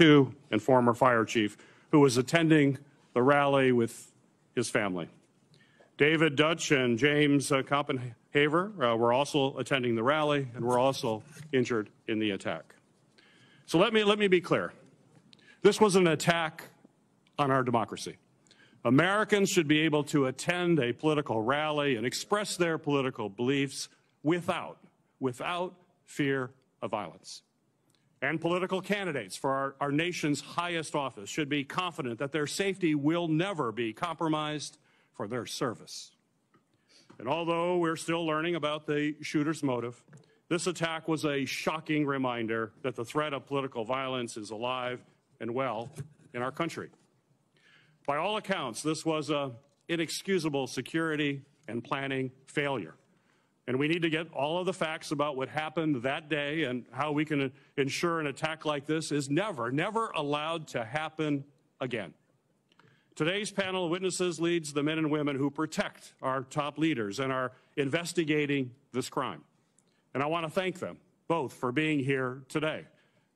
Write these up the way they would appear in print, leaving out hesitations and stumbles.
II and former fire chief, who was attending the rally with his family. David Dutch and James Koppenhaver were also attending the rally and were also injured in the attack. So let me be clear. This was an attack on our democracy. Americans should be able to attend a political rally and express their political beliefs without fear of violence. And political candidates for our nation's highest office should be confident that their safety will never be compromised for their service. And although we're still learning about the shooter's motive, this attack was a shocking reminder that the threat of political violence is alive and well in our country. By all accounts, this was an inexcusable security and planning failure. And we need to get all of the facts about what happened that day and how we can ensure an attack like this is never allowed to happen again. Today's panel of witnesses leads the men and women who protect our top leaders and are investigating this crime. And I want to thank them both for being here today,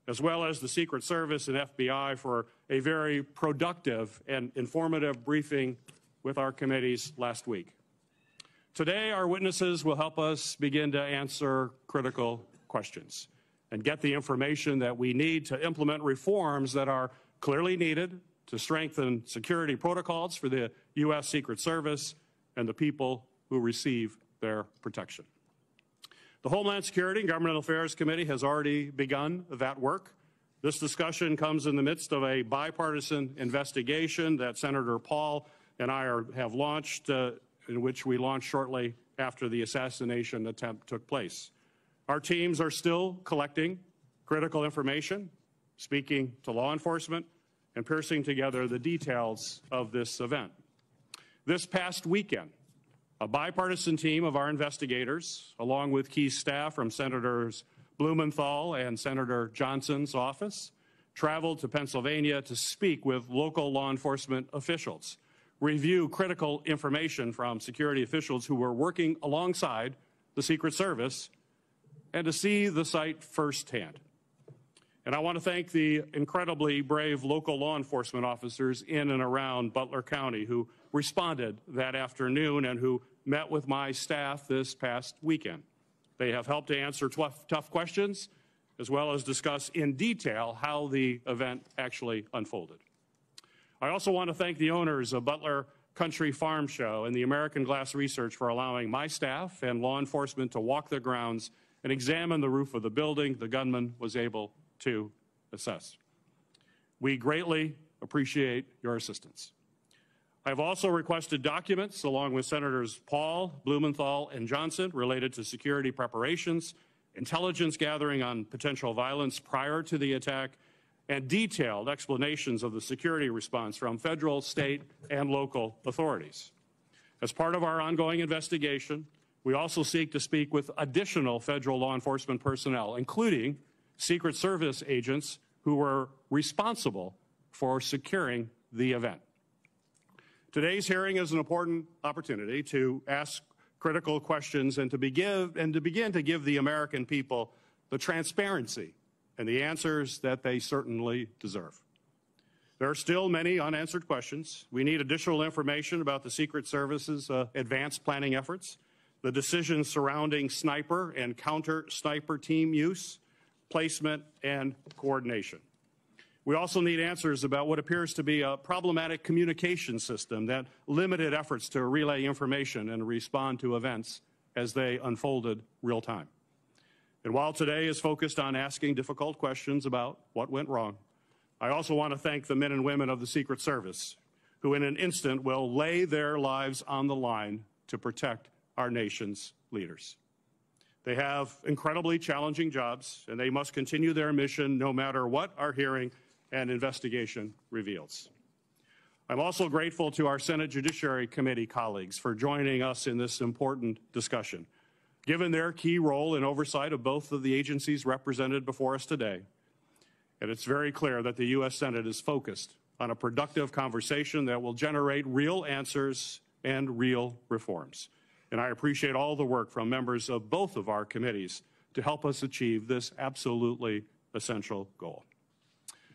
as well as the Secret Service and FBI for a very productive and informative briefing with our committees last week. Today, our witnesses will help us begin to answer critical questions and get the information that we need to implement reforms that are clearly needed to strengthen security protocols for the U.S. Secret Service and the people who receive their protection. The Homeland Security and Governmental Affairs Committee has already begun that work. This discussion comes in the midst of a bipartisan investigation that Senator Paul and I have launched, in which we launched shortly after the assassination attempt took place. Our teams are still collecting critical information, speaking to law enforcement, and piecing together the details of this event. This past weekend, a bipartisan team of our investigators, along with key staff from Senators Blumenthal and Senator Johnson's office, traveled to Pennsylvania to speak with local law enforcement officials, review critical information from security officials who were working alongside the Secret Service, and to see the site firsthand. And I want to thank the incredibly brave local law enforcement officers in and around Butler County who responded that afternoon and who met with my staff this past weekend. They have helped to answer tough questions, as well as discuss in detail how the event actually unfolded. I also want to thank the owners of Butler Country Farm Show and the American Glass Research for allowing my staff and law enforcement to walk the grounds and examine the roof of the building the gunman was able to assess. We greatly appreciate your assistance. I've also requested documents along with Senators Paul, Blumenthal, and Johnson related to security preparations, intelligence gathering on potential violence prior to the attack, and detailed explanations of the security response from federal, state, and local authorities. As part of our ongoing investigation, we also seek to speak with additional federal law enforcement personnel, including Secret Service agents who were responsible for securing the event. Today's hearing is an important opportunity to ask critical questions and to begin to give the American people the transparency and the answers that they certainly deserve. There are still many unanswered questions. We need additional information about the Secret Service's advanced planning efforts, the decisions surrounding sniper and counter-sniper team use, placement, and coordination. We also need answers about what appears to be a problematic communication system that limited efforts to relay information and respond to events as they unfolded real time. And while today is focused on asking difficult questions about what went wrong, I also want to thank the men and women of the Secret Service who in an instant will lay their lives on the line to protect our nation's leaders. They have incredibly challenging jobs, and they must continue their mission no matter what our hearing and investigation reveals. I'm also grateful to our Senate Judiciary Committee colleagues for joining us in this important discussion. Given their key role in oversight of both of the agencies represented before us today, and it's very clear that the U.S. Senate is focused on a productive conversation that will generate real answers and real reforms. And I appreciate all the work from members of both of our committees to help us achieve this absolutely essential goal.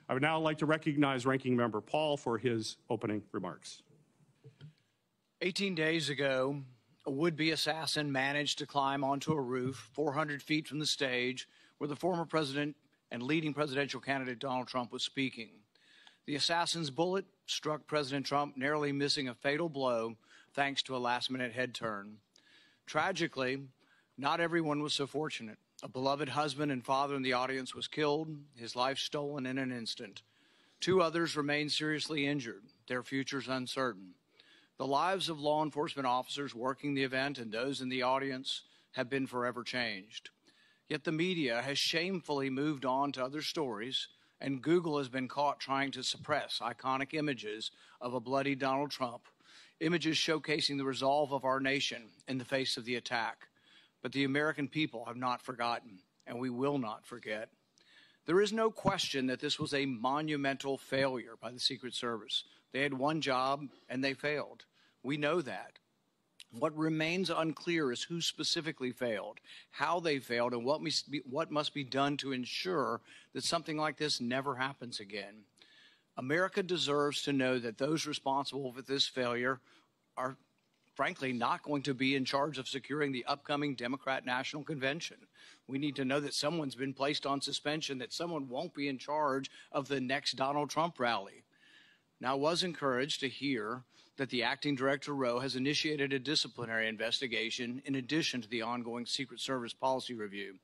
I would now like to recognize Ranking Member Paul for his opening remarks. 18 days ago, a would-be assassin managed to climb onto a roof 400 feet from the stage where the former president and leading presidential candidate Donald Trump was speaking. The assassin's bullet struck President Trump, narrowly missing a fatal blow thanks to a last-minute head turn. Tragically, not everyone was so fortunate. A beloved husband and father in the audience was killed, his life stolen in an instant. 2 others remain seriously injured, their futures uncertain. The lives of law enforcement officers working the event and those in the audience have been forever changed. Yet the media has shamefully moved on to other stories, and Google has been caught trying to suppress iconic images of a bloody Donald Trump, images showcasing the resolve of our nation in the face of the attack. But the American people have not forgotten, and we will not forget. There is no question that this was a monumental failure by the Secret Service. They had one job, and they failed. We know that. What remains unclear is who specifically failed, how they failed, and what must be done to ensure that something like this never happens again. America deserves to know that those responsible for this failure are, frankly, not going to be in charge of securing the upcoming Democrat National Convention. We need to know that someone's been placed on suspension, that someone won't be in charge of the next Donald Trump rally. Now, I was encouraged to hear that the acting director, Rowe, has initiated a disciplinary investigation in addition to the ongoing Secret Service policy review.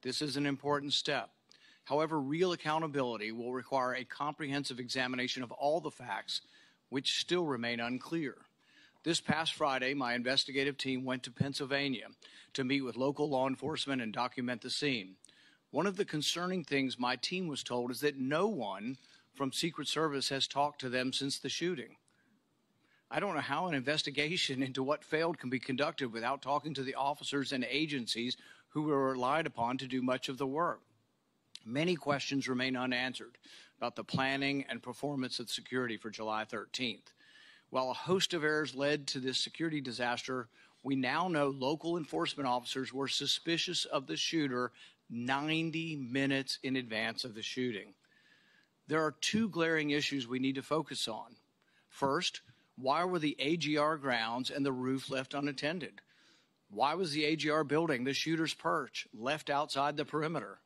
This is an important step. However, real accountability will require a comprehensive examination of all the facts, which still remain unclear. This past Friday, my investigative team went to Pennsylvania to meet with local law enforcement and document the scene. One of the concerning things my team was told is that no one from Secret Service has talked to them since the shooting. I don't know how an investigation into what failed can be conducted without talking to the officers and agencies who were relied upon to do much of the work. Many questions remain unanswered about the planning and performance of security for July 13th. While a host of errors led to this security disaster, we now know local enforcement officers were suspicious of the shooter 90 minutes in advance of the shooting. There are 2 glaring issues we need to focus on. First, why were the AGR grounds and the roof left unattended? Why was the AGR building, the shooter's perch, left outside the perimeter?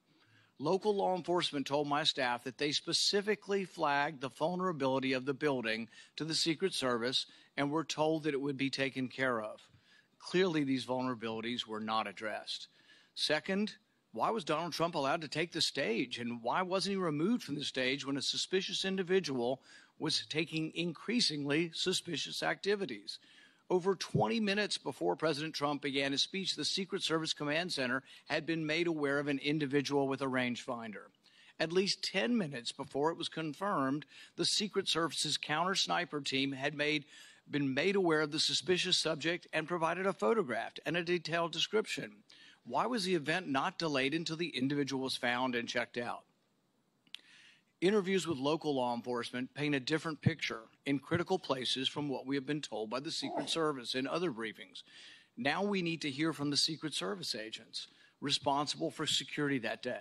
Local law enforcement told my staff that they specifically flagged the vulnerability of the building to the Secret Service and were told that it would be taken care of. Clearly, these vulnerabilities were not addressed. Second, why was Donald Trump allowed to take the stage, and why wasn't he removed from the stage when a suspicious individual was taking increasingly suspicious activities? Over 20 minutes before President Trump began his speech, the Secret Service Command Center had been made aware of an individual with a rangefinder. At least 10 minutes before it was confirmed, the Secret Service's counter-sniper team had been made aware of the suspicious subject and provided a photograph and a detailed description. Why was the event not delayed until the individual was found and checked out? Interviews with local law enforcement paint a different picture in critical places from what we have been told by the Secret Service in other briefings. Now we need to hear from the Secret Service agents responsible for security that day.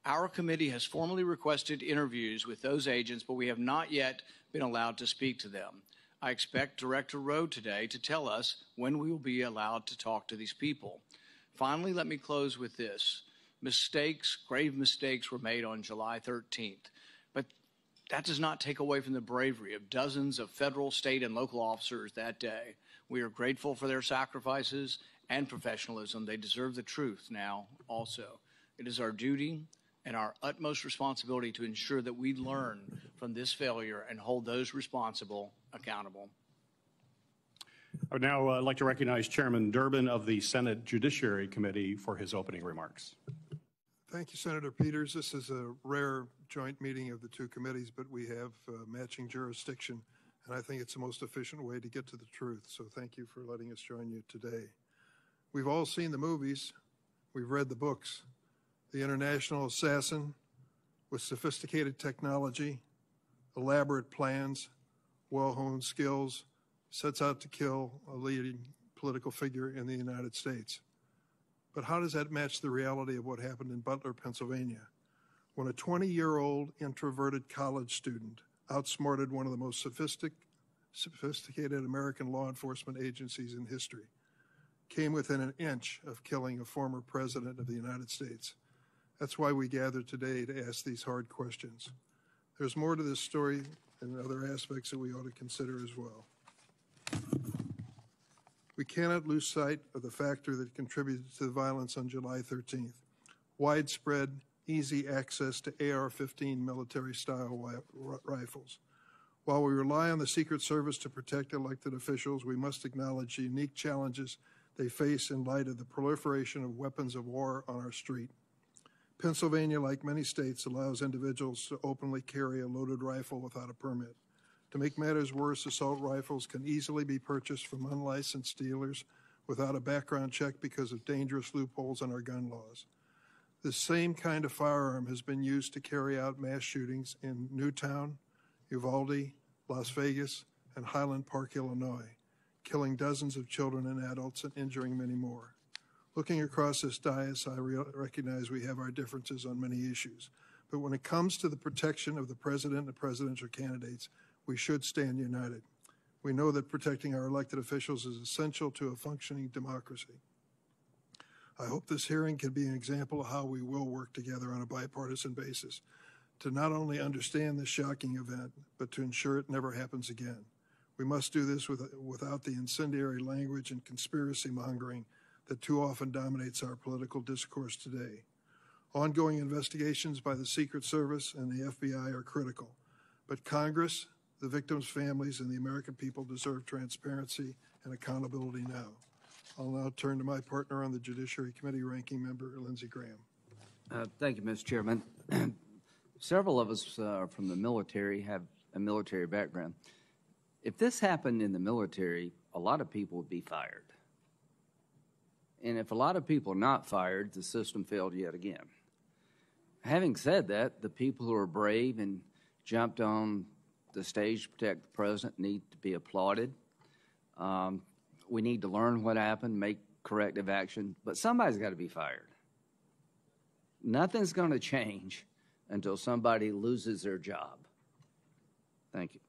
Our committee has formally requested interviews with those agents, but we have not yet been allowed to speak to them. I expect Director Rowe today to tell us when we will be allowed to talk to these people. Finally, let me close with this. Mistakes, grave mistakes were made on July 13th, but that does not take away from the bravery of dozens of federal, state, and local officers that day. We are grateful for their sacrifices and professionalism. They deserve the truth now also. It is our duty and our utmost responsibility to ensure that we learn from this failure and hold those responsible accountable. I would now like to recognize Chairman Durbin of the Senate Judiciary Committee for his opening remarks. Thank you, Senator Peters. This is a rare joint meeting of the 2 committees, but we have matching jurisdiction, and I think it's the most efficient way to get to the truth. So thank you for letting us join you today. We've all seen the movies. We've read the books. The international assassin with sophisticated technology, elaborate plans, well-honed skills, sets out to kill a leading political figure in the United States. But how does that match the reality of what happened in Butler, Pennsylvania, when a 20-year-old introverted college student outsmarted one of the most sophisticated American law enforcement agencies in history, came within an inch of killing a former president of the United States. That's why we gather today to ask these hard questions. There's more to this story and other aspects that we ought to consider as well. We cannot lose sight of the factor that contributed to the violence on July 13th: widespread, easy access to AR-15 military-style rifles. While we rely on the Secret Service to protect elected officials, we must acknowledge the unique challenges they face in light of the proliferation of weapons of war on our street. Pennsylvania, like many states, allows individuals to openly carry a loaded rifle without a permit. To make matters worse, assault rifles can easily be purchased from unlicensed dealers without a background check because of dangerous loopholes in our gun laws. This same kind of firearm has been used to carry out mass shootings in Newtown, Uvalde, Las Vegas, and Highland Park, Illinois, killing dozens of children and adults and injuring many more. Looking across this dais, I recognize we have our differences on many issues. But when it comes to the protection of the president and presidential candidates, we should stand united. We know that protecting our elected officials is essential to a functioning democracy. I hope this hearing can be an example of how we will work together on a bipartisan basis to not only understand this shocking event, but to ensure it never happens again. We must do this without the incendiary language and conspiracy mongering that too often dominates our political discourse today. Ongoing investigations by the Secret Service and the FBI are critical, but Congress, the victims' families, and the American people deserve transparency and accountability now. I'll now turn to my partner on the Judiciary Committee, Ranking Member Lindsey Graham. Thank you, Mr. Chairman. Several of us from the military have a military background. If this happened in the military, a lot of people would be fired. And if a lot of people are not fired, the system failed yet again. Having said that, the people who are brave and jumped on the stage to protect the president need to be applauded. We need to learn what happened, make corrective action, but somebody's got to be fired. Nothing's going to change until somebody loses their job. Thank you.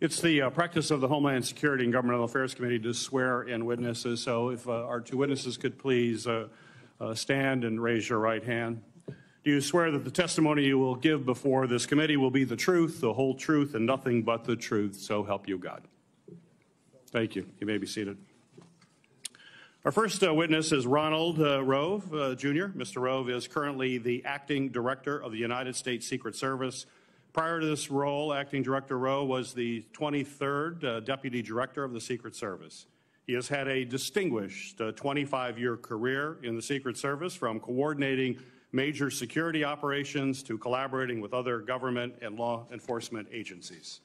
It's the practice of the Homeland Security and Governmental Affairs Committee to swear in witnesses. So if our two witnesses could please stand and raise your right hand. Do you swear that the testimony you will give before this committee will be the truth, the whole truth, and nothing but the truth, so help you God? Thank you. You may be seated. Our first witness is Ronald Rove, Jr. Mr. Rove is currently the Acting Director of the United States Secret Service. Prior to this role, Acting Director Rove was the 23rd Deputy Director of the Secret Service. He has had a distinguished 25-year career in the Secret Service, from coordinating major security operations to collaborating with other government and law enforcement agencies.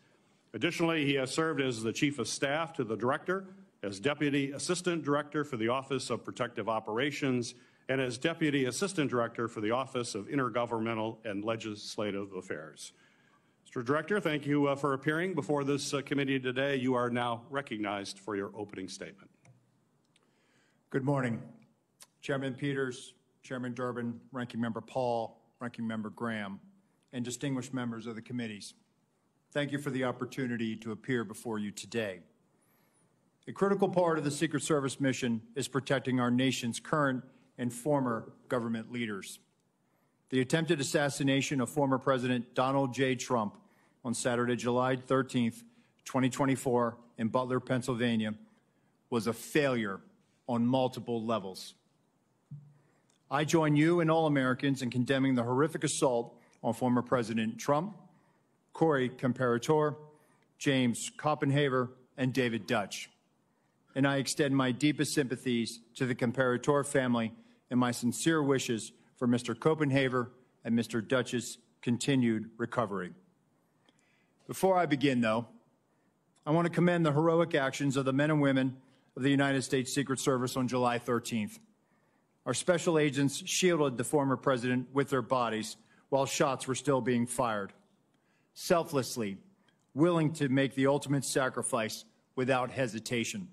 Additionally, he has served as the Chief of Staff to the Director, as Deputy Assistant Director for the Office of Protective Operations, and as Deputy Assistant Director for the Office of Intergovernmental and Legislative Affairs. Mr. Director, thank you for appearing before this committee today. You are now recognized for your opening statement. Good morning, Chairman Peters, Chairman Durbin, Ranking Member Paul, Ranking Member Graham, and distinguished members of the committees. Thank you for the opportunity to appear before you today. A critical part of the Secret Service mission is protecting our nation's current and former government leaders. The attempted assassination of former President Donald J. Trump on Saturday, July 13th, 2024, in Butler, Pennsylvania, was a failure on multiple levels. I join you and all Americans in condemning the horrific assault on former President Trump, Corey Comparator, James Copenhaver, and David Dutch. And I extend my deepest sympathies to the Comparator family and my sincere wishes for Mr. Copenhaver and Mr. Dutch's continued recovery. Before I begin, though, I want to commend the heroic actions of the men and women of the United States Secret Service on July 13th. Our special agents shielded the former president with their bodies while shots were still being fired, selflessly, willing to make the ultimate sacrifice without hesitation.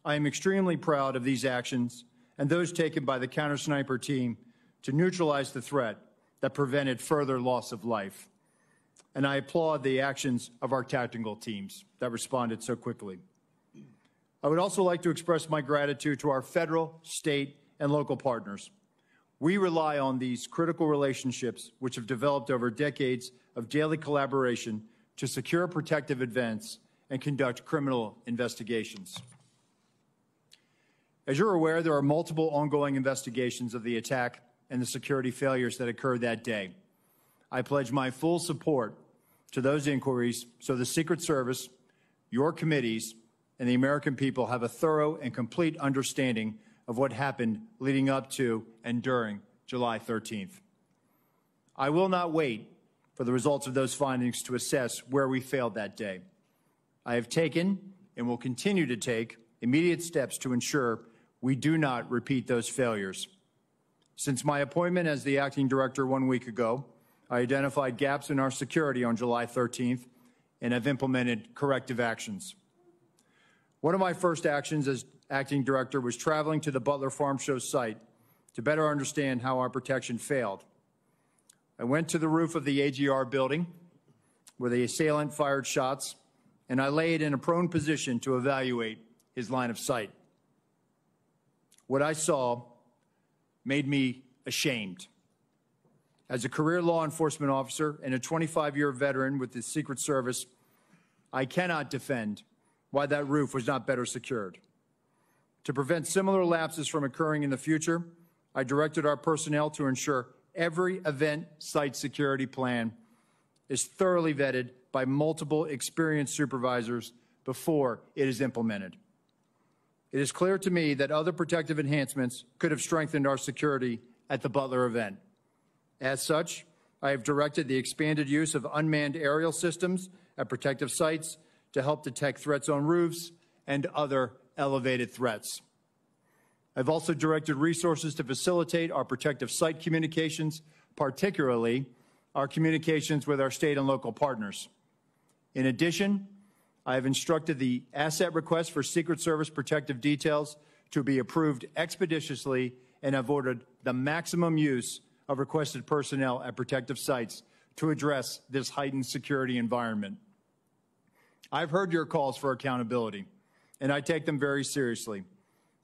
I am extremely proud of these actions and those taken by the counter-sniper team to neutralize the threat that prevented further loss of life. And I applaud the actions of our tactical teams that responded so quickly. I would also like to express my gratitude to our federal, state, and local partners. We rely on these critical relationships, which have developed over decades of daily collaboration to secure protective events and conduct criminal investigations. As you're aware, there are multiple ongoing investigations of the attack and the security failures that occurred that day. I pledge my full support to those inquiries so the Secret Service, your committees, and the American people have a thorough and complete understanding of what happened leading up to and during July 13th. I will not wait for the results of those findings to assess where we failed that day. I have taken and will continue to take immediate steps to ensure we do not repeat those failures. Since my appointment as the acting director 1 week ago, I identified gaps in our security on July 13th and have implemented corrective actions. One of my first actions as acting director was traveling to the Butler Farm Show site to better understand how our protection failed. I went to the roof of the AGR building where the assailant fired shots, and I laid in a prone position to evaluate his line of sight. What I saw made me ashamed. As a career law enforcement officer and a 25-year veteran with the Secret Service, I cannot defend why that roof was not better secured. To prevent similar lapses from occurring in the future, I directed our personnel to ensure every event site security plan is thoroughly vetted by multiple experienced supervisors before it is implemented. It is clear to me that other protective enhancements could have strengthened our security at the Butler event. As such, I have directed the expanded use of unmanned aerial systems at protective sites to help detect threats on roofs and other elevated threats. I've also directed resources to facilitate our protective site communications, particularly our communications with our state and local partners. In addition, I have instructed the asset request for Secret Service protective details to be approved expeditiously and have ordered the maximum use of requested personnel at protective sites to address this heightened security environment. I've heard your calls for accountability, and I take them very seriously.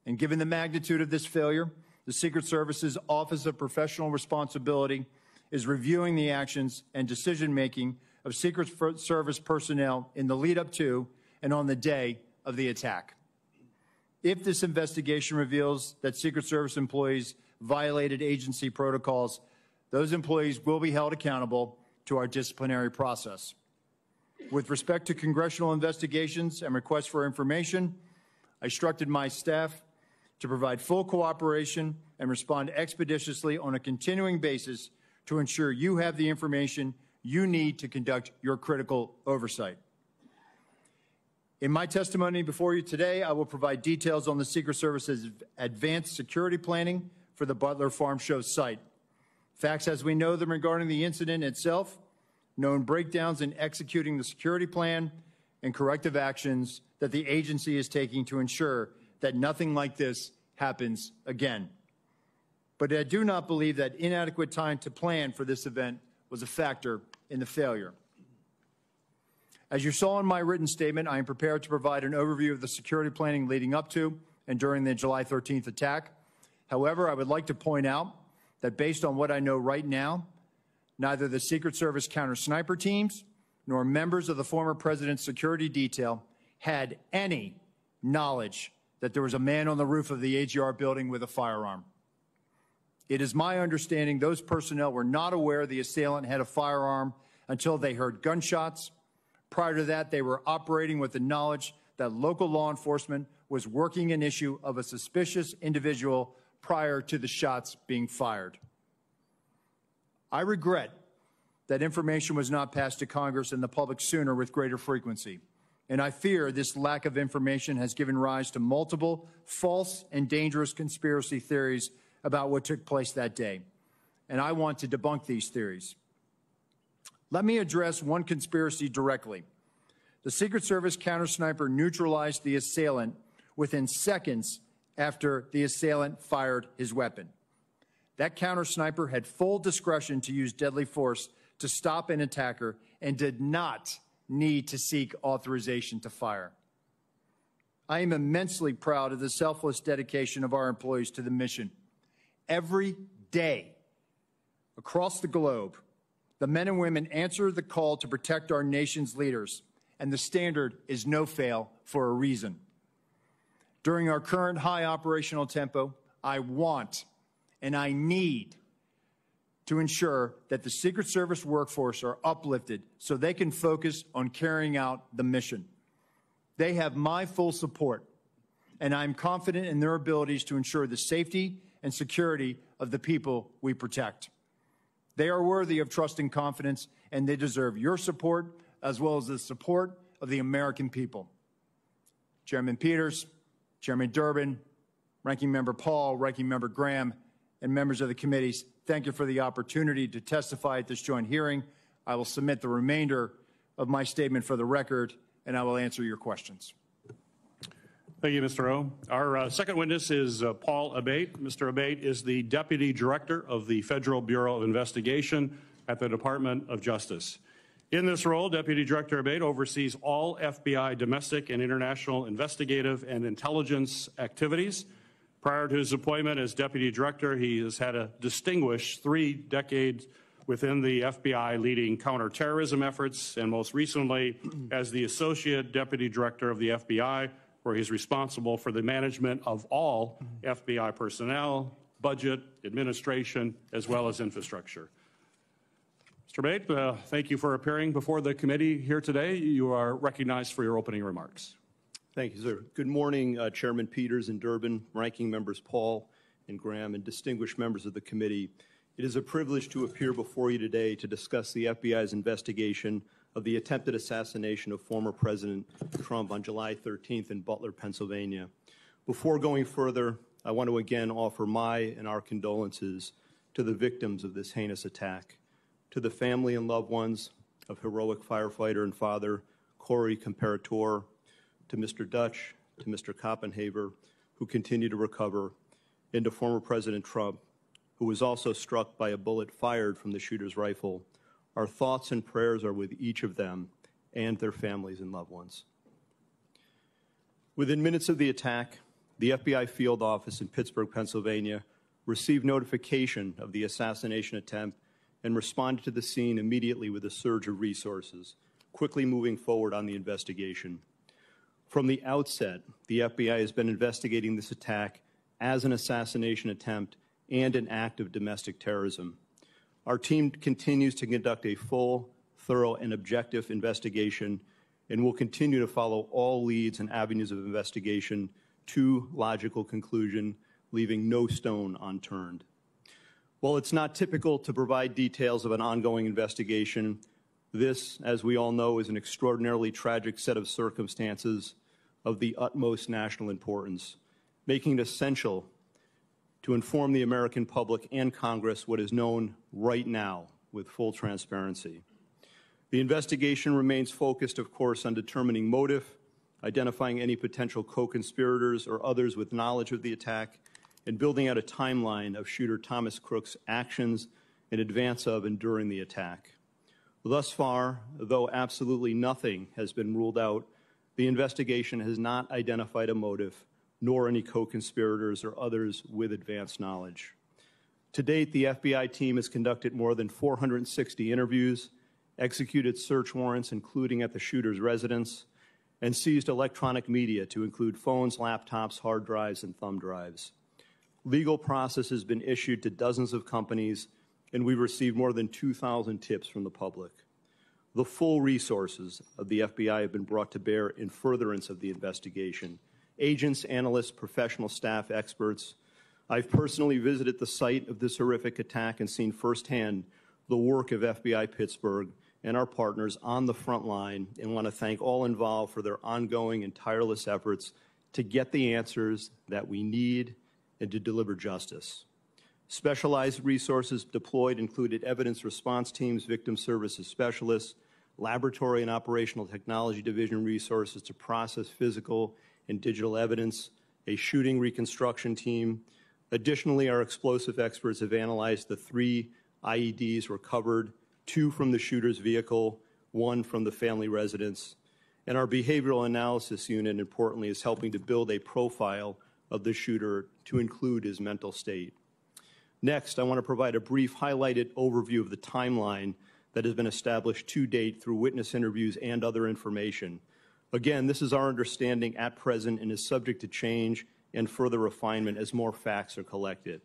And given the magnitude of this failure, the Secret Service's Office of Professional Responsibility is reviewing the actions and decision-making of Secret Service personnel in the lead-up to and on the day of the attack. If this investigation reveals that Secret Service employees violated agency protocols, those employees will be held accountable to our disciplinary process. With respect to congressional investigations and requests for information, I instructed my staff to provide full cooperation and respond expeditiously on a continuing basis to ensure you have the information you need to conduct your critical oversight. In my testimony before you today, I will provide details on the Secret Service's advanced security planning for the Butler Farm Show site. Facts as we know them regarding the incident itself, known breakdowns in executing the security plan, and corrective actions that the agency is taking to ensure that nothing like this happens again. But I do not believe that inadequate time to plan for this event was a factor in the failure. As you saw in my written statement, I am prepared to provide an overview of the security planning leading up to and during the July 13th attack. However, I would like to point out that based on what I know right now, neither the Secret Service counter-sniper teams nor members of the former president's security detail had any knowledge that there was a man on the roof of the AGR building with a firearm. It is my understanding those personnel were not aware the assailant had a firearm until they heard gunshots. Prior to that, they were operating with the knowledge that local law enforcement was working an issue of a suspicious individual prior to the shots being fired. I regret that information was not passed to Congress and the public sooner with greater frequency. And I fear this lack of information has given rise to multiple false and dangerous conspiracy theories about what took place that day. And I want to debunk these theories. Let me address one conspiracy directly. The Secret Service counter-sniper neutralized the assailant within seconds after the assailant fired his weapon. That counter sniper had full discretion to use deadly force to stop an attacker and did not need to seek authorization to fire. I am immensely proud of the selfless dedication of our employees to the mission. Every day, across the globe, the men and women answer the call to protect our nation's leaders, and the standard is no fail for a reason. During our current high operational tempo, I want and I need to ensure that the Secret Service workforce are uplifted so they can focus on carrying out the mission. They have my full support, and I'm confident in their abilities to ensure the safety and security of the people we protect. They are worthy of trust and confidence, and they deserve your support as well as the support of the American people. Chairman Peters, Chairman Durbin, Ranking Member Paul, Ranking Member Graham, and members of the committees, thank you for the opportunity to testify at this joint hearing. I will submit the remainder of my statement for the record, and I will answer your questions. Thank you, Mr. O. Our second witness is Paul Abate. Mr. Abate is the Deputy Director of the Federal Bureau of Investigation at the Department of Justice. In this role, Deputy Director Abate oversees all FBI domestic and international investigative and intelligence activities. Prior to his appointment as Deputy Director, he has had a distinguished 3 decades within the FBI leading counterterrorism efforts, and most recently as the Associate Deputy Director of the FBI, where he's responsible for the management of all FBI personnel, budget, administration, as well as infrastructure. Mr. Abate, thank you for appearing before the committee here today. You are recognized for your opening remarks. Thank you, sir. Good morning, Chairman Peters and Durbin, Ranking Members Paul and Graham, and distinguished members of the committee. It is a privilege to appear before you today to discuss the FBI's investigation of the attempted assassination of former President Trump on July 13th in Butler, Pennsylvania. Before going further, I want to again offer my and our condolences to the victims of this heinous attack, to the family and loved ones of heroic firefighter and father Corey Comparator, to Mr. Dutch, to Mr. Koppenhaver, who continue to recover, and to former President Trump, who was also struck by a bullet fired from the shooter's rifle. Our thoughts and prayers are with each of them and their families and loved ones. Within minutes of the attack, the FBI field office in Pittsburgh, Pennsylvania, received notification of the assassination attempt and responded to the scene immediately with a surge of resources, quickly moving forward on the investigation. From the outset, the FBI has been investigating this attack as an assassination attempt and an act of domestic terrorism. Our team continues to conduct a full, thorough, and objective investigation and will continue to follow all leads and avenues of investigation to logical conclusion, leaving no stone unturned. While it's not typical to provide details of an ongoing investigation, this, as we all know, is an extraordinarily tragic set of circumstances of the utmost national importance, making it essential to inform the American public and Congress what is known right now with full transparency. The investigation remains focused, of course, on determining motive, identifying any potential co-conspirators or others with knowledge of the attack, and building out a timeline of shooter Thomas Crook's actions in advance of and during the attack. Thus far, though absolutely nothing has been ruled out, the investigation has not identified a motive, nor any co-conspirators or others with advanced knowledge. To date, the FBI team has conducted more than 460 interviews, executed search warrants, including at the shooter's residence, and seized electronic media to include phones, laptops, hard drives, and thumb drives. Legal process has been issued to dozens of companies, and we've received more than 2,000 tips from the public. The full resources of the FBI have been brought to bear in furtherance of the investigation. Agents, analysts, professional staff, experts. I've personally visited the site of this horrific attack and seen firsthand the work of FBI Pittsburgh and our partners on the front line, and want to thank all involved for their ongoing and tireless efforts to get the answers that we need and to deliver justice. Specialized resources deployed included evidence response teams, victim services specialists, laboratory and operational technology division resources to process physical and digital evidence, a shooting reconstruction team. Additionally, our explosive experts have analyzed the 3 IEDs recovered, 2 from the shooter's vehicle, 1 from the family residence. And our behavioral analysis unit, importantly, is helping to build a profile of the shooter to include his mental state. Next, I want to provide a brief highlighted overview of the timeline that has been established to date through witness interviews and other information. Again, this is our understanding at present and is subject to change and further refinement as more facts are collected.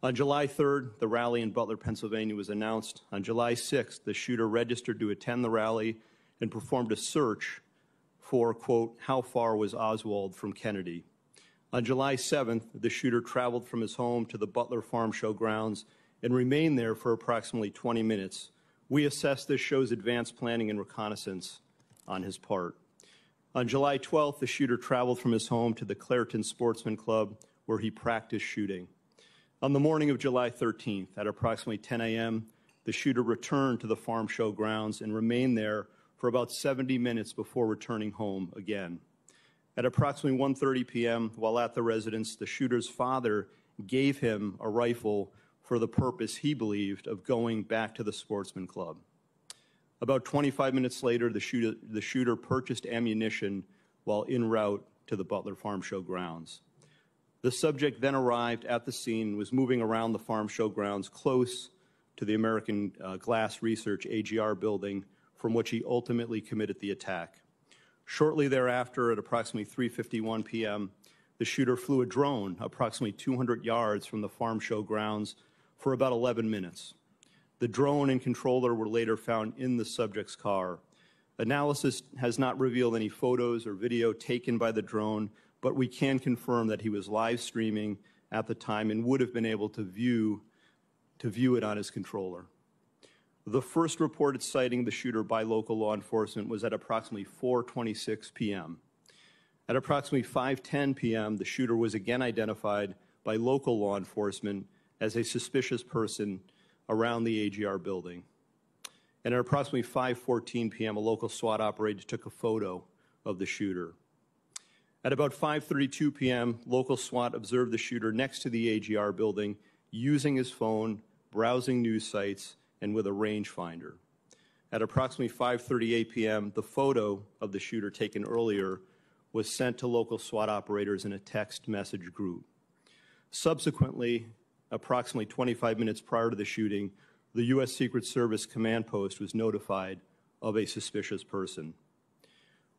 On July 3rd, the rally in Butler, Pennsylvania was announced. On July 6th, the shooter registered to attend the rally and performed a search for, quote, how far was Oswald from Kennedy? On July 7th, the shooter traveled from his home to the Butler Farm Show grounds and remained there for approximately 20 minutes. We assess this shows advanced planning and reconnaissance on his part. On July 12th, the shooter traveled from his home to the Clairton Sportsman Club, where he practiced shooting. On the morning of July 13th, at approximately 10 a.m., the shooter returned to the farm show grounds and remained there for about 70 minutes before returning home again. At approximately 1:30 p.m., while at the residence, the shooter's father gave him a rifle for the purpose, he believed, of going back to the Sportsman Club. About 25 minutes later, the shooter purchased ammunition while en route to the Butler Farm Show grounds. The subject then arrived at the scene and was moving around the farm show grounds close to the American Glass Research AGR building, from which he ultimately committed the attack. Shortly thereafter, at approximately 3:51 p.m., the shooter flew a drone approximately 200 yards from the farm show grounds for about 11 minutes. The drone and controller were later found in the subject's car. Analysis has not revealed any photos or video taken by the drone, but we can confirm that he was live streaming at the time and would have been able to view it on his controller. The first reported sighting of the shooter by local law enforcement was at approximately 4:26 p.m. At approximately 5:10 p.m., the shooter was again identified by local law enforcement as a suspicious person around the AGR building. And at approximately 5:14 p.m., a local SWAT operator took a photo of the shooter. At about 5:32 p.m., local SWAT observed the shooter next to the AGR building using his phone, browsing news sites, and with a rangefinder. At approximately 5:38 p.m., the photo of the shooter taken earlier was sent to local SWAT operators in a text message group. Subsequently, approximately 25 minutes prior to the shooting, the U.S. Secret Service command post was notified of a suspicious person.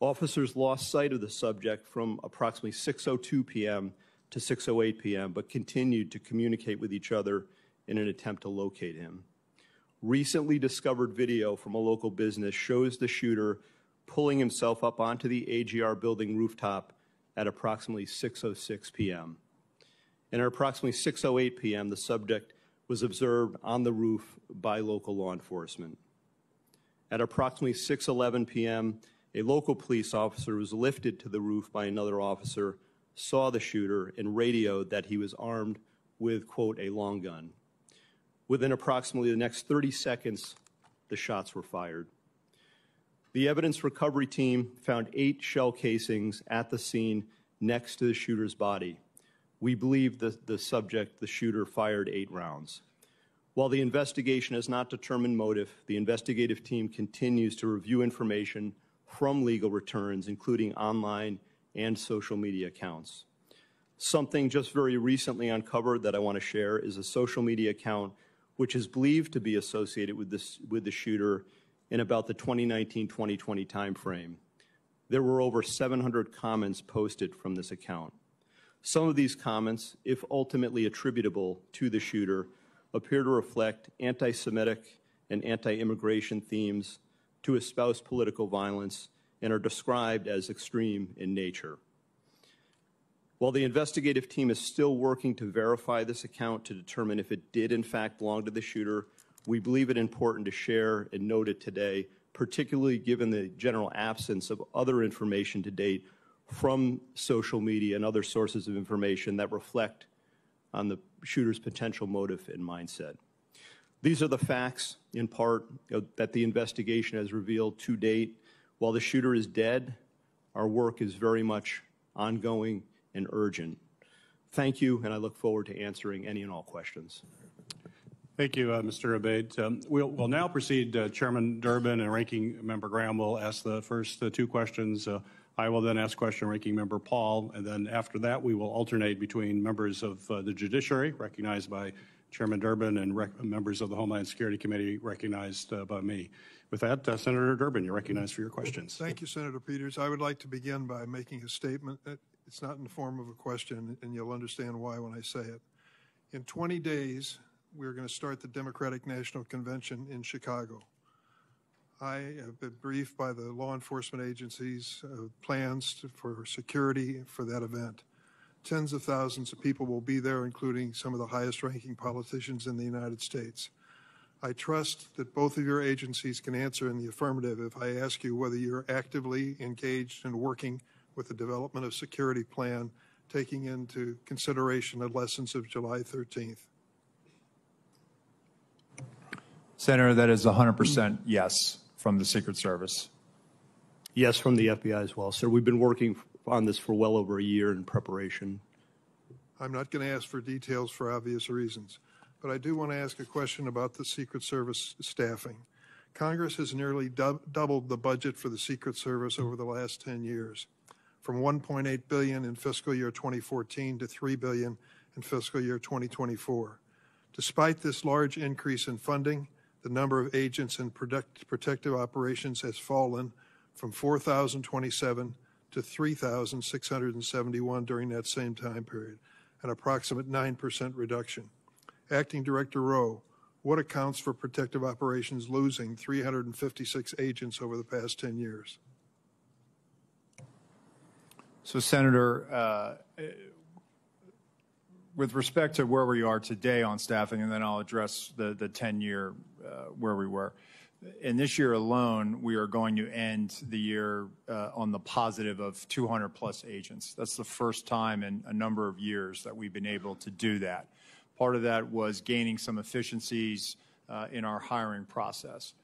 Officers lost sight of the subject from approximately 6:02 p.m. to 6:08 p.m., but continued to communicate with each other in an attempt to locate him. Recently discovered video from a local business shows the shooter pulling himself up onto the AGR building rooftop at approximately 6:06 p.m. And at approximately 6:08 p.m., the subject was observed on the roof by local law enforcement. At approximately 6:11 p.m., a local police officer was lifted to the roof by another officer, saw the shooter, and radioed that he was armed with, quote, a long gun. Within approximately the next 30 seconds, the shots were fired. The evidence recovery team found 8 shell casings at the scene next to the shooter's body. We believe the subject, the shooter, fired 8 rounds. While the investigation has not determined motive, the investigative team continues to review information from legal returns, including online and social media accounts. Something just very recently uncovered that I want to share is a social media account which is believed to be associated with the shooter in about the 2019-2020 timeframe. There were over 700 comments posted from this account. Some of these comments, if ultimately attributable to the shooter, appear to reflect anti-Semitic and anti-immigration themes, to espouse political violence, and are described as extreme in nature. While the investigative team is still working to verify this account to determine if it did in fact belong to the shooter, we believe it important to share and note it today, particularly given the general absence of other information to date from social media and other sources of information that reflect on the shooter's potential motive and mindset. These are the facts, in part, that the investigation has revealed to date. While the shooter is dead, our work is very much ongoing and urgent. Thank you, and I look forward to answering any and all questions. Thank you, Mr. Abate. We'll now proceed. Chairman Durbin and Ranking Member Graham will ask the first two questions. I will then ask question Ranking Member Paul, and then after that we will alternate between members of the judiciary, recognized by Chairman Durbin, and members of the Homeland Security Committee, recognized by me. With that, Senator Durbin, you're recognized for your questions. Thank you, Senator Peters. I would like to begin by making a statement. It's not in the form of a question, and you'll understand why when I say it. In 20 days, we're going to start the Democratic National Convention in Chicago. I have been briefed by the law enforcement agencies plans for security for that event. Tens of thousands of people will be there, including some of the highest-ranking politicians in the United States. I trust that both of your agencies can answer in the affirmative if I ask you whether you're actively engaged in working with the development of security plan, taking into consideration the lessons of July 13th. Senator, that is 100% yes from the Secret Service. Yes, from the FBI as well, sir. We've been working on this for well over a year in preparation. I'm not going to ask for details for obvious reasons, but I do want to ask a question about the Secret Service staffing. Congress has nearly doubled the budget for the Secret Service over the last 10 years, from $1.8 billion in fiscal year 2014 to $3 billion in fiscal year 2024. Despite this large increase in funding, the number of agents in protective operations has fallen from 4,027 to 3,671 during that same time period, an approximate 9% reduction. Acting Director Rowe, what accounts for protective operations losing 356 agents over the past 10 years? So, Senator, with respect to where we are today on staffing, and then I'll address the 10-year where we were. In this year alone, we are going to end the year on the positive of 200-plus agents. That's the first time in a number of years that we've been able to do that. Part of that was gaining some efficiencies in our hiring process.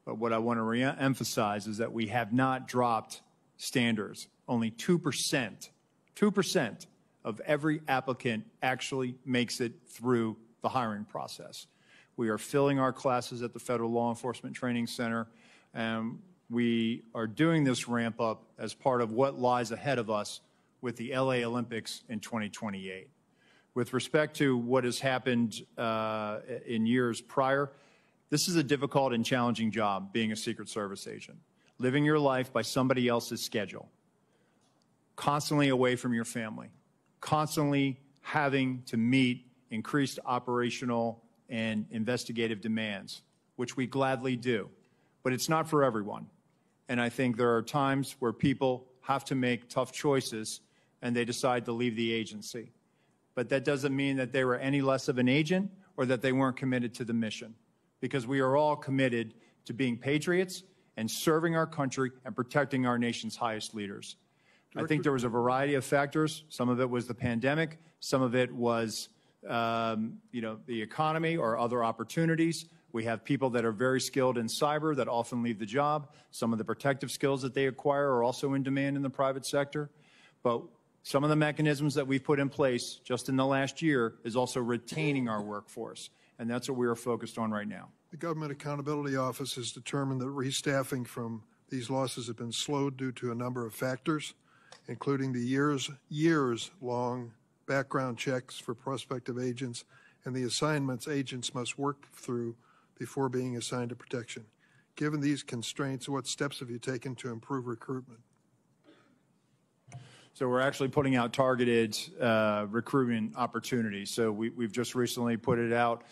But what I want to re-emphasize is that we have not dropped standards. Only 2% of every applicant actually makes it through the hiring process. We are filling our classes at the Federal Law Enforcement Training Center, and we are doing this ramp up as part of what lies ahead of us with the LA Olympics in 2028. With respect to what has happened in years prior, this is a difficult and challenging job, being a Secret Service agent. Living your life by somebody else's schedule, constantly away from your family, constantly having to meet increased operational and investigative demands, which we gladly do. But it's not for everyone. And I think there are times where people have to make tough choices and they decide to leave the agency. But that doesn't mean that they were any less of an agent or that they weren't committed to the mission, because we are all committed to being patriots and serving our country and protecting our nation's highest leaders. I think there was a variety of factors. Some of it was the pandemic. Some of it was the economy or other opportunities. We have people that are very skilled in cyber that often leave the job. Some of the protective skills that they acquire are also in demand in the private sector. But some of the mechanisms that we've put in place just in the last year is also retaining our workforce. And that's what we are focused on right now. The Government Accountability Office has determined that restaffing from these losses have been slowed due to a number of factors, including the years-long background checks for prospective agents and the assignments agents must work through before being assigned to protection. Given these constraints, what steps have you taken to improve recruitment? So we're actually putting out targeted recruitment opportunities. So we've just recently put it out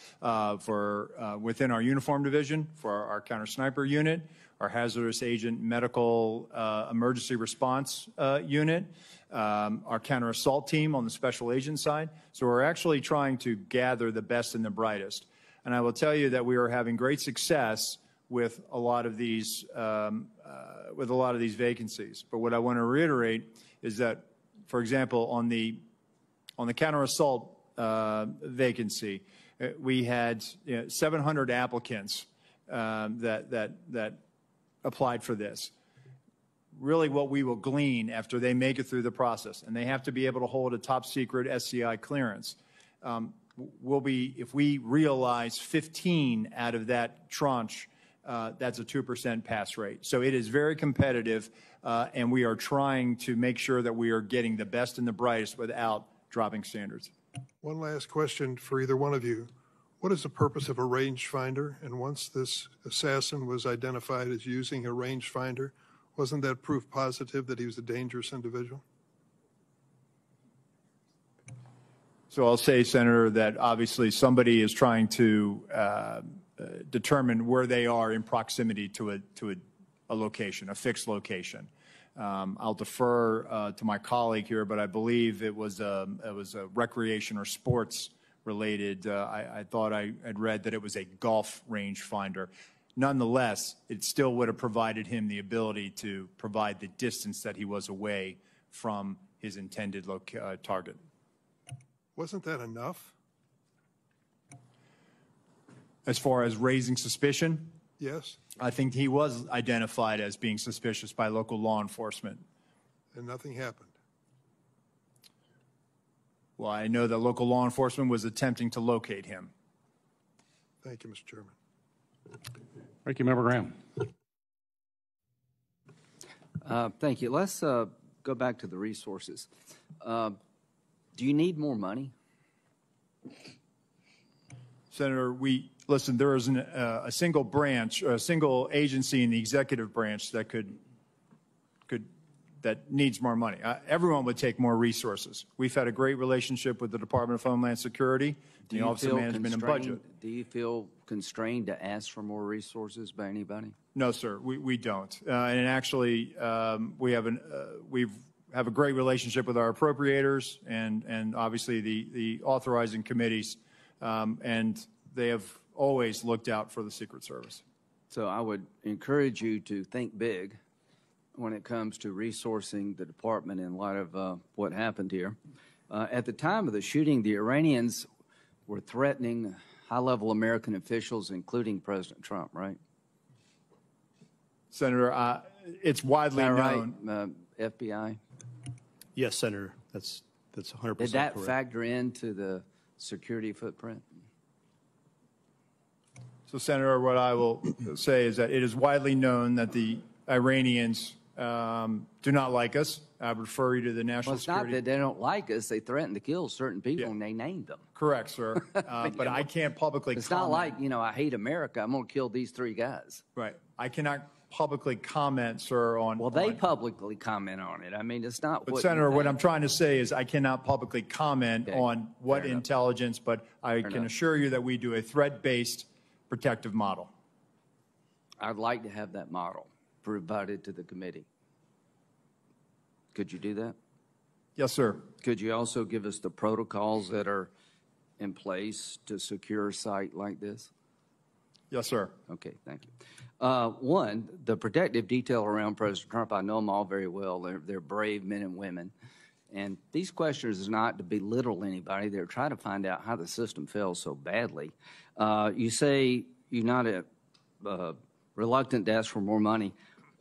for within our uniform division for our counter sniper unit, our hazardous agent medical emergency response unit, our counter assault team on the special agent side. So we're actually trying to gather the best and the brightest. And I will tell you that we are having great success with a lot of these vacancies. But what I want to reiterate is that, for example, on the counter assault vacancy, we had 700 applicants that applied for this. really what we will glean after they make it through the process, and they have to be able to hold a top secret SCI clearance, will be, if we realize 15 out of that tranche, that's a 2% pass rate. So it is very competitive, and we are trying to make sure that we are getting the best and the brightest without dropping standards. One last question for either one of you. What is the purpose of a rangefinder? And once this assassin was identified as using a rangefinder, wasn't that proof positive that he was a dangerous individual? So I'll say, Senator, that obviously somebody is trying to determine where they are in proximity to a location, a fixed location. I'll defer to my colleague here, but I believe it was a recreation or sports related. I thought I had read that it was a golf range finder. Nonetheless, it still would have provided him the ability to provide the distance that he was away from his intended target. Wasn't that enough? As far as raising suspicion? Yes. I think he was identified as being suspicious by local law enforcement. And nothing happened? Well, I know that local law enforcement was attempting to locate him. Thank you, Mr. Chairman. Thank you, Member Graham. Thank you. Let's go back to the resources. Do you need more money? Senator, listen, there isn't a single branch or a single agency in the executive branch that that needs more money. Everyone would take more resources. We've had a great relationship with the Department of Homeland Security, the Office of Management and Budget. Do you feel constrained to ask for more resources by anybody? No, sir, we don't. And actually, we have a great relationship with our appropriators and obviously the authorizing committees, and they have always looked out for the Secret Service. So I would encourage you to think big when it comes to resourcing the department in light of what happened here. At the time of the shooting, the Iranians were threatening high-level American officials, including President Trump, right? Senator, it's widely known. Right, FBI? Yes, Senator. That's 100% Did that correct. factor into the security footprint? So, Senator, what I will say is that it is widely known that the Iranians do not like us. I would refer you to the National Security. Well, it's not that they don't like us. They threaten to kill certain people, and they named them. Correct, sir. But I can't publicly It's comment. not like, I hate America. I'm going to kill these 3 guys. Right. I cannot publicly comment, sir, on... Well, they publicly comment on it. I mean, it's not But, what Senator, what I'm trying to say is I cannot publicly comment on what Fair enough. intelligence, but I can assure you that we do a threat-based protective model. I'd like to have that model provided to the committee. Could you do that? Yes, sir. Could you also give us the protocols that are in place to secure a site like this? Yes, sir. Okay, thank you. One, the protective detail around President Trump, I know them all very well. They're brave men and women. And these questions is not to belittle anybody. They're trying to find out how the system fails so badly. You say you're not reluctant to ask for more money.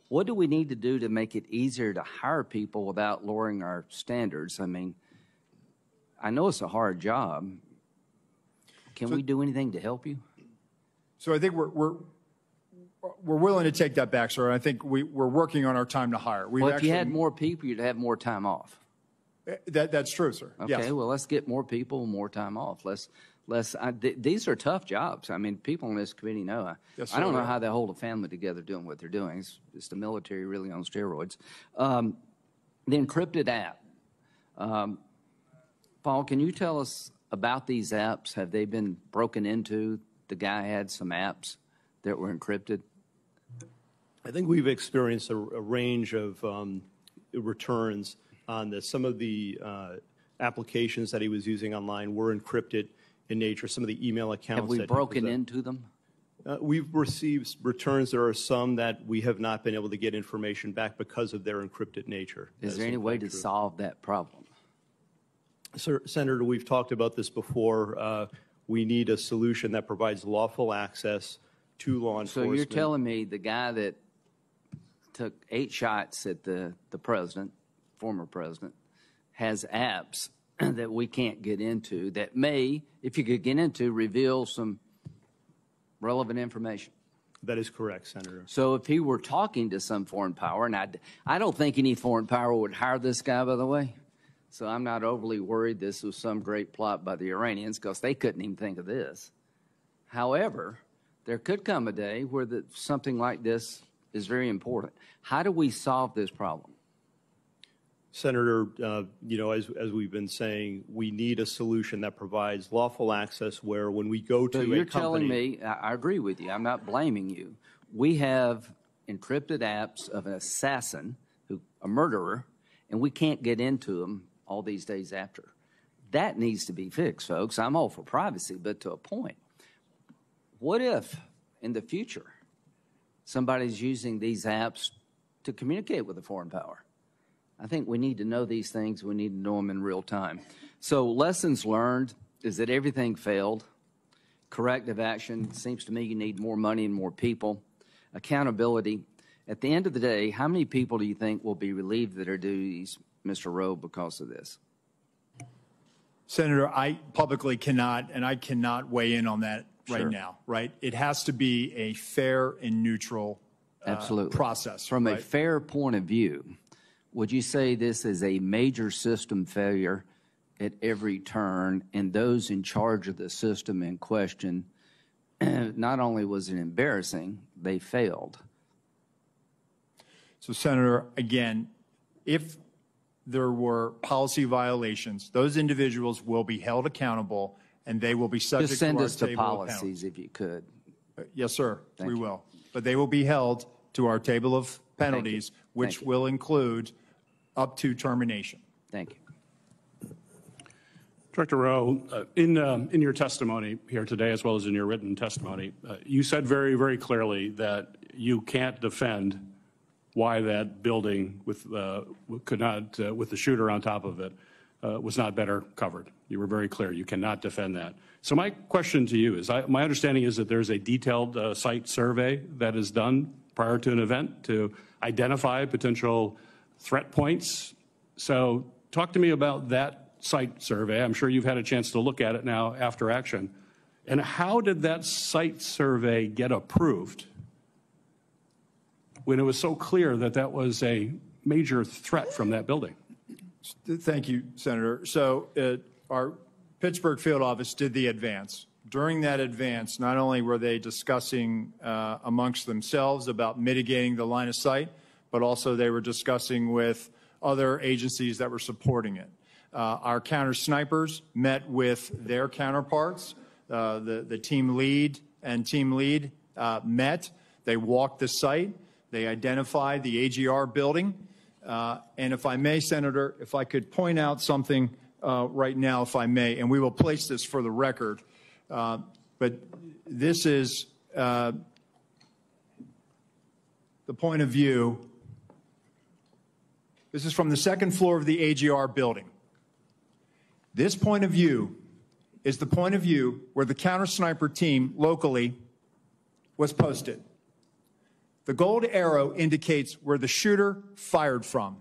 What do we need to do to make it easier to hire people without lowering our standards? I mean, I know it's a hard job. Can we do anything to help you? So I think we're willing to take that back, sir. I think we're working on our time to hire. Well, if you had more people, you'd have more time off. That's true, sir. Okay, yes. well, let's get more people, more time off. These are tough jobs. I mean, people on this committee know. Yes, I don't sir. know how they hold a family together doing what they're doing. It's the military really on steroids. The encrypted app. Paul, can you tell us about these apps? Have they been broken into? The guy had some apps that were encrypted. I think we've experienced a range of returns on this. Some of the applications that he was using online were encrypted in nature. Some of the email accounts. Have we broken into them? We've received returns. There are some that we have not been able to get information back because of their encrypted nature. Is there any way to solve that problem? Sir, Senator, we've talked about this before. We need a solution that provides lawful access to law enforcement. So you're telling me the guy that took 8 shots at the president, former president, has apps that we can't get into that may, if you could get into, reveal some relevant information. That is correct, Senator. So if he were talking to some foreign power, and I don't think any foreign power would hire this guy, by the way, so I'm not overly worried this was some great plot by the Iranians because they couldn't even think of this. However, there could come a day where something like this is very important. How do we solve this problem? Senator, you know, as we've been saying, we need a solution that provides lawful access where when we go to a company... You're telling me, I agree with you, I'm not blaming you. We have encrypted apps of an assassin, a murderer, and we can't get into them all these days after. That needs to be fixed, folks. I'm all for privacy, but to a point. What if, in the future, somebody's using these apps to communicate with a foreign power? I think we need to know these things. We need to know them in real time. So lessons learned is that everything failed. Corrective action, seems to me you need more money and more people. Accountability. At the end of the day, how many people do you think will be relieved of their duties, Mr. Rowe, because of this? Senator, I publicly cannot, and I cannot weigh in on that right now, right? It has to be a fair and neutral process. From a fair point of view, would you say this is a major system failure at every turn, and those in charge of the system in question, not only was it embarrassing, they failed? So, Senator, again, if there were policy violations, those individuals will be held accountable, and they will be subject Just send to our us the table of policies penalties. if you could. Yes, sir, Thank we you. will. But they will be held to our table of penalties, which will include up to termination. Thank you. Director Rowe, in your testimony here today, as well as in your written testimony, you said very, very clearly that you can't defend why that building with with the shooter on top of it was not better covered. You were very clear. You cannot defend that. So my question to you is, my understanding is that there's a detailed site survey that is done prior to an event to identify potential threat points. So talk to me about that site survey. I'm sure you've had a chance to look at it now after action. And how did that site survey get approved when it was so clear that that was a major threat from that building? Thank you, Senator. So our Pittsburgh field office did the advance. During that advance, not only were they discussing amongst themselves about mitigating the line of sight, but also they were discussing with other agencies that were supporting it. Our counter snipers met with their counterparts. The team lead and team lead met. They walked the site. They identified the AGR building. And if I may, Senator, if I could point out something right now, if I may, and we will place this for the record, but this is the point of view. This is from the second floor of the AGR building. This point of view is the point of view where the counter sniper team locally was posted. The gold arrow indicates where the shooter fired from.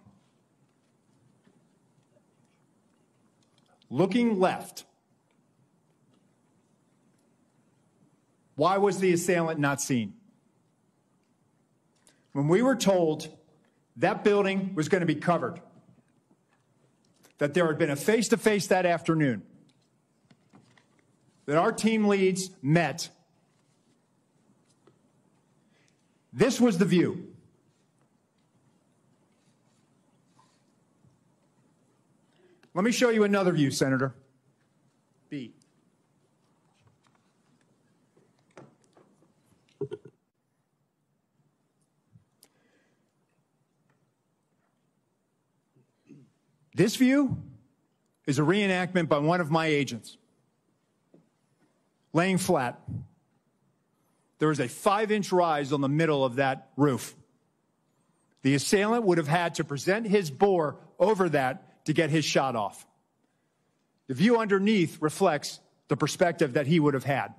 Looking left, why was the assailant not seen? When we were told that building was going to be covered, that there had been a face-to-face that afternoon, that our team leads met, this was the view. Let me show you another view, Senator. B. This view is a reenactment by one of my agents, laying flat. There is a 5-inch rise on the middle of that roof. The assailant would have had to present his bore over that to get his shot off. The view underneath reflects the perspective that he would have had.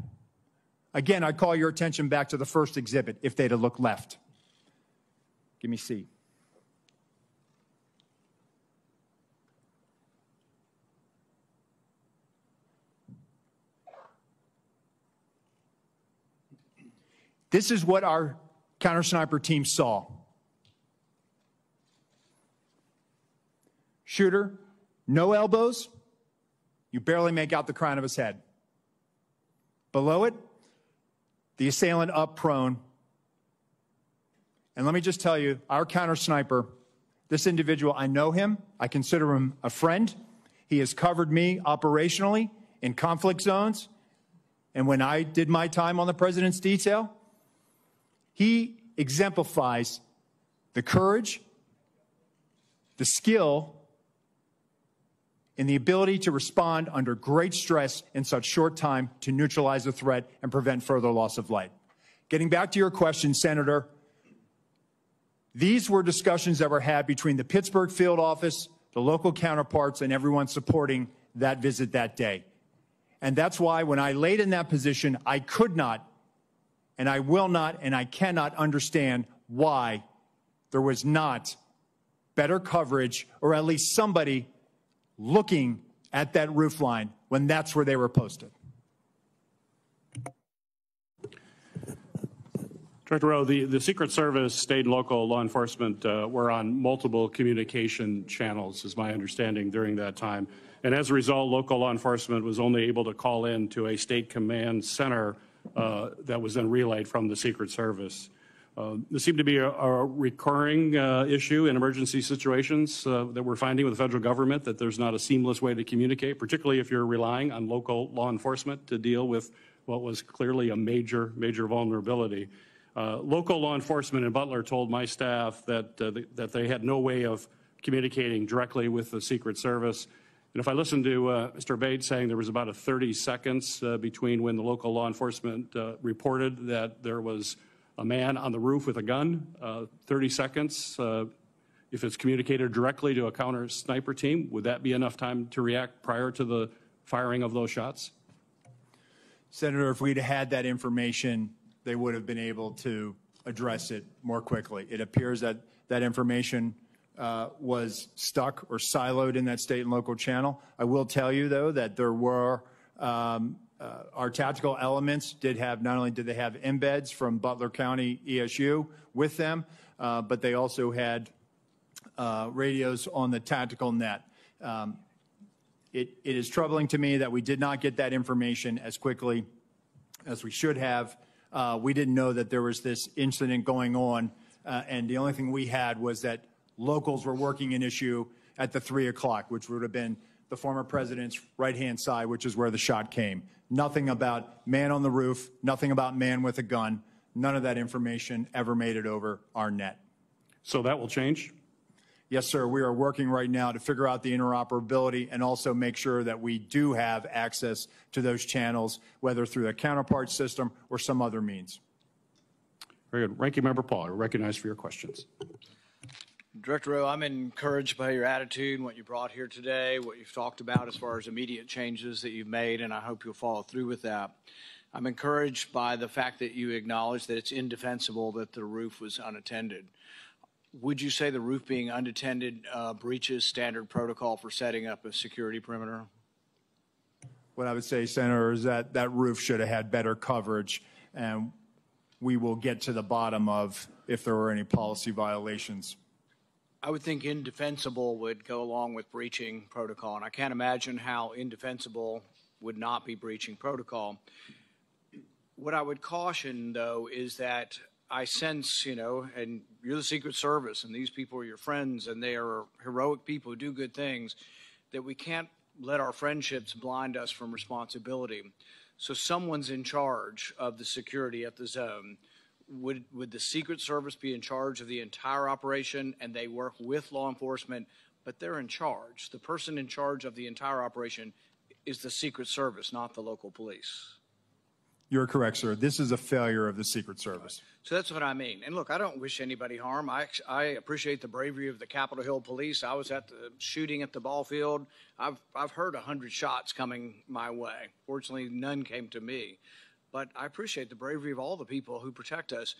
Again, I call your attention back to the first exhibit if they'd have looked left. Give me C. This is what our counter sniper team saw. Shooter, no elbows. You barely make out the crown of his head. Below it, the assailant up prone. And let me just tell you, our counter sniper, this individual, I know him. I consider him a friend. He has covered me operationally in conflict zones. And when I did my time on the president's detail, he exemplifies the courage, the skill, and the ability to respond under great stress in such short time to neutralize the threat and prevent further loss of life. Getting back to your question, Senator, these were discussions that were had between the Pittsburgh field office, the local counterparts, and everyone supporting that visit that day. And that's why when I laid in that position, I could not, and I will not, and I cannot understand why there was not better coverage, or at least somebody looking at that roof line when that's where they were posted. Director Rowe, the Secret Service, state and local law enforcement were on multiple communication channels, is my understanding, during that time. And as a result, local law enforcement was only able to call in to a state command center that was then relayed from the Secret Service. This seemed to be a recurring issue in emergency situations that we're finding with the federal government, that there's not a seamless way to communicate, particularly if you're relying on local law enforcement to deal with what was clearly a major vulnerability. Local law enforcement in Butler told my staff that they had no way of communicating directly with the Secret Service. And if I listened to Mr. Bates saying there was about 30 seconds between when the local law enforcement reported that there was a man on the roof with a gun, 30 seconds, if it's communicated directly to a counter sniper team, would that be enough time to react prior to the firing of those shots? Senator, if we'd had that information, they would have been able to address it more quickly. It appears that that information was stuck or siloed in that state and local channel. I will tell you, though, that there were our tactical elements did have, not only did they have embeds from Butler County ESU with them, but they also had radios on the tactical net. It is troubling to me that we did not get that information as quickly as we should have. We didn't know that there was this incident going on, and the only thing we had was that locals were working an issue at the 3 o'clock, which would have been the former president's right-hand side, which is where the shot came. Nothing about man on the roof, nothing about man with a gun. None of that information ever made it over our net. So that will change? Yes, sir. We are working right now to figure out the interoperability and also make sure that we do have access to those channels, whether through a counterpart system or some other means. Very good. Ranking Member Paul, you're recognized for your questions. Director Rowe, I'm encouraged by your attitude and what you brought here today, what you've talked about as far as immediate changes that you've made, and I hope you'll follow through with that. I'm encouraged by the fact that you acknowledge that it's indefensible that the roof was unattended. Would you say the roof being unattended breaches standard protocol for setting up a security perimeter? What I would say, Senator, is that that roof should have had better coverage, and we will get to the bottom of if there were any policy violations. I would think indefensible would go along with breaching protocol, and I can't imagine how indefensible would not be breaching protocol. What I would caution, though, is that I sense, and you're the Secret Service, and these people are your friends, and they are heroic people who do good things, that we can't let our friendships blind us from responsibility. So someone's in charge of the security at the zone. Would the Secret Service be in charge of the entire operation, and they work with law enforcement, but they're in charge? The person in charge of the entire operation is the Secret Service, not the local police. You're correct, sir. This is a failure of the Secret Service. So that's what I mean. And look, I don't wish anybody harm. I appreciate the bravery of the Capitol Hill police. I was at the shooting at the ball field. I've heard 100 shots coming my way. Fortunately, none came to me. But I appreciate the bravery of all the people who protect us.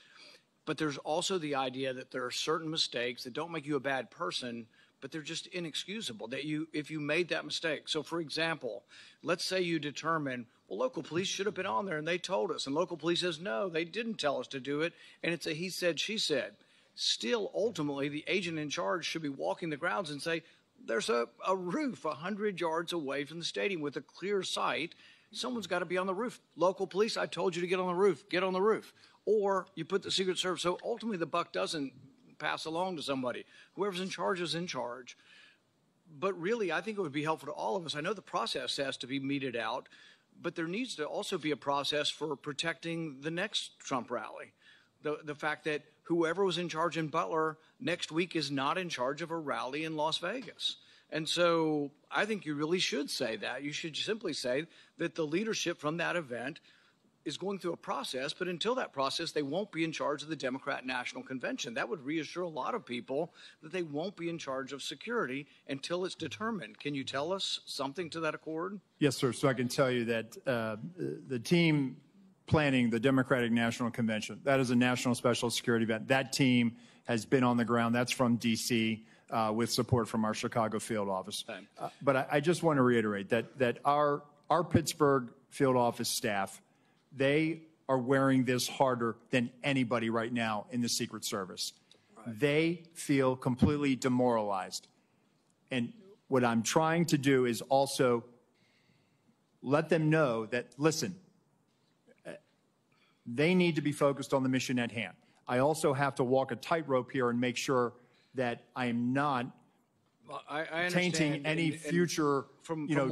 But there's also the idea that there are certain mistakes that don't make you a bad person, but they're just inexcusable, that if you made that mistake. So for example, let's say you determine, well, local police should have been on there and they told us, and local police says, no, they didn't tell us to do it. And it's a he said, she said. Still, ultimately, the agent in charge should be walking the grounds and say, there's a roof 100 yards away from the stadium with a clear sight. Someone's got to be on the roof. Local police, I told you to get on the roof. Get on the roof. Or you put the Secret Service. So ultimately, the buck doesn't pass along to somebody. Whoever's in charge is in charge. But really, I think it would be helpful to all of us. I know the process has to be meted out, but there needs to also be a process for protecting the next Trump rally. The fact that whoever was in charge in Butler next week is not in charge of a rally in Las Vegas. And so I think you really should say that. You should simply say that the leadership from that event is going through a process, but until that process, they won't be in charge of the Democrat National Convention. That would reassure a lot of people that they won't be in charge of security until it's determined. Can you tell us something to that accord? Yes, sir. So I can tell you that the team planning the Democratic National Convention, that is a national special security event. That team has been on the ground. That's from D.C. With support from our Chicago field office. But I just want to reiterate that our Pittsburgh field office staff, they are wearing this harder than anybody right now in the Secret Service. Right. They feel completely demoralized. And what I'm trying to do is also let them know that, listen, they need to be focused on the mission at hand. I also have to walk a tightrope here and make sure that I am not tainting any future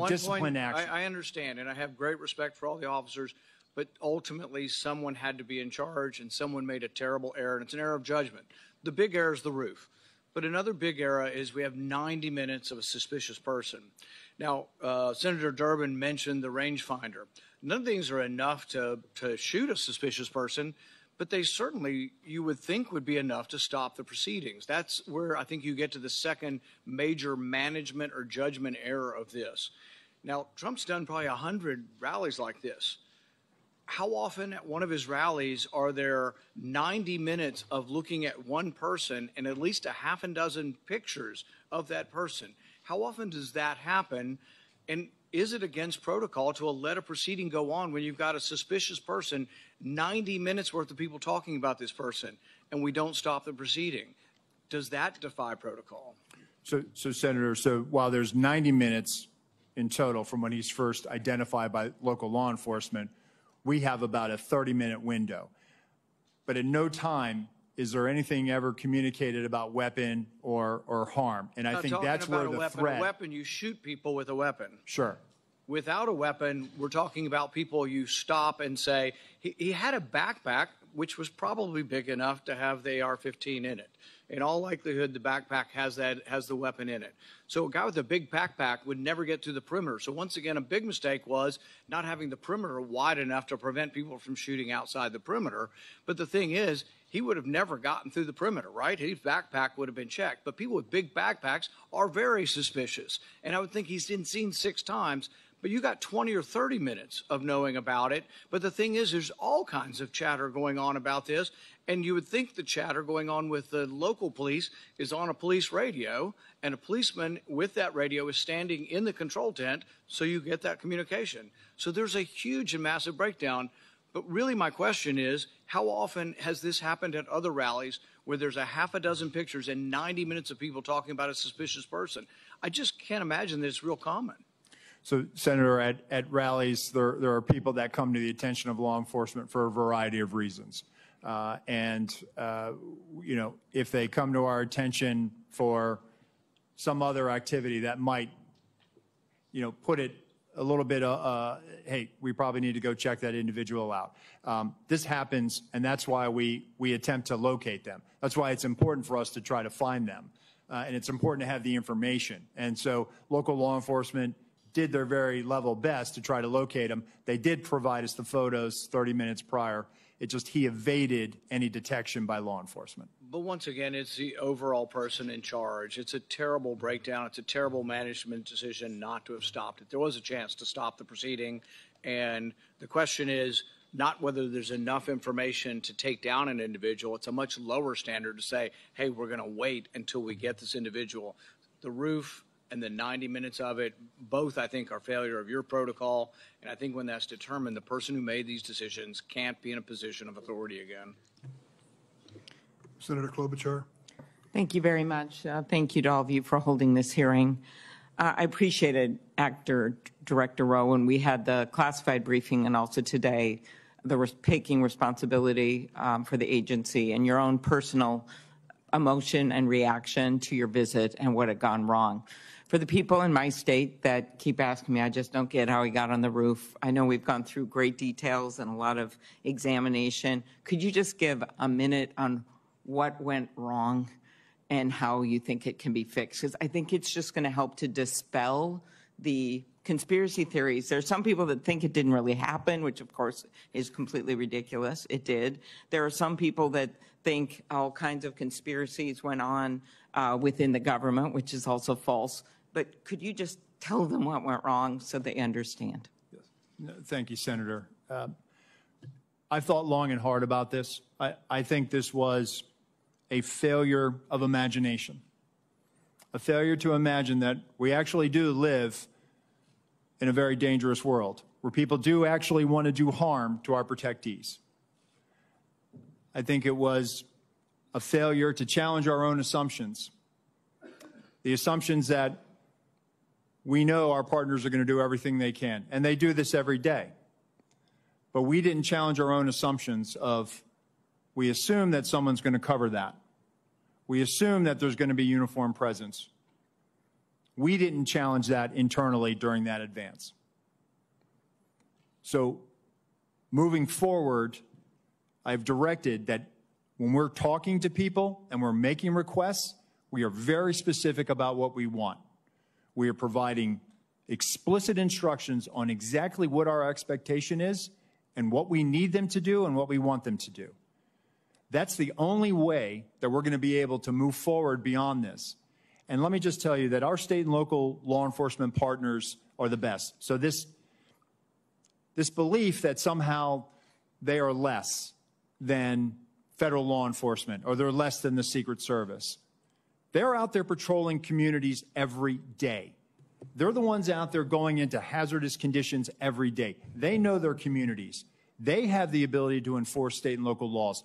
discipline action. I understand, and I have great respect for all the officers, but ultimately someone had to be in charge and someone made a terrible error, and it's an error of judgment. The big error is the roof. But another big error is we have 90 minutes of a suspicious person. Now, Senator Durbin mentioned the rangefinder. None of these are enough to shoot a suspicious person, but they certainly, you would think, would be enough to stop the proceedings. That's where I think you get to the second major management or judgment error of this. Now, Trump's done probably 100 rallies like this. How often at one of his rallies are there 90 minutes of looking at one person and at least a half a dozen pictures of that person? How often does that happen? And is it against protocol to let a proceeding go on when you've got a suspicious person, 90 minutes worth of people talking about this person, and we don't stop the proceeding? Does that defy protocol? So Senator, while there's 90 minutes in total from when he's first identified by local law enforcement, we have about a 30-minute window. But at no time is there anything ever communicated about weapon or harm. And I think that's where the threat. A weapon, you shoot people with a weapon. Sure. Without a weapon, we're talking about people you stop and say, he had a backpack, which was probably big enough to have the AR-15 in it. In all likelihood, the backpack has the weapon in it. So a guy with a big backpack would never get through the perimeter. So once again, a big mistake was not having the perimeter wide enough to prevent people from shooting outside the perimeter. But the thing is, he would have never gotten through the perimeter, right? His backpack would have been checked. But people with big backpacks are very suspicious. And I would think he's been seen 6 times. But you got 20 or 30 minutes of knowing about it. But the thing is, there's all kinds of chatter going on about this. And you would think the chatter going on with the local police is on a police radio, and a policeman with that radio is standing in the control tent, so you get that communication. So there's a huge and massive breakdown. But really my question is, how often has this happened at other rallies where there's a half a dozen pictures and 90 minutes of people talking about a suspicious person? I just can't imagine that it's real common. So, Senator, at rallies, there are people that come to the attention of law enforcement for a variety of reasons. If they come to our attention for some other activity that might, put it a little bit, hey, we probably need to go check that individual out. This happens, and that's why we attempt to locate them. That's why it's important for us to try to find them. And it's important to have the information. And so local law enforcement did their very level best to try to locate him. They did provide us the photos 30 minutes prior. It just, he evaded any detection by law enforcement. But once again, it's the overall person in charge. It's a terrible breakdown. It's a terrible management decision not to have stopped it. There was a chance to stop the proceeding. And the question is, not whether there's enough information to take down an individual. It's a much lower standard to say, hey, we're going to wait until we get this individual. The roof and the 90 minutes of it, both I think are failure of your protocol. And I think when that's determined, the person who made these decisions can't be in a position of authority again. Senator Klobuchar. Thank you very much. Thank you to all of you for holding this hearing. I appreciated Actor Director Rowe when we had the classified briefing and also today, taking responsibility for the agency and your own personal emotion and reaction to your visit and what had gone wrong. For the people in my state that keep asking me, I just don't get how he got on the roof. I know we've gone through great details and a lot of examination. Could you just give a minute on what went wrong and how you think it can be fixed? Because I think it's just going to help to dispel the conspiracy theories. There are some people that think it didn't really happen, which of course is completely ridiculous. It did. There are some people that think all kinds of conspiracies went on within the government, which is also false. But could you just tell them what went wrong so they understand? Yes. No, thank you, Senator. I've thought long and hard about this. I think this was a failure of imagination, a failure to imagine that we actually do live in a very dangerous world where people do actually want to do harm to our protectees. I think it was a failure to challenge our own assumptions, the assumptions that we know our partners are going to do everything they can, and they do this every day. But we didn't challenge our own assumptions of, we assume that someone's going to cover that. We assume that there's going to be uniform presence. We didn't challenge that internally during that advance. So moving forward, I've directed that when we're talking to people and we're making requests, we are very specific about what we want. We are providing explicit instructions on exactly what our expectation is and what we need them to do and what we want them to do. That's the only way that we're going to be able to move forward beyond this. And let me just tell you that our state and local law enforcement partners are the best. So this belief that somehow they are less than federal law enforcement or they're less than the Secret Service, they're out there patrolling communities every day. They're the ones out there going into hazardous conditions every day. They know their communities. They have the ability to enforce state and local laws.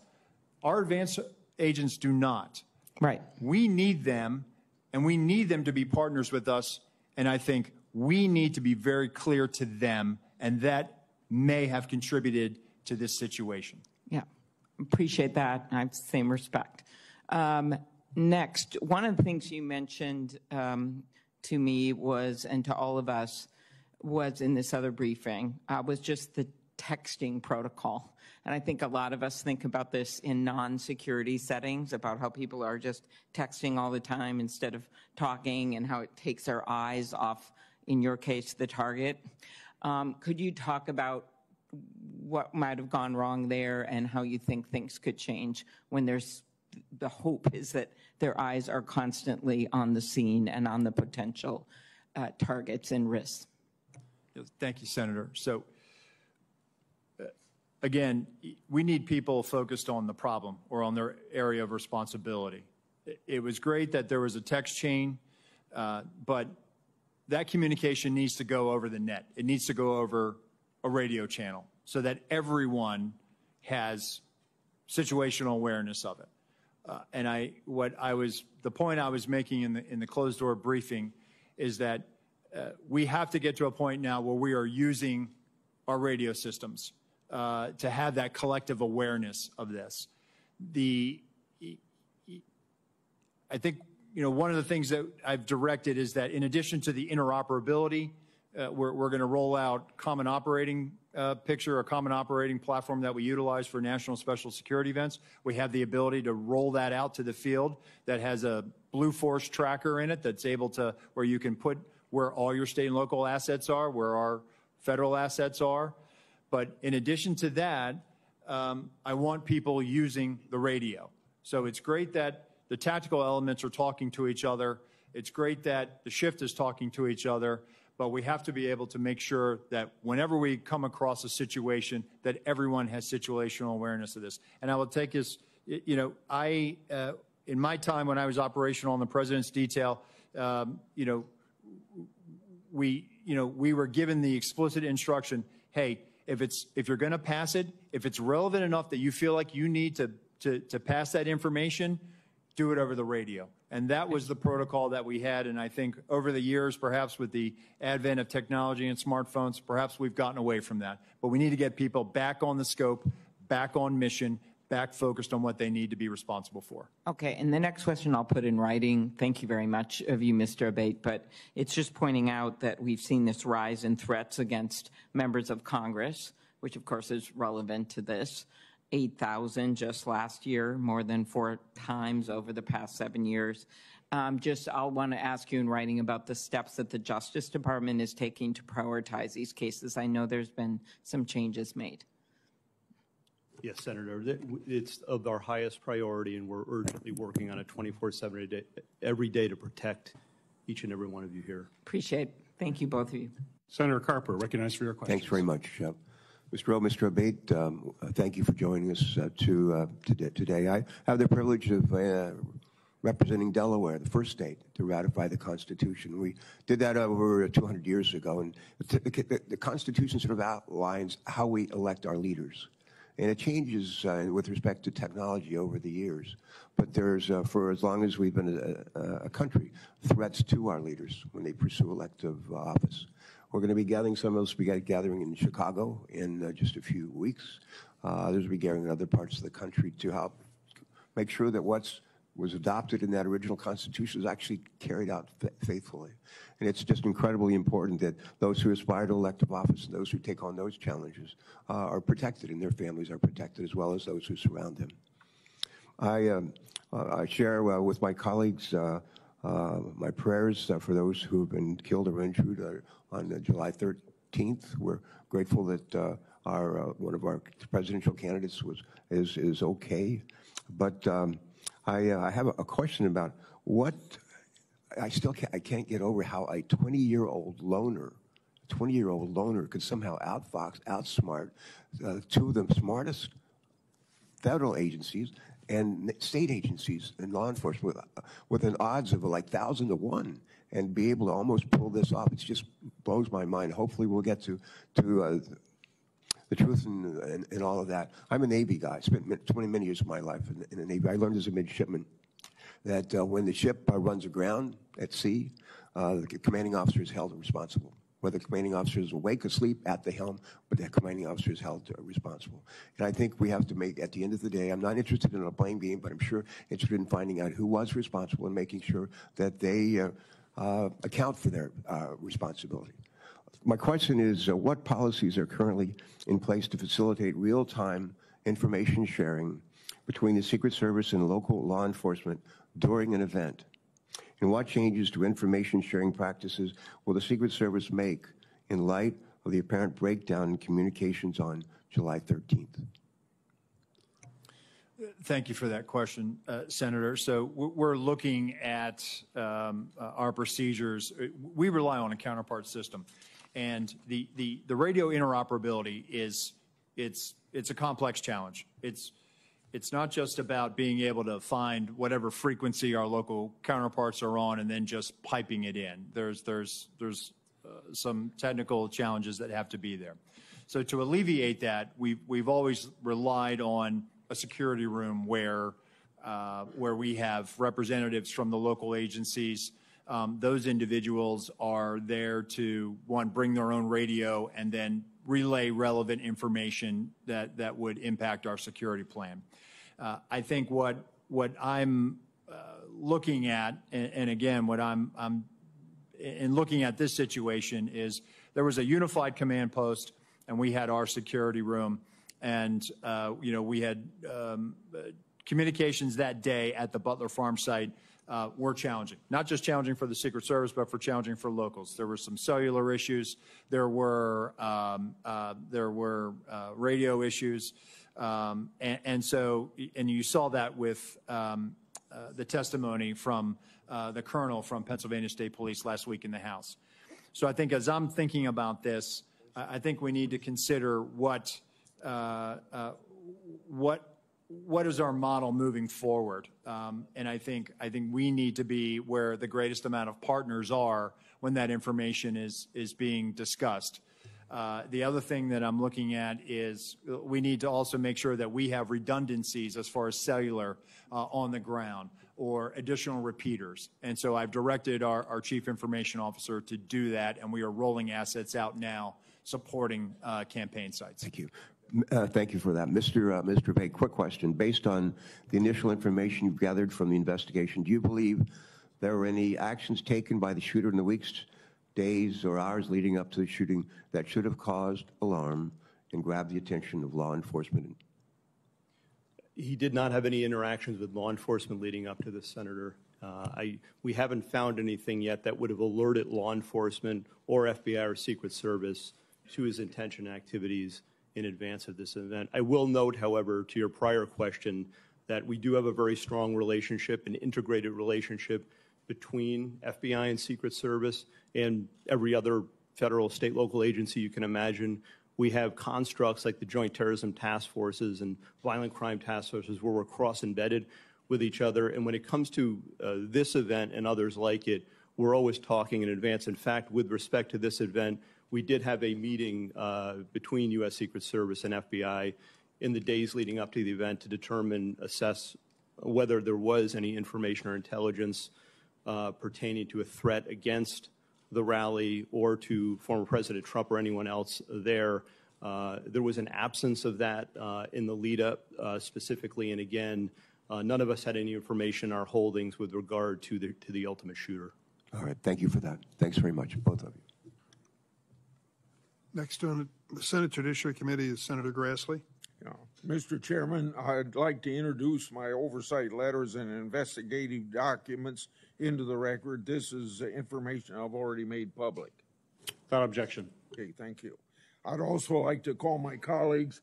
Our advanced agents do not. Right. We need them, and we need them to be partners with us, and I think we need to be very clear to them, and that may have contributed to this situation. Yeah, appreciate that. I have the same respect. Next, one of the things you mentioned to me was, and to all of us, was in this other briefing, was just the texting protocol. And I think a lot of us think about this in non-security settings, about how people are just texting all the time instead of talking and how it takes their eyes off, in your case, the target. Could you talk about what might have gone wrong there and how you think things could change when there's the hope is that their eyes are constantly on the scene and on the potential targets and risks? Thank you, Senator. So, again, we need people focused on the problem or on their area of responsibility. It was great that there was a text chain, but that communication needs to go over the net. It needs to go over a radio channel so that everyone has situational awareness of it. The point I was making in the closed door briefing is that we have to get to a point now where we are using our radio systems to have that collective awareness of this. I think, one of the things that I've directed is that in addition to the interoperability, we're going to roll out common operating picture, a common operating platform that we utilize for national special security events. We have the ability to roll that out to the field that has a Blue Force tracker in it that's able to, where you can put where all your state and local assets are, where our federal assets are. But in addition to that, I want people using the radio. So it's great that the tactical elements are talking to each other. It's great that the shift is talking to each other. but we have to be able to make sure that whenever we come across a situation, that everyone has situational awareness of this. And I will take this, you know, in my time when I was operational in the President's detail, we were given the explicit instruction, hey, if you're going to pass it, if it's relevant enough that you feel like you need to pass that information, do it over the radio. And that was the protocol that we had. And I think over the years, perhaps with the advent of technology and smartphones, perhaps we've gotten away from that. But we need to get people back on the scope, back on mission, back focused on what they need to be responsible for. Okay, and the next question I'll put in writing. Thank you very much of you, Mr. Abate, but it's just pointing out that we've seen this rise in threats against members of Congress, which of course is relevant to this. 8,000 just last year, more than 4 times over the past 7 years. I'll want to ask you in writing about the steps that the Justice Department is taking to prioritize these cases. I know there's been some changes made. Yes, Senator, it's of our highest priority, and we're urgently working on it 24/7 every day to protect each and every one of you here. Appreciate it. Thank you, both of you. Senator Carper, recognized for your question. Thanks very much. Mr. Rowe, Mr. Abate, thank you for joining us today. I have the privilege of representing Delaware, the first state to ratify the Constitution. We did that over 200 years ago, and the Constitution sort of outlines how we elect our leaders. And it changes with respect to technology over the years. But there's, for as long as we've been a country, threats to our leaders when they pursue elective office. We're going to be gathering, some of us will be gathering in Chicago in just a few weeks. Others will be gathering in other parts of the country to help make sure that what was adopted in that original Constitution is actually carried out faithfully. And it's just incredibly important that those who aspire to elective office and those who take on those challenges are protected, and their families are protected, as well as those who surround them. I share with my colleagues my prayers for those who have been killed or injured on July 13th. We're grateful that one of our presidential candidates is okay. But I have a question about what I can't get over how a 20-year-old loner could somehow outsmart two of the smartest federal agencies and state agencies and law enforcement with an odds of like 1,000 to 1, and be able to almost pull this off. It just blows my mind. Hopefully we'll get to the truth in all of that. I'm a Navy guy. I spent many years of my life in the Navy. I learned as a midshipman that when the ship runs aground at sea, the commanding officer is held responsible. Whether the commanding officer is awake or asleep at the helm, but the commanding officer is held responsible. And I think we have to make, at the end of the day, I'm not interested in a blame game, but I'm sure interested in finding out who was responsible and making sure that they account for their responsibility. My question is, what policies are currently in place to facilitate real-time information sharing between the Secret Service and local law enforcement during an event? And what changes to information sharing practices will the Secret Service make in light of the apparent breakdown in communications on July 13th? Thank you for that question, Senator. So we're looking at our procedures. We rely on a counterpart system. And the radio interoperability it's a complex challenge. It's not just about being able to find whatever frequency our local counterparts are on and then just piping it in. There's some technical challenges that have to be there. So to alleviate that, we've always relied on a security room where we have representatives from the local agencies. Those individuals are there to, one, bring their own radio and then relay relevant information that would impact our security plan. I think what I'm looking at, and again, what I'm in looking at this situation is there was a unified command post, and we had our security room, and we had communications that day at the Butler Farm site were challenging. Not just challenging for the Secret Service, but for challenging for locals. There were some cellular issues. There were radio issues. And you saw that with the testimony from the colonel from Pennsylvania State Police last week in the House. So I think as I'm thinking about this, I think we need to consider what is our model moving forward. And I think we need to be where the greatest amount of partners are when that information is being discussed. The other thing that I'm looking at is we need to also make sure that we have redundancies as far as cellular on the ground or additional repeaters. And so I've directed our Chief Information Officer to do that, and we are rolling assets out now supporting campaign sites. Thank you. Thank you for that. Mr. Bay, quick question. Based on the initial information you've gathered from the investigation, do you believe there were any actions taken by the shooter in the weeks, days, or hours leading up to the shooting that should have caused alarm and grabbed the attention of law enforcement? He did not have any interactions with law enforcement leading up to this, Senator. We haven't found anything yet that would have alerted law enforcement or FBI or Secret Service to his intention activities in advance of this event. I will note, however, to your prior question, that we do have a very strong relationship, an integrated relationship between FBI and Secret Service and every other federal, state, local agency you can imagine. We have constructs like the Joint Terrorism Task Forces and Violent Crime Task Forces where we're cross-embedded with each other. And when it comes to this event and others like it, we're always talking in advance. In fact, with respect to this event, we did have a meeting between U.S. Secret Service and FBI in the days leading up to the event to assess whether there was any information or intelligence pertaining to a threat against the rally or to former President Trump or anyone else there. There was an absence of that in the lead up specifically, and again, none of us had any information in our holdings with regard to the ultimate shooter. All right, thank you for that. Thanks very much, both of you. Next on the Senate Judiciary Committee is Senator Grassley. Yeah. Mr. Chairman, I'd like to introduce my oversight letters and investigative documents into the record. This is information I've already made public. Without objection. Okay, thank you. I'd also like to call my colleagues'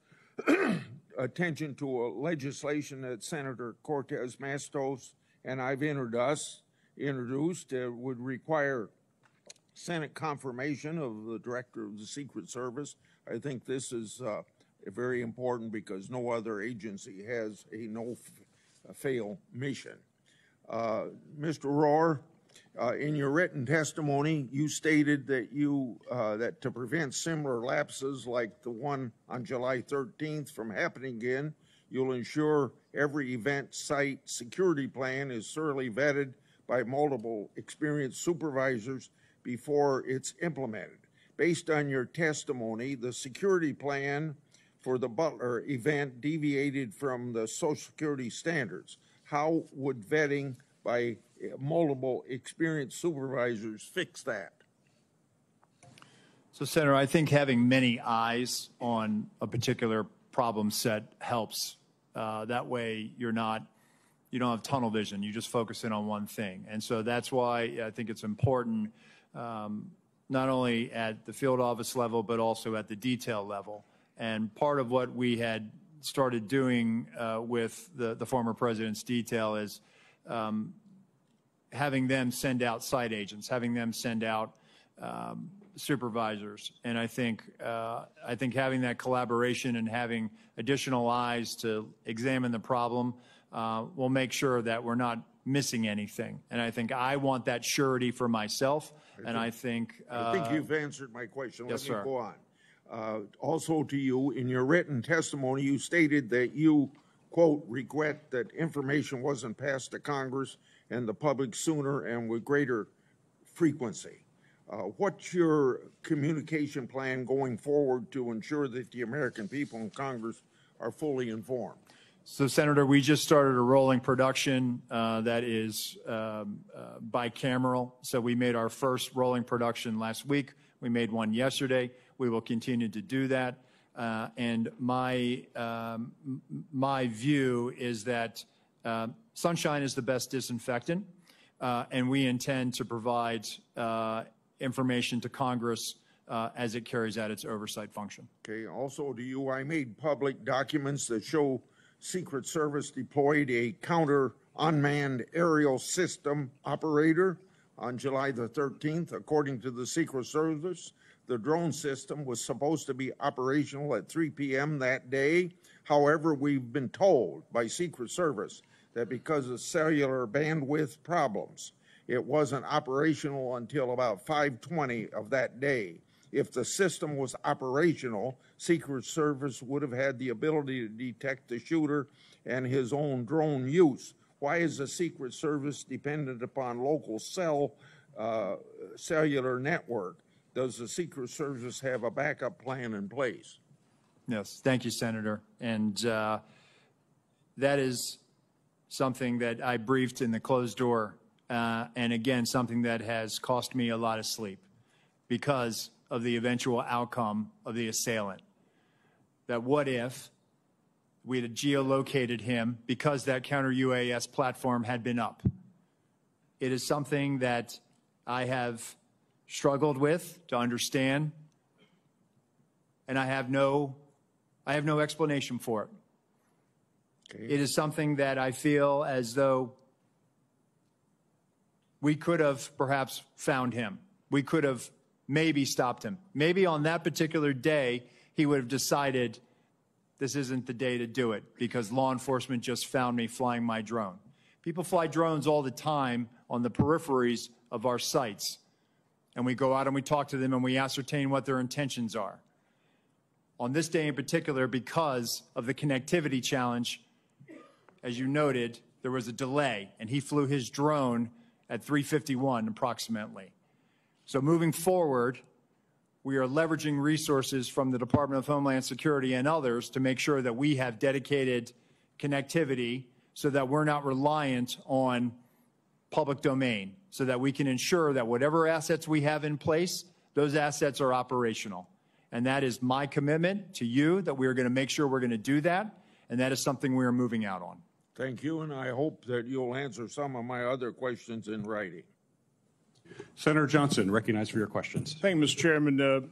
attention to a legislation that Senator Cortez Matos and I've introduced would require Senate confirmation of the Director of the Secret Service. I think this is very important because no other agency has a no-fail mission. Mr. Rohr, in your written testimony, you stated that that to prevent similar lapses like the one on July 13th from happening again, you'll ensure every event site security plan is thoroughly vetted by multiple experienced supervisors before it's implemented. Based on your testimony, the security plan for the Butler event deviated from the Social Security standards. How would vetting by multiple experienced supervisors fix that? So, Senator, I think having many eyes on a particular problem set helps. That way you don't have tunnel vision. You just focus in on one thing. And so that's why I think it's important not only at the field office level, but also at the detail level. And part of what we had started doing with the former president's detail is having them send out site agents, having them send out supervisors. And I think having that collaboration and having additional eyes to examine the problem will make sure that we're not missing anything. And I think I want that surety for myself. I think you've answered my question. Yes, Let me sir. go on. Also to you, in your written testimony, you stated that you, quote, regret that information wasn't passed to Congress and the public sooner and with greater frequency. What's your communication plan going forward to ensure that the American people in Congress are fully informed? So, Senator, we just started a rolling production that is bicameral. So we made our first rolling production last week. We made one yesterday. We will continue to do that. And my view is that sunshine is the best disinfectant, and we intend to provide information to Congress as it carries out its oversight function. Okay. Also to you, I made public documents that show Secret Service deployed a counter unmanned aerial system operator On July the 13th, according to the Secret Service, the drone system was supposed to be operational at 3 p.m. that day. However, we've been told by Secret Service that because of cellular bandwidth problems, it wasn't operational until about 5:20 of that day. If the system was operational, Secret Service would have had the ability to detect the shooter and his own drone use. Why is the Secret Service dependent upon local cellular network? Does the Secret Service have a backup plan in place? Yes, thank you, Senator. And that is something that I briefed in the closed door, and again, something that has cost me a lot of sleep because of the eventual outcome of the assailant. That what if we had geolocated him because that counter-UAS platform had been up? It is something that I have struggled with to understand, and I have no explanation for it. Okay. It is something that I feel as though we could have perhaps found him. We could have maybe stopped him. Maybe on that particular day, he would have decided this isn't the day to do it because law enforcement just found me flying my drone. People fly drones all the time on the peripheries of our sites. And we go out and we talk to them and we ascertain what their intentions are. On this day in particular, because of the connectivity challenge, as you noted, there was a delay, and he flew his drone at 3:51 approximately. So moving forward, we are leveraging resources from the Department of Homeland Security and others to make sure that we have dedicated connectivity so that we're not reliant on public domain, so that we can ensure that whatever assets we have in place, those assets are operational. And that is my commitment to you, that we are going to make sure we're going to do that, and that is something we are moving out on. Thank you, and I hope that you'll answer some of my other questions in writing. Senator Johnson, recognized for your questions. Thank you, Mr. Chairman.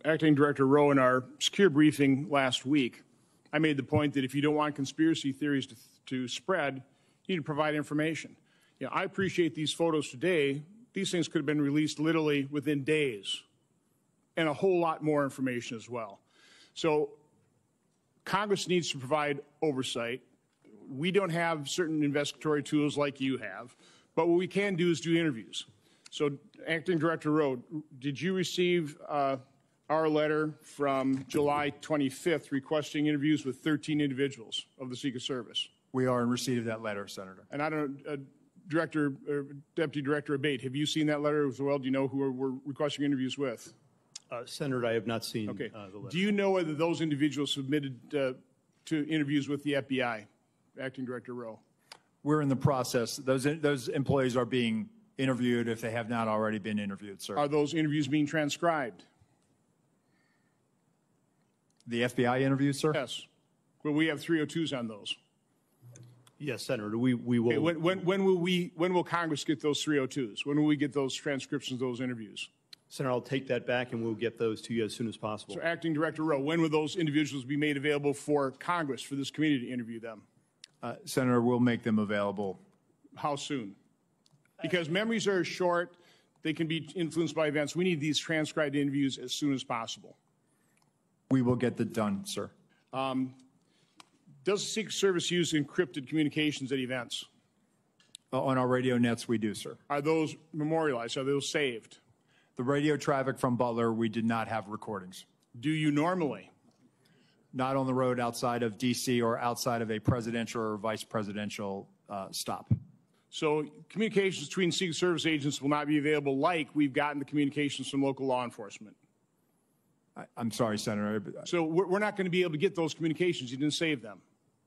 Acting Director Rowe, in our secure briefing last week, I made the point that if you don't want conspiracy theories to spread, you need to provide information. You know, I appreciate these photos today. These things could have been released literally within days, and a whole lot more information as well. So Congress needs to provide oversight. We don't have certain investigatory tools like you have, but what we can do is do interviews. So, Acting Director Rowe, did you receive our letter from July 25th requesting interviews with 13 individuals of the Secret Service? We are in receipt of that letter, Senator. And I don't know, Deputy Director Abate, have you seen that letter as well? Do you know who we're requesting interviews with? Senator, I have not seen the letter. Do you know whether those individuals submitted to interviews with the FBI, Acting Director Rowe? We're in the process. Those employees are being interviewed if they have not already been interviewed, sir. Are those interviews being transcribed? The FBI interviews, sir? Yes. Well, we have 302s on those. Yes, Senator. We will. Okay, when will Congress get those 302s? When will we get those transcriptions of those interviews? Senator, I'll take that back and we'll get those to you as soon as possible. So, Acting Director Rowe, when will those individuals be made available for Congress, for this committee to interview them? Senator, we'll make them available. How soon? Because memories are short. They can be influenced by events. We need these transcribed interviews as soon as possible. We will get that done, sir. Does the Secret Service use encrypted communications at events? On our radio nets, we do, sir. Are those memorialized? Are those saved? The radio traffic from Butler, we did not have recordings. Do you normally? Not on the road outside of D.C. or outside of a presidential or vice presidential stop. So communications between Secret Service agents will not be available like we've gotten the communications from local law enforcement. I'm sorry, Senator. So we're not going to be able to get those communications. You didn't save them.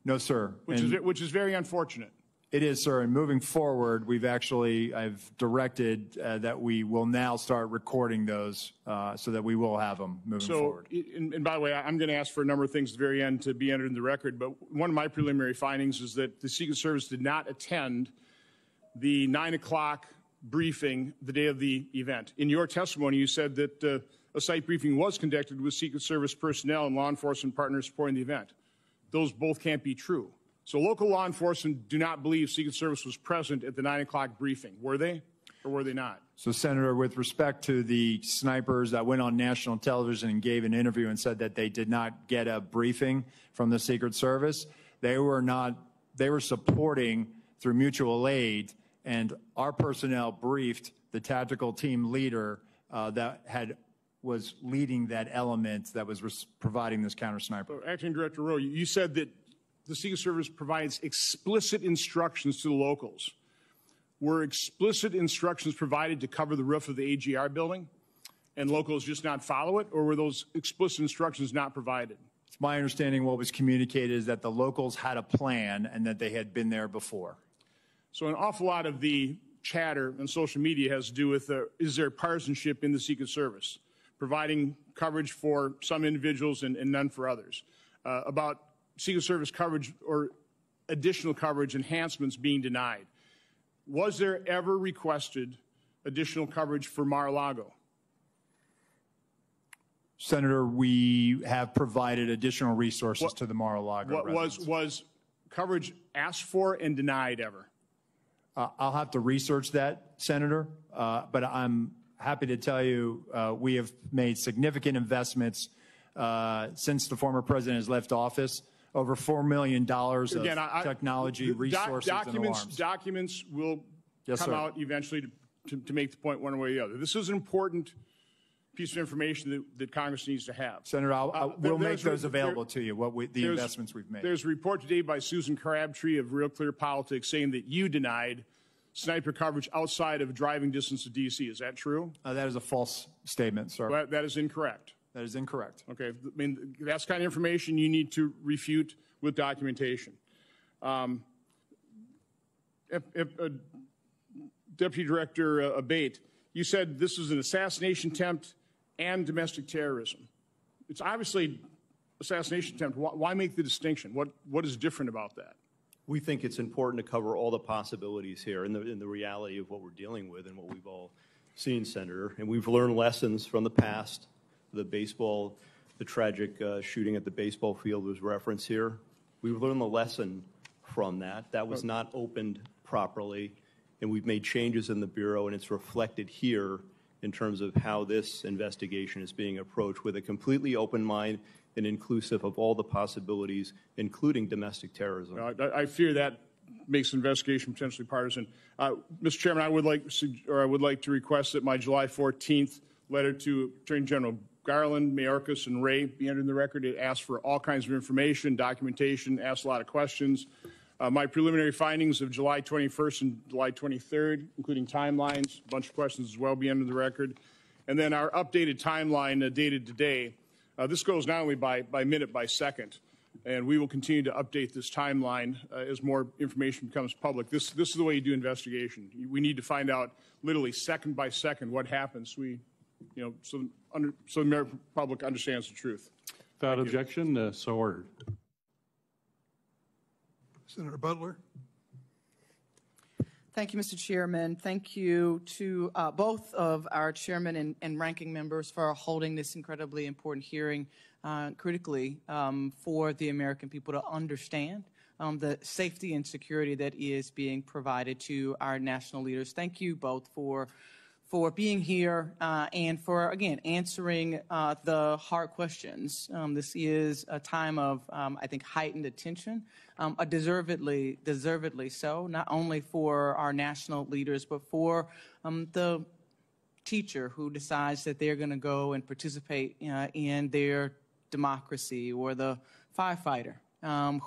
No, sir. Which is very unfortunate. It is, sir. And moving forward, I've directed that we will now start recording those so that we will have them moving forward. And by the way, I'm going to ask for a number of things at the very end to be entered in the record, but one of my preliminary findings is that the Secret Service did not attend the 9 o'clock briefing the day of the event. In your testimony, you said that a site briefing was conducted with Secret Service personnel and law enforcement partners supporting the event. Those both can't be true. So local law enforcement do not believe Secret Service was present at the 9 o'clock briefing, were they? or were they not? So, Senator, with respect to the snipers that went on national television and gave an interview and said that they did not get a briefing from the Secret Service, they were supporting through mutual aid, and our personnel briefed the tactical team leader was leading that element that was providing this counter sniper. Acting Director Rowe, you said that the Secret Service provides explicit instructions to the locals. Were explicit instructions provided to cover the roof of the AGR building and locals just not follow it, or were those explicit instructions not provided? It's my understanding what was communicated is that the locals had a plan and that they had been there before. So an awful lot of the chatter on social media has to do with is there partisanship in the Secret Service, providing coverage for some individuals and none for others, about Secret Service coverage or additional coverage enhancements being denied. Was there ever requested additional coverage for Mar-a-Lago? Senator, we have provided additional resources to the Mar-a-Lago residents. Was coverage asked for and denied ever? I'll have to research that, Senator, but I'm happy to tell you we have made significant investments since the former president has left office. Over $4 million of technology, resources, and alarms. Documents will come out eventually to make the point one way or the other. This is an important piece of information that Congress needs to have. Senator, we'll make those available to you, the investments we've made. There's a report today by Susan Crabtree of Real Clear Politics saying that you denied sniper coverage outside of driving distance to D.C. Is that true? That is a false statement, sir. Well, that is incorrect. That is incorrect. Okay. I mean, that's the kind of information you need to refute with documentation. Deputy Director Abate, you said this is an assassination attempt and domestic terrorism. It's obviously assassination attempt. Why make the distinction? What is different about that? We think it's important to cover all the possibilities here in the reality of what we're dealing with and what we've all seen, Senator. And we've learned lessons from the past. The tragic shooting at the baseball field was referenced here. We've learned the lesson from that. That was not opened properly, and we've made changes in the Bureau, and it's reflected here in terms of how this investigation is being approached with a completely open mind and inclusive of all the possibilities, including domestic terrorism. I fear that makes the investigation potentially partisan. Mr. Chairman, I would like to request that my July 14th letter to Attorney General Garland, Mayorkas, and Wray be entered in the record. It asks for all kinds of information, documentation, asks a lot of questions. My preliminary findings of July 21st and July 23rd, including timelines, a bunch of questions as well, be entered in the record. And then our updated timeline dated today. This goes not only by minute, by second, and we will continue to update this timeline as more information becomes public. This is the way you do investigation. We need to find out literally second by second what happens. So the American public understands the truth. Without objection, so ordered. Senator Butler. Thank you, Mr. Chairman. Thank you to both of our chairmen and ranking members for holding this incredibly important hearing critically for the American people to understand the safety and security that is being provided to our national leaders. Thank you both for being here and for, again, answering the hard questions. This is a time of, I think, heightened attention, deservedly so, not only for our national leaders, but for the teacher who decides that they're going to go and participate in their democracy, or the firefighter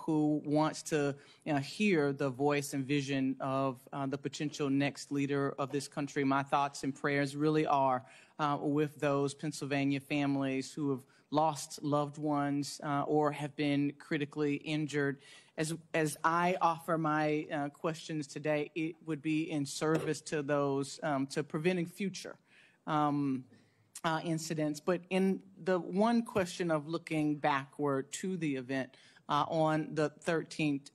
who wants to hear the voice and vision of the potential next leader of this country. My thoughts and prayers really are with those Pennsylvania families who have lost loved ones or have been critically injured. As I offer my questions today, it would be in service to those, to preventing future incidents. But in the one question of looking backward to the event, on the 13th,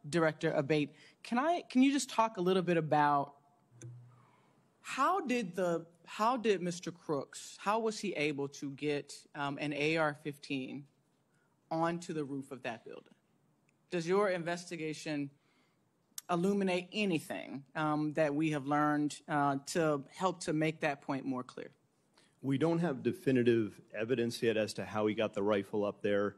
Director Abate, can you just talk a little bit about how did Mr. Crooks, how was he able to get an AR-15 onto the roof of that building? Does your investigation illuminate anything that we have learned to help to make that point more clear? We don't have definitive evidence yet as to how he got the rifle up there.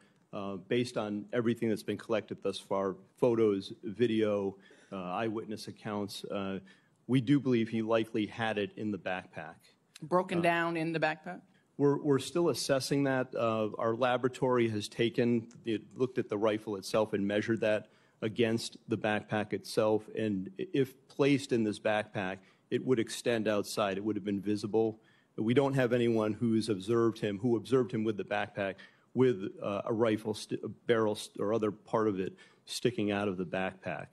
Based on everything that's been collected thus far, photos, video, eyewitness accounts, we do believe he likely had it in the backpack. Broken down in the backpack? We're still assessing that. Our laboratory has looked at the rifle itself and measured that against the backpack itself. And if placed in this backpack, it would extend outside. It would have been visible. We don't have anyone who observed him with the backpack with a rifle, a barrel, or other part of it sticking out of the backpack.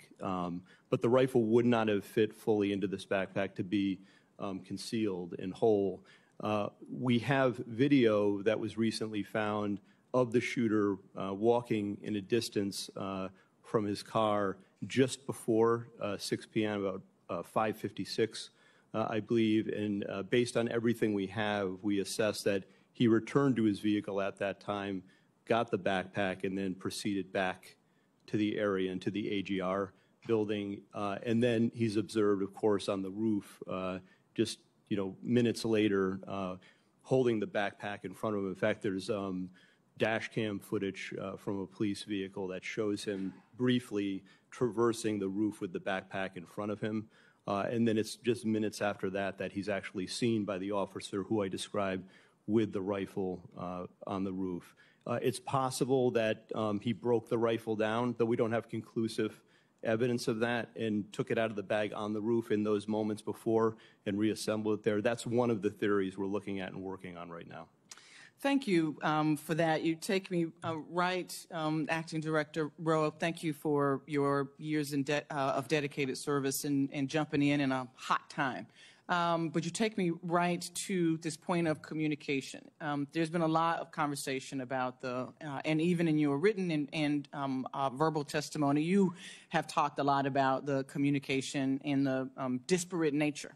But the rifle would not have fit fully into this backpack to be concealed and whole. We have video that was recently found of the shooter walking in a distance from his car just before 6 p.m., about 5:56, I believe. And based on everything we have, we assess that he returned to his vehicle at that time, got the backpack, and then proceeded back to the area and to the AGR building. And then he's observed, of course, on the roof just minutes later, holding the backpack in front of him. In fact, there's dash cam footage from a police vehicle that shows him briefly traversing the roof with the backpack in front of him. And then it's just minutes after that that he's actually seen by the officer who I described with the rifle on the roof. It's possible that he broke the rifle down, though we don't have conclusive evidence of that, and took it out of the bag on the roof in those moments before and reassembled it there. That's one of the theories we're looking at and working on right now. Thank you for that. You take me right, Acting Director Rowe. Thank you for your years of dedicated service and jumping in a hot time. But you take me right to this point of communication. There's been a lot of conversation about and even in your written and verbal testimony, you have talked a lot about the communication and the disparate nature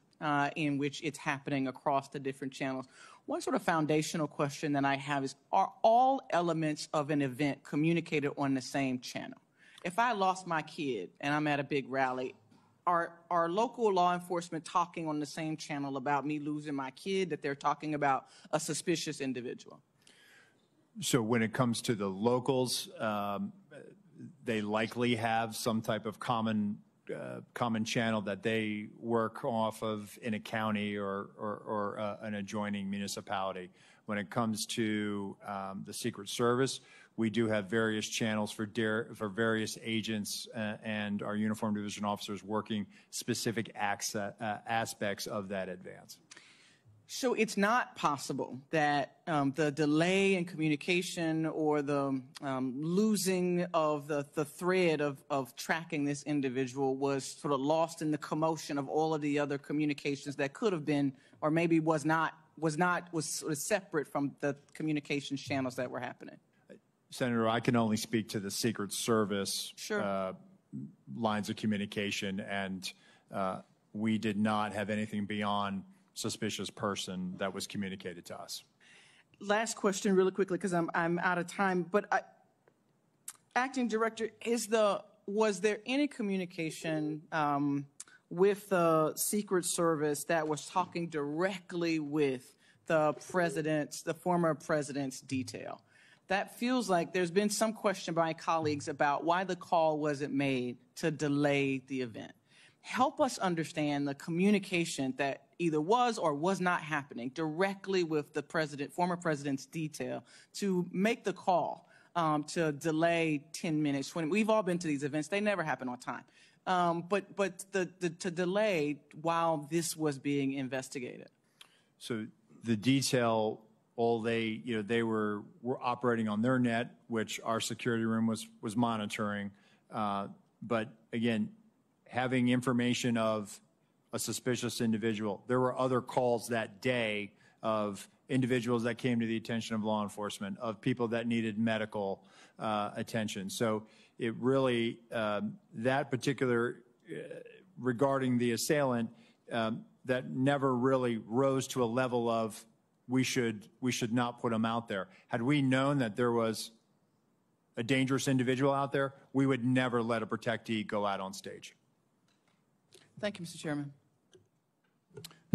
in which it's happening across the different channels. One sort of foundational question that I have is, are all elements of an event communicated on the same channel? If I lost my kid and I'm at a big rally, are local law enforcement talking on the same channel about me losing my kid that they're talking about a suspicious individual? So when it comes to the locals, they likely have some type of common channel that they work off of in a county or an adjoining municipality. When it comes to the Secret Service, we do have various channels for various agents and our uniformed division officers working specific aspects of that advance. So it's not possible that the delay in communication or the losing of the thread of tracking this individual was sort of lost in the commotion of all of the other communications that could have been, or maybe was sort of separate from the communications channels that were happening. Senator, I can only speak to the Secret Service Sure. Lines of communication, and we did not have anything beyond suspicious person that was communicated to us. Last question really quickly, because I'm out of time, but Acting Director, was there any communication with the Secret Service that was talking directly with the former president's detail? That feels like there's been some question by colleagues about why the call wasn't made to delay the event. Help us understand the communication that either was or was not happening directly with the former president's detail to make the call to delay 10 minutes. We've all been to these events. They never happen on time. But to delay while this was being investigated. So the detail, they were operating on their net, which our security room was monitoring. But again, having information of a suspicious individual, there were other calls that day of individuals that came to the attention of law enforcement, of people that needed medical attention. So it really, that particular, regarding the assailant, that never really rose to a level of we should not put him out there. Had we known that there was a dangerous individual out there, we would never let a protectee go out on stage. Thank you, Mr. Chairman.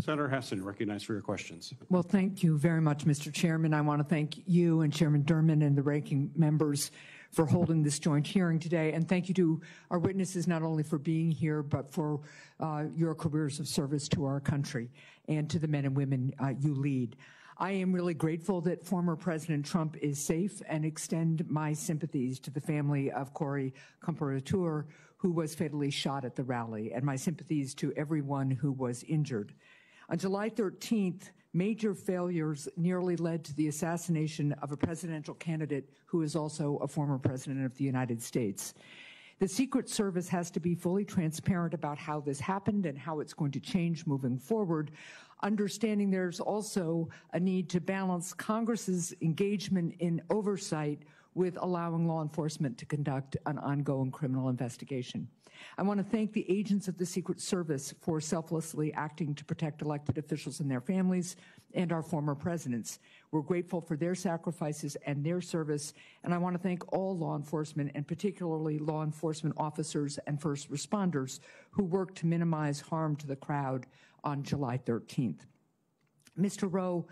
Senator Hassan, you're recognized for your questions. Well, thank you very much, Mr. Chairman. I want to thank you and Chairman Durman and the ranking members for holding this joint hearing today. And thank you to our witnesses, not only for being here, but for your careers of service to our country and to the men and women you lead. I am really grateful that former President Trump is safe and extend my sympathies to the family of Corey Comparateur, who was fatally shot at the rally, and my sympathies to everyone who was injured. On July 13th, major failures nearly led to the assassination of a presidential candidate who is also a former president of the United States. The Secret Service has to be fully transparent about how this happened and how it's going to change moving forward, understanding there's also a need to balance Congress's engagement in oversight with allowing law enforcement to conduct an ongoing criminal investigation. I want to thank the agents of the Secret Service for selflessly acting to protect elected officials and their families and our former presidents. We're grateful for their sacrifices and their service, and I want to thank all law enforcement, and particularly law enforcement officers and first responders who worked to minimize harm to the crowd on July 13th. Mr. Rowe,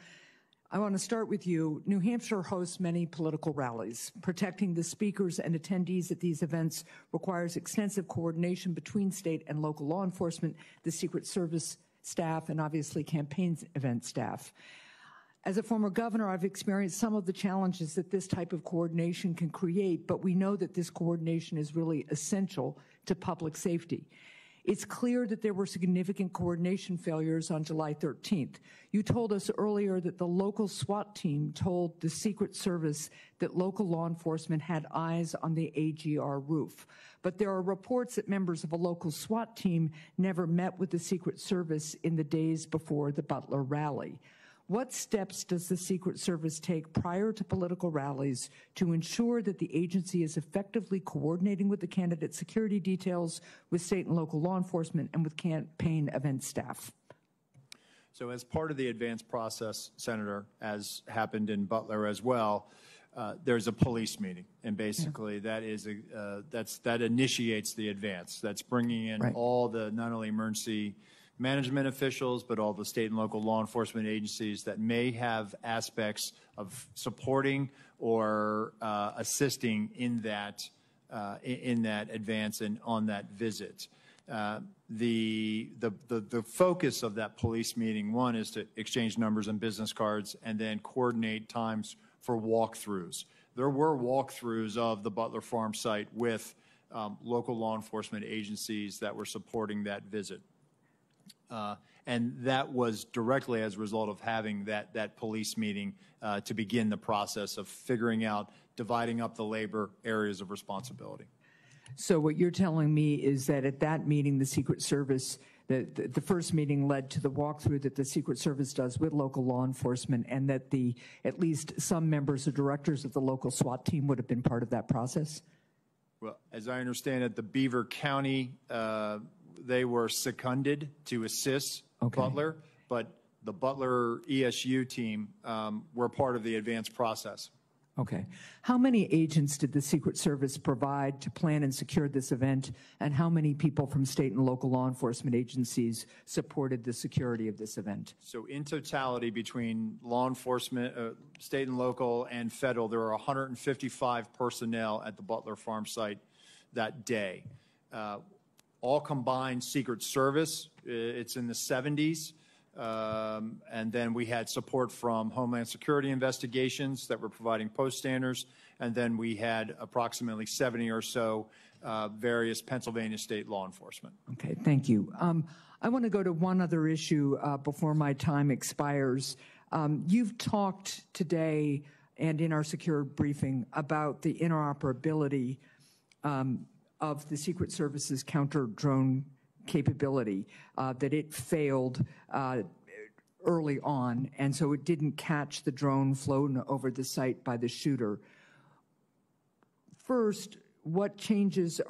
I want to start with you. New Hampshire hosts many political rallies. Protecting the speakers and attendees at these events requires extensive coordination between state and local law enforcement, the Secret Service staff, and obviously campaign event staff. As a former governor, I've experienced some of the challenges that this type of coordination can create, but we know that this coordination is really essential to public safety. It's clear that there were significant coordination failures on July 13th. You told us earlier that the local SWAT team told the Secret Service that local law enforcement had eyes on the AGR roof. But there are reports that members of a local SWAT team never met with the Secret Service in the days before the Butler rally. What steps does the Secret Service take prior to political rallies to ensure that the agency is effectively coordinating with the candidate security details, with state and local law enforcement, and with campaign event staff? So as part of the advance process, Senator, as happened in Butler as well, there's a police meeting, and basically that initiates the advance. That's bringing in all the not only emergency management officials, but all the state and local law enforcement agencies that may have aspects of supporting or assisting in that advance and on that visit. The focus of that police meeting, one, is to exchange numbers and business cards, and then coordinate times for walkthroughs. There were walkthroughs of the Butler Farm site with local law enforcement agencies that were supporting that visit. And that was directly as a result of having that police meeting to begin the process of figuring out, dividing up the labor areas of responsibility. So what you're telling me is that at that meeting, the Secret Service, the first meeting led to the walkthrough that the Secret Service does with local law enforcement, and that at least some members or directors of the local SWAT team would have been part of that process? Well, as I understand it, the Beaver County they were seconded to assist Butler, but the Butler ESU team were part of the advanced process. Okay. How many agents did the Secret Service provide to plan and secure this event, and how many people from state and local law enforcement agencies supported the security of this event? So in totality, between law enforcement, state and local, and federal, there are 155 personnel at the Butler Farm site that day. All combined Secret Service, it's in the 70s. And then we had support from Homeland Security investigations that were providing post standards. And then we had approximately 70 or so various Pennsylvania state law enforcement. Okay, thank you. I want to go to one other issue before my time expires. You've talked today and in our secure briefing about the interoperability of the Secret Service's counter-drone capability, that it failed early on, and so it didn't catch the drone flown over the site by the shooter. First, what changes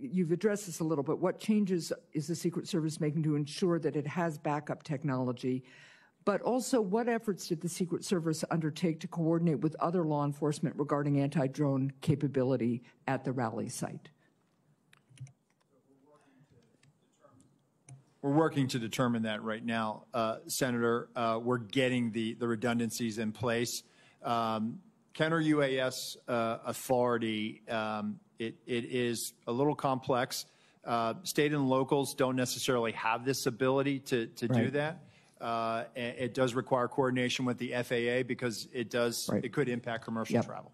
you've addressed this a little, but what changes is the Secret Service making to ensure that it has backup technology? But also, what efforts did the Secret Service undertake to coordinate with other law enforcement regarding anti-drone capability at the rally site? We're working to determine that right now, Senator. We're getting the redundancies in place. Counter UAS authority, it is a little complex. State and locals don't necessarily have this ability to do that. It does require coordination with the FAA because it could impact commercial travel.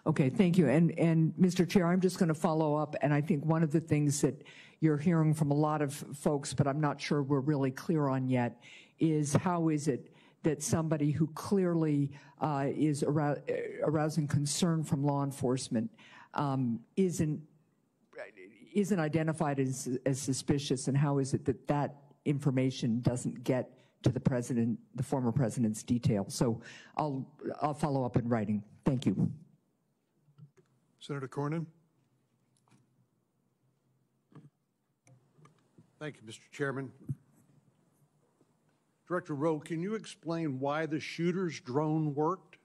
Okay, thank you. And Mr. Chair, I'm just going to follow up, and I think one of the things that you're hearing from a lot of folks, but I'm not sure we're really clear on yet, is how is it that somebody who clearly is arousing concern from law enforcement isn't identified as suspicious, and how is it that that information doesn't get to the president, the former president's detail? So I'll follow up in writing. Thank you. Senator Cornyn. Thank you, Mr. Chairman. Director Rowe, can you explain why the shooter's drone worked?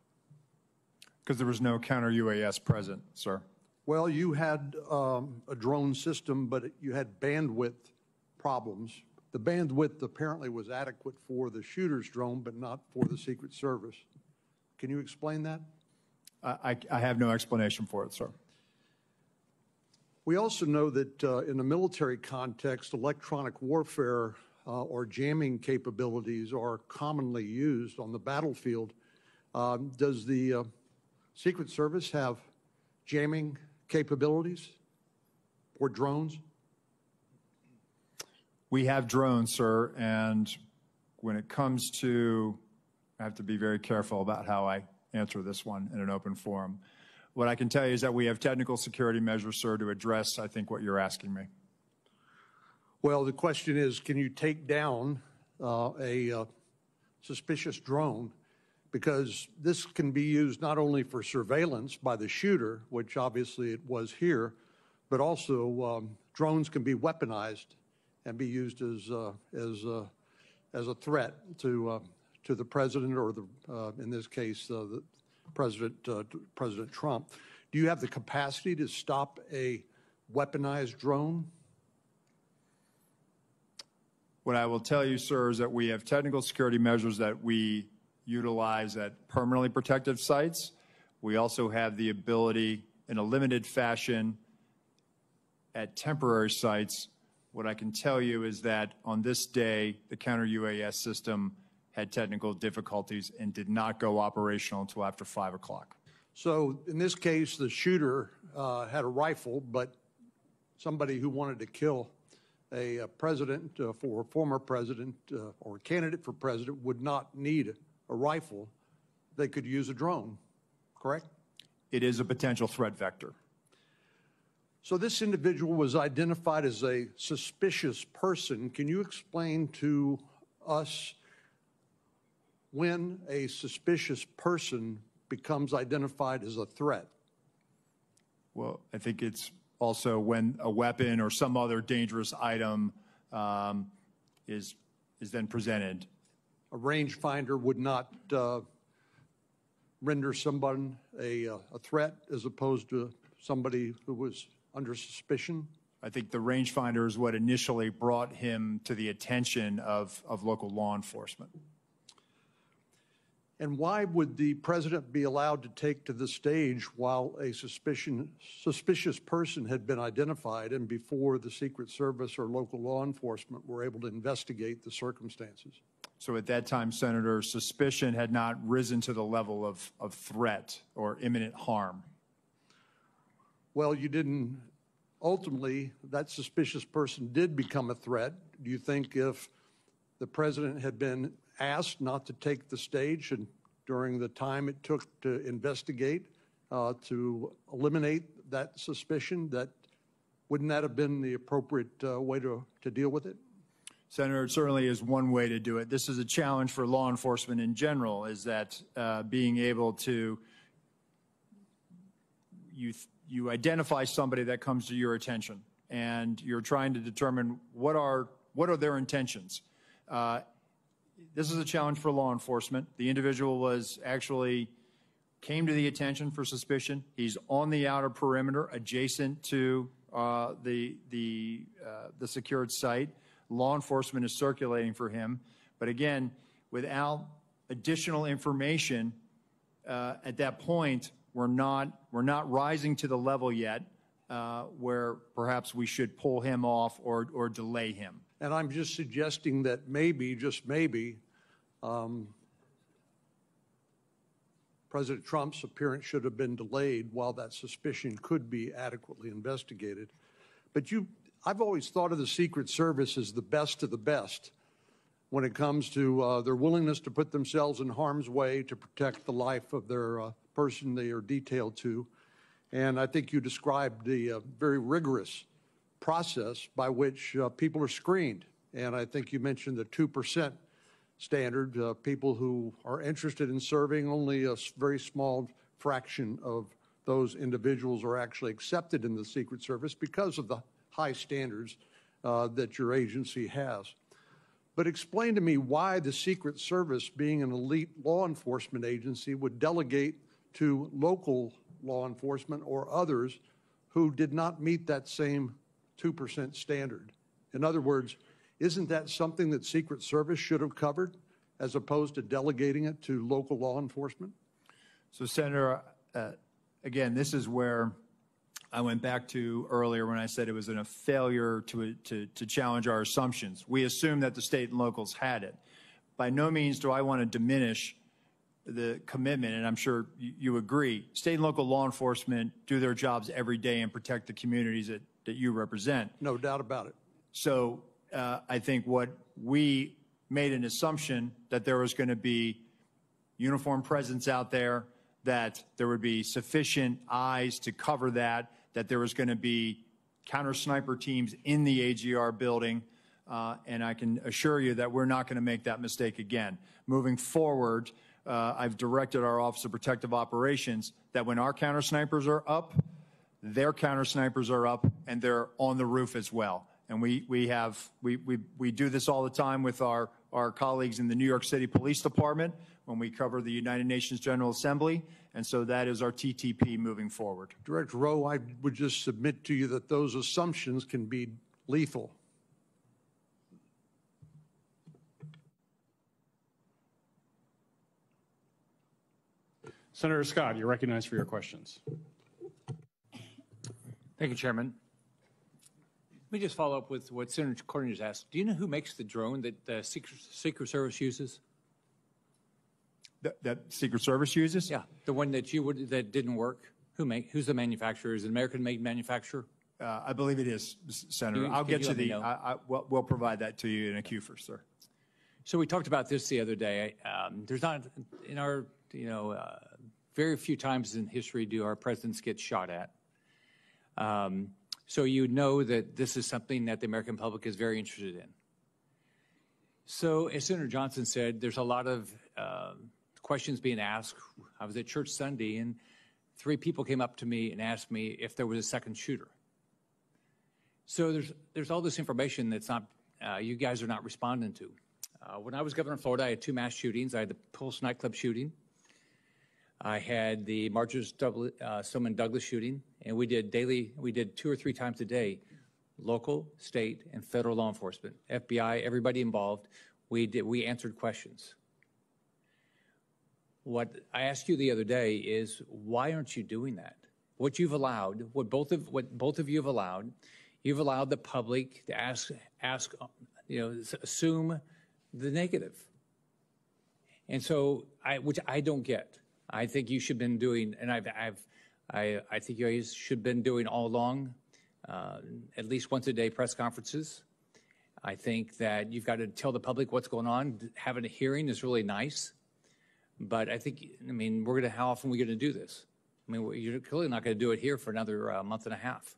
Because there was no counter UAS present, sir. Well, you had a drone system, but you had bandwidth problems. The bandwidth apparently was adequate for the shooter's drone, but not for the Secret Service. Can you explain that? I have no explanation for it, sir. We also know that in the military context, electronic warfare or jamming capabilities are commonly used on the battlefield. Does the Secret Service have jamming capabilities or drones? We have drones, sir, and when it comes to, I have to be very careful about how I answer this one in an open forum. What I can tell you is that we have technical security measures, sir, to address, I think, what you're asking me. Well, the question is, can you take down a suspicious drone? Because this can be used not only for surveillance by the shooter, which obviously it was here, but also drones can be weaponized and be used as a threat to the president, or in this case, the President Trump. Do you have the capacity to stop a weaponized drone? What I will tell you, sir, is that we have technical security measures that we utilize at permanently protected sites. We also have the ability in a limited fashion at temporary sites. What I can tell you is that on this day, the counter UAS system had technical difficulties and did not go operational until after 5 o'clock. So in this case, the shooter had a rifle, but somebody who wanted to kill a president for a former president or a candidate for president would not need a rifle. They could use a drone, correct? It is a potential threat vector. So this individual was identified as a suspicious person. Can you explain to us when a suspicious person becomes identified as a threat? Well, I think it's also when a weapon or some other dangerous item is then presented. A rangefinder would not render someone a threat as opposed to somebody who was under suspicion? I think the rangefinder is what initially brought him to the attention of local law enforcement. And why would the president be allowed to take to the stage while a suspicious person had been identified and before the Secret Service or local law enforcement were able to investigate the circumstances? So at that time, Senator, suspicion had not risen to the level of threat or imminent harm. Well, you didn't. Ultimately, that suspicious person did become a threat. Do you think if the president had been asked not to take the stage and during the time it took to investigate, to eliminate that suspicion, wouldn't that have been the appropriate way to deal with it? Senator, it certainly is one way to do it. This is a challenge for law enforcement in general, is that being able to, you identify somebody that comes to your attention, and you're trying to determine what are their intentions. This is a challenge for law enforcement. The individual came to the attention for suspicion. He's on the outer perimeter adjacent to the secured site. law enforcement is circulating for him. But again, without additional information, at that point, we're not rising to the level yet where perhaps we should pull him off or delay him. And I'm just suggesting that maybe, just maybe, President Trump's appearance should have been delayed while that suspicion could be adequately investigated. But I've always thought of the Secret Service as the best of the best when it comes to their willingness to put themselves in harm's way to protect the life of their person they are detailed to. And I think you described the very rigorous process by which people are screened. And I think you mentioned the 2% standard. People who are interested in serving, only a very small fraction of those individuals are actually accepted in the Secret Service because of the high standards that your agency has. But explain to me why the Secret Service, being an elite law enforcement agency, would delegate to local law enforcement or others who did not meet that same 2% standard. In other words, isn't that something that Secret Service should have covered as opposed to delegating it to local law enforcement? So, Senator, again, this is where I went back to earlier when I said it was a failure to challenge our assumptions. We assumed that the state and locals had it. By no means do I want to diminish the commitment, and I'm sure you agree. State and local law enforcement do their jobs every day and protect the communities that you represent. No doubt about it. So I think what we made an assumption that there was going to be uniformed presence out there, that there would be sufficient eyes to cover that there was going to be counter-sniper teams in the AGR building, and I can assure you that we're not going to make that mistake again. Moving forward, I've directed our Office of Protective Operations that when our counter-snipers are up, their counter-snipers are up, and they're on the roof as well. And we do this all the time with our colleagues in the New York City Police Department when we cover the United Nations General Assembly, and so that is our TTP moving forward. Director Rowe, I would just submit to you that those assumptions can be lethal. Senator Scott, you're recognized for your questions. Thank you, Chairman. Let me just follow up with what Senator Cornyn just asked. Do you know who makes the drone that the Secret Service uses? That Secret Service uses? Yeah, the one that that didn't work. Who's the manufacturer? Is it an American-made manufacturer? I believe it is, Senator. I'll get you the. We'll provide that to you in a queue first, sir. So we talked about this the other day. There's not in our very few times in history do our presidents get shot at. So you know that this is something that the American public is very interested in. So as Senator Johnson said, there's a lot of questions being asked. I was at church Sunday, and 3 people came up to me and asked me if there was a second shooter. So there's all this information that's not you guys are not responding to. When I was governor of Florida, I had 2 mass shootings. I had the Pulse nightclub shooting. I had the Marjorie Stoneman Douglas shooting, and we did 2 or 3 times a day, local, state, and federal law enforcement, FBI, everybody involved. We answered questions. What I asked you the other day is, why aren't you doing that? What you've allowed, what both of you have allowed, you've allowed the public to assume the negative. And so, which I don't get. I think you should have been doing, and I think you guys should have been doing all along, at least once a day press conferences. I think that you've got to tell the public what's going on. Having a hearing is really nice, but how often are we going to do this? You're clearly not going to do it here for another month and a half.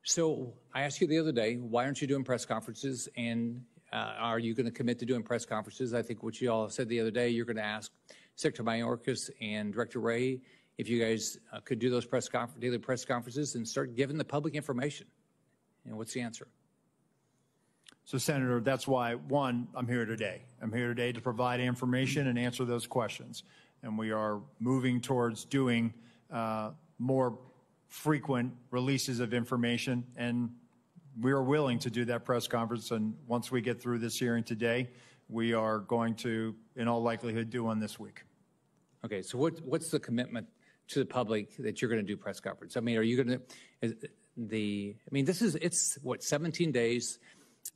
So I asked you the other day, why aren't you doing press conferences, and are you going to commit to doing press conferences? I think what you all said the other day, you're going to ask Secretary Mayorkas and Director Wray if you guys could do those daily press conferences and start giving the public information. And what's the answer? So, Senator, that's why, one, I'm here today. I'm here today to provide information and answer those questions. And we are moving towards doing more frequent releases of information. And we are willing to do that press conference, and once we get through this hearing today, we are going to, in all likelihood, do one this week. Okay, so what's the commitment to the public that you're going to do press conference? I mean, are you going to, it's what, 17 days?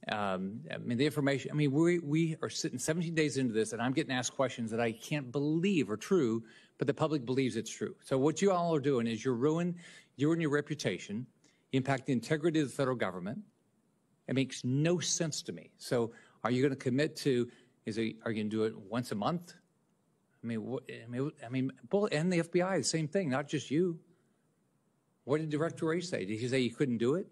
I mean, the information, I mean, we are sitting 17 days into this, and I'm getting asked questions that I can't believe are true, but the public believes it's true. So what you all are doing is you're ruining your reputation, you impact the integrity of the federal government. It makes no sense to me. So are you going to commit to, are you going to do it once a month? I mean, both, and the FBI, the same thing, not just you. What did Director Wray say? Did he say you couldn't do it?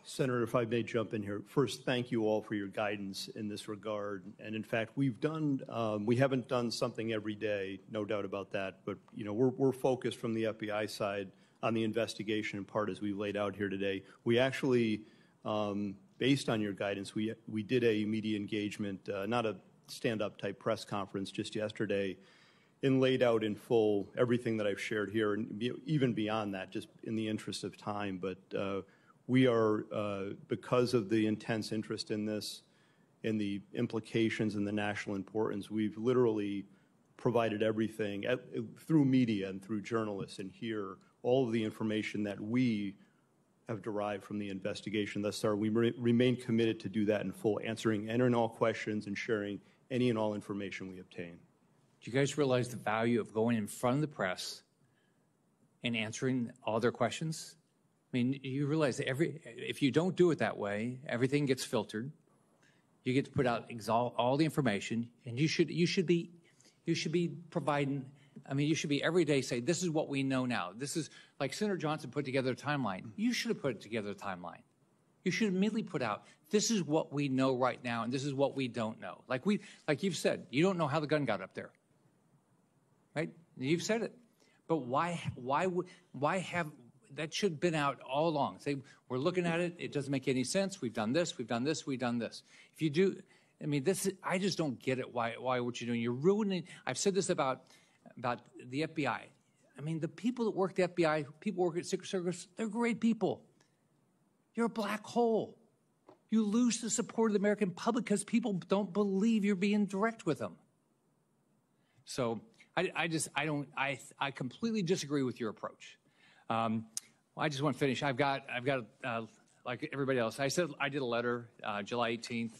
Senator, if I may jump in here. First, thank you all for your guidance in this regard. And in fact, we haven't done something every day, no doubt about that. But, you know, we're focused from the FBI side on the investigation in part as we laid out here today. We actually, based on your guidance, we did a media engagement, not a stand-up type press conference just yesterday, and laid out in full everything that I've shared here, and even beyond that, just in the interest of time. But we are, because of the intense interest in this and the implications and the national importance, we've literally provided everything through media and through journalists and here, all of the information that we have derived from the investigation thus far. We remain committed to do that in full, answering any and all questions and sharing any and all information we obtain. Do you guys realize the value of going in front of the press and answering all their questions? I mean, you realize that if you don't do it that way, everything gets filtered. You get to put out all the information, and you should be providing. I mean, you should be every day say, this is what we know now. This is like Senator Johnson put together a timeline. You should have put together a timeline. You should immediately put out, this is what we know right now, and this is what we don't know. Like you've said, you don't know how the gun got up there, right? You've said it, but why have that should have been out all along? Say, we're looking at it. It doesn't make any sense. We've done this. We've done this. We've done this. If you do, I mean, I just don't get it. Why what you're doing? You're ruining. I've said this about the FBI. I mean, the people that work at the FBI, people work at Secret Service, they're great people. You're a black hole. You lose the support of the American public because people don't believe you're being direct with them. So I completely disagree with your approach. I just want to finish. I've got like everybody else. I said I did a letter July 18th.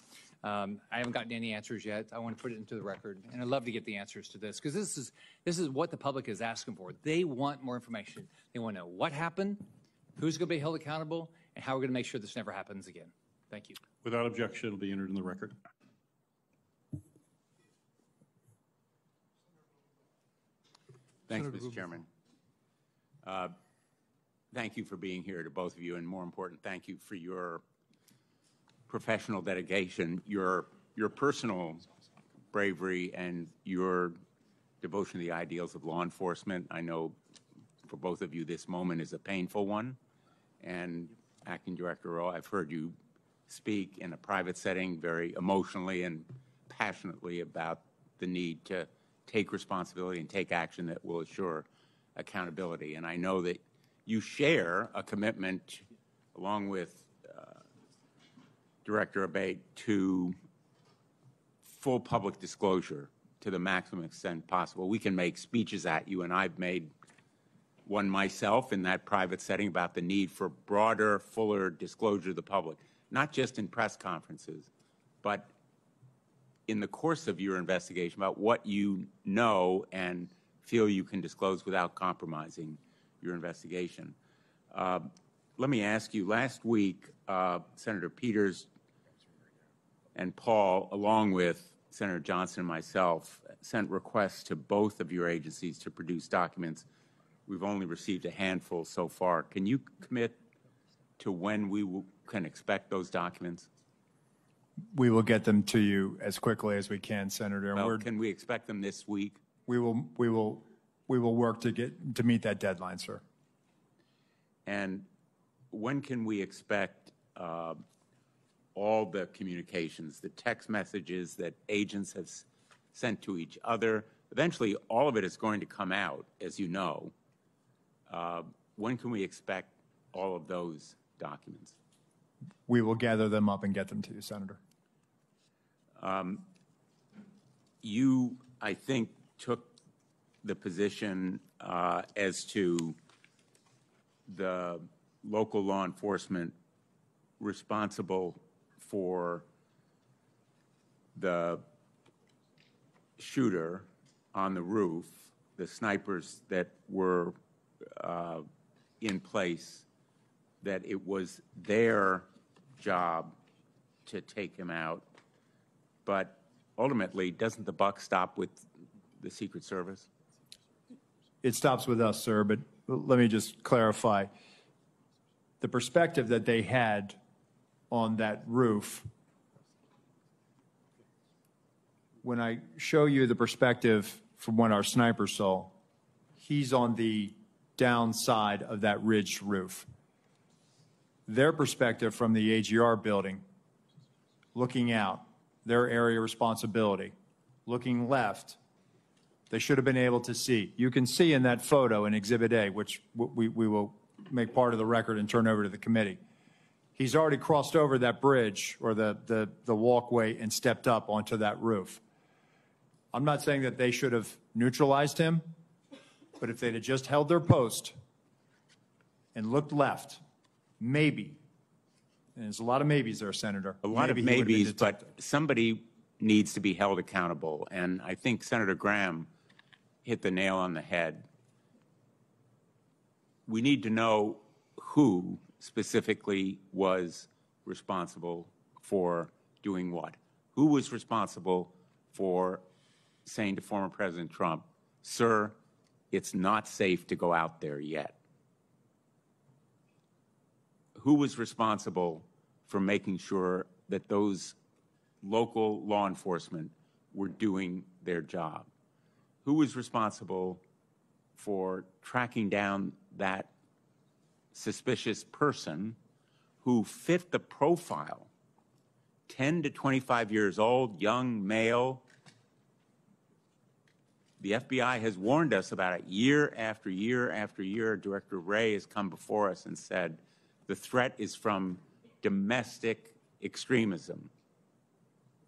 I haven't gotten any answers yet. I want to put it into the record, and I'd love to get the answers to this because this is what the public is asking for. They want more information. They want to know what happened, who's going to be held accountable, and how we're going to make sure this never happens again. Thank you. Without objection, it'll be entered in the record. Thanks, Mr. Chairman. Thank you for being here to both of you, and more important, thank you for your professional dedication, your personal bravery, and your devotion to the ideals of law enforcement. I know for both of you this moment is a painful one, and Acting Director Rowe, I've heard you speak in a private setting very emotionally and passionately about the need to take responsibility and take action that will assure accountability. And I know that you share a commitment, along with Director Abate, to full public disclosure to the maximum extent possible. We can make speeches at you, and I've made one myself in that private setting about the need for broader, fuller disclosure to the public, not just in press conferences, but in the course of your investigation about what you know and feel you can disclose without compromising your investigation. Let me ask you, last week, Senator Peters and Paul, along with Senator Johnson and myself, sent requests to both of your agencies to produce documents. We've only received a handful so far. Can you commit to when we can expect those documents? We will get them to you as quickly as we can, Senator. Well, can we expect them this week? We will work to meet that deadline, sir. And when can we expect all the communications, the text messages that agents have sent to each other? Eventually, all of it is going to come out, as you know. When can we expect all of those documents? We will gather them up and get them to you, Senator. You, I think, took the position as to the local law enforcement responsible for the shooter on the roof, the snipers that were in place, that it was their job to take him out. But ultimately, doesn't the buck stop with the Secret Service? It stops with us, sir, but let me just clarify. The perspective that they had on that roof, when I show you the perspective from what our sniper saw, he's on the downside of that ridged roof. Their perspective from the AGR building, looking out, their area of responsibility, looking left, they should have been able to see. You can see in that photo in Exhibit A, which we will make part of the record and turn over to the committee. He's already crossed over that bridge or the walkway and stepped up onto that roof. I'm not saying that they should have neutralized him, but if they'd have just held their post and looked left, maybe, and there's a lot of maybes there, Senator. A lot of maybes, but somebody needs to be held accountable. And I think Senator Graham hit the nail on the head. We need to know who specifically was responsible for doing what. Who was responsible for saying to former President Trump, sir, it's not safe to go out there yet? Who was responsible for making sure that those local law enforcement were doing their job? Who was responsible for tracking down that suspicious person who fit the profile? 10 to 25 years old, young male. The FBI has warned us about it year after year after year. Director Wray has come before us and said the threat is from domestic extremism.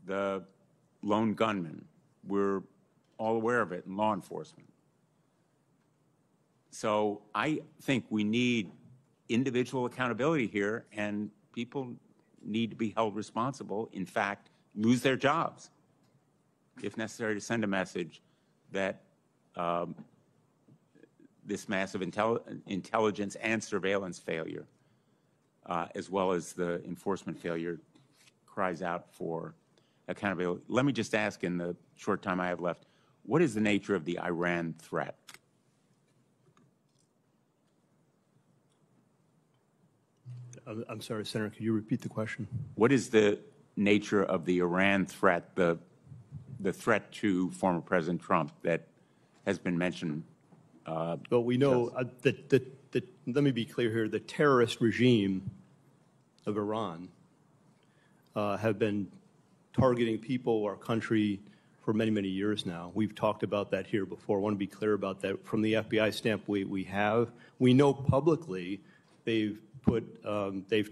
The lone gunman, we're all aware of it in law enforcement. So I think we need individual accountability here, and people need to be held responsible, in fact, lose their jobs, if necessary, to send a message that this massive intelligence and surveillance failure, as well as the enforcement failure, cries out for accountability. Let me just ask, in the short time I have left, what is the nature of the Iran threat? I'm sorry, Senator, could you repeat the question? What is the nature of the Iran threat, the threat to former President Trump that has been mentioned? Well, we know that, let me be clear here, the terrorist regime of Iran have been targeting people, our country, for many, many years now. We've talked about that here before. I want to be clear about that. From the FBI standpoint, we know publicly they've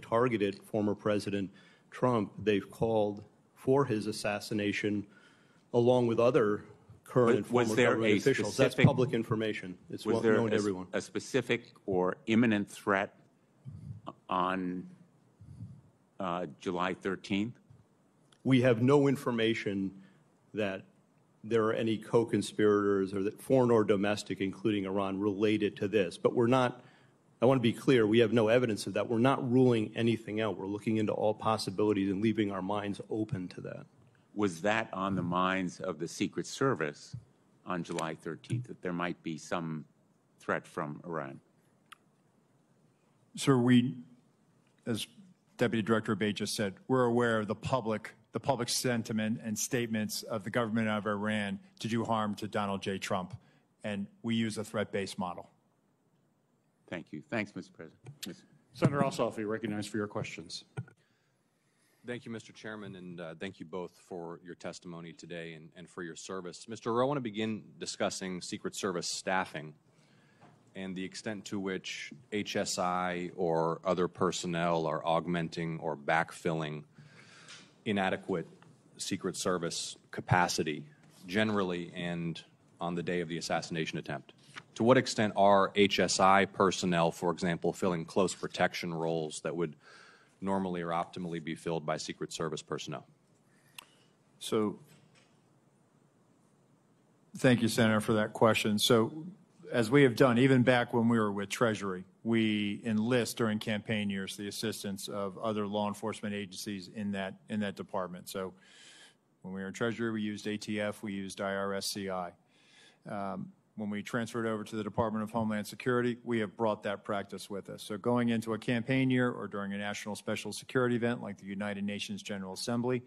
targeted former President Trump. They've called for his assassination along with other current and former government officials. That's public information. It's well known to everyone. A specific or imminent threat on July 13th? We have no information that there are any co-conspirators, or that foreign or domestic, including Iran, related to this. But we're not, I want to be clear, we have no evidence of that. We're not ruling anything out. We're looking into all possibilities and leaving our minds open to that. Was that on the minds of the Secret Service on July 13th, that there might be some threat from Iran? Sir, we, as Deputy Director Abate just said, we're aware of the public sentiment and statements of the government of Iran to do harm to Donald J. Trump, and we use a threat-based model. Thank you. Thanks, Mr. President. Senator Ossoff, you're recognized for your questions. Thank you, Mr. Chairman, and thank you both for your testimony today and for your service. Mr. Rowe, I want to begin discussing Secret Service staffing. and the extent to which HSI or other personnel are augmenting or backfilling inadequate Secret Service capacity generally and on the day of the assassination attempt? To what extent are HSI personnel, for example, filling close protection roles that would normally or optimally be filled by Secret Service personnel? So thank you, Senator, for that question. So as we have done, even back when we were with Treasury, we enlist during campaign years the assistance of other law enforcement agencies in that department. So when we were in Treasury, we used ATF, we used IRSCI. When we transferred over to the Department of Homeland Security, we have brought that practice with us. So going into a campaign year or during a national special security event like the United Nations General Assembly,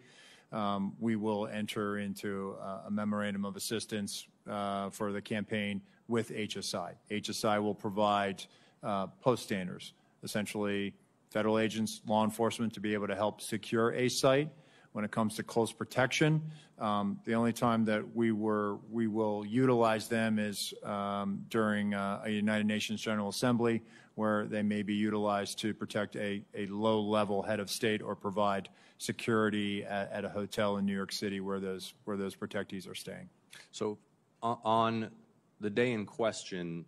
we will enter into a memorandum of assistance for the campaign with HSI. HSI will provide post standers, essentially federal agents, law enforcement, to be able to help secure a site. When it comes to close protection, the only time that we will utilize them is during a United Nations General Assembly, where they may be utilized to protect a low-level head of state or provide security at a hotel in New York City where those protectees are staying. So on the day in question,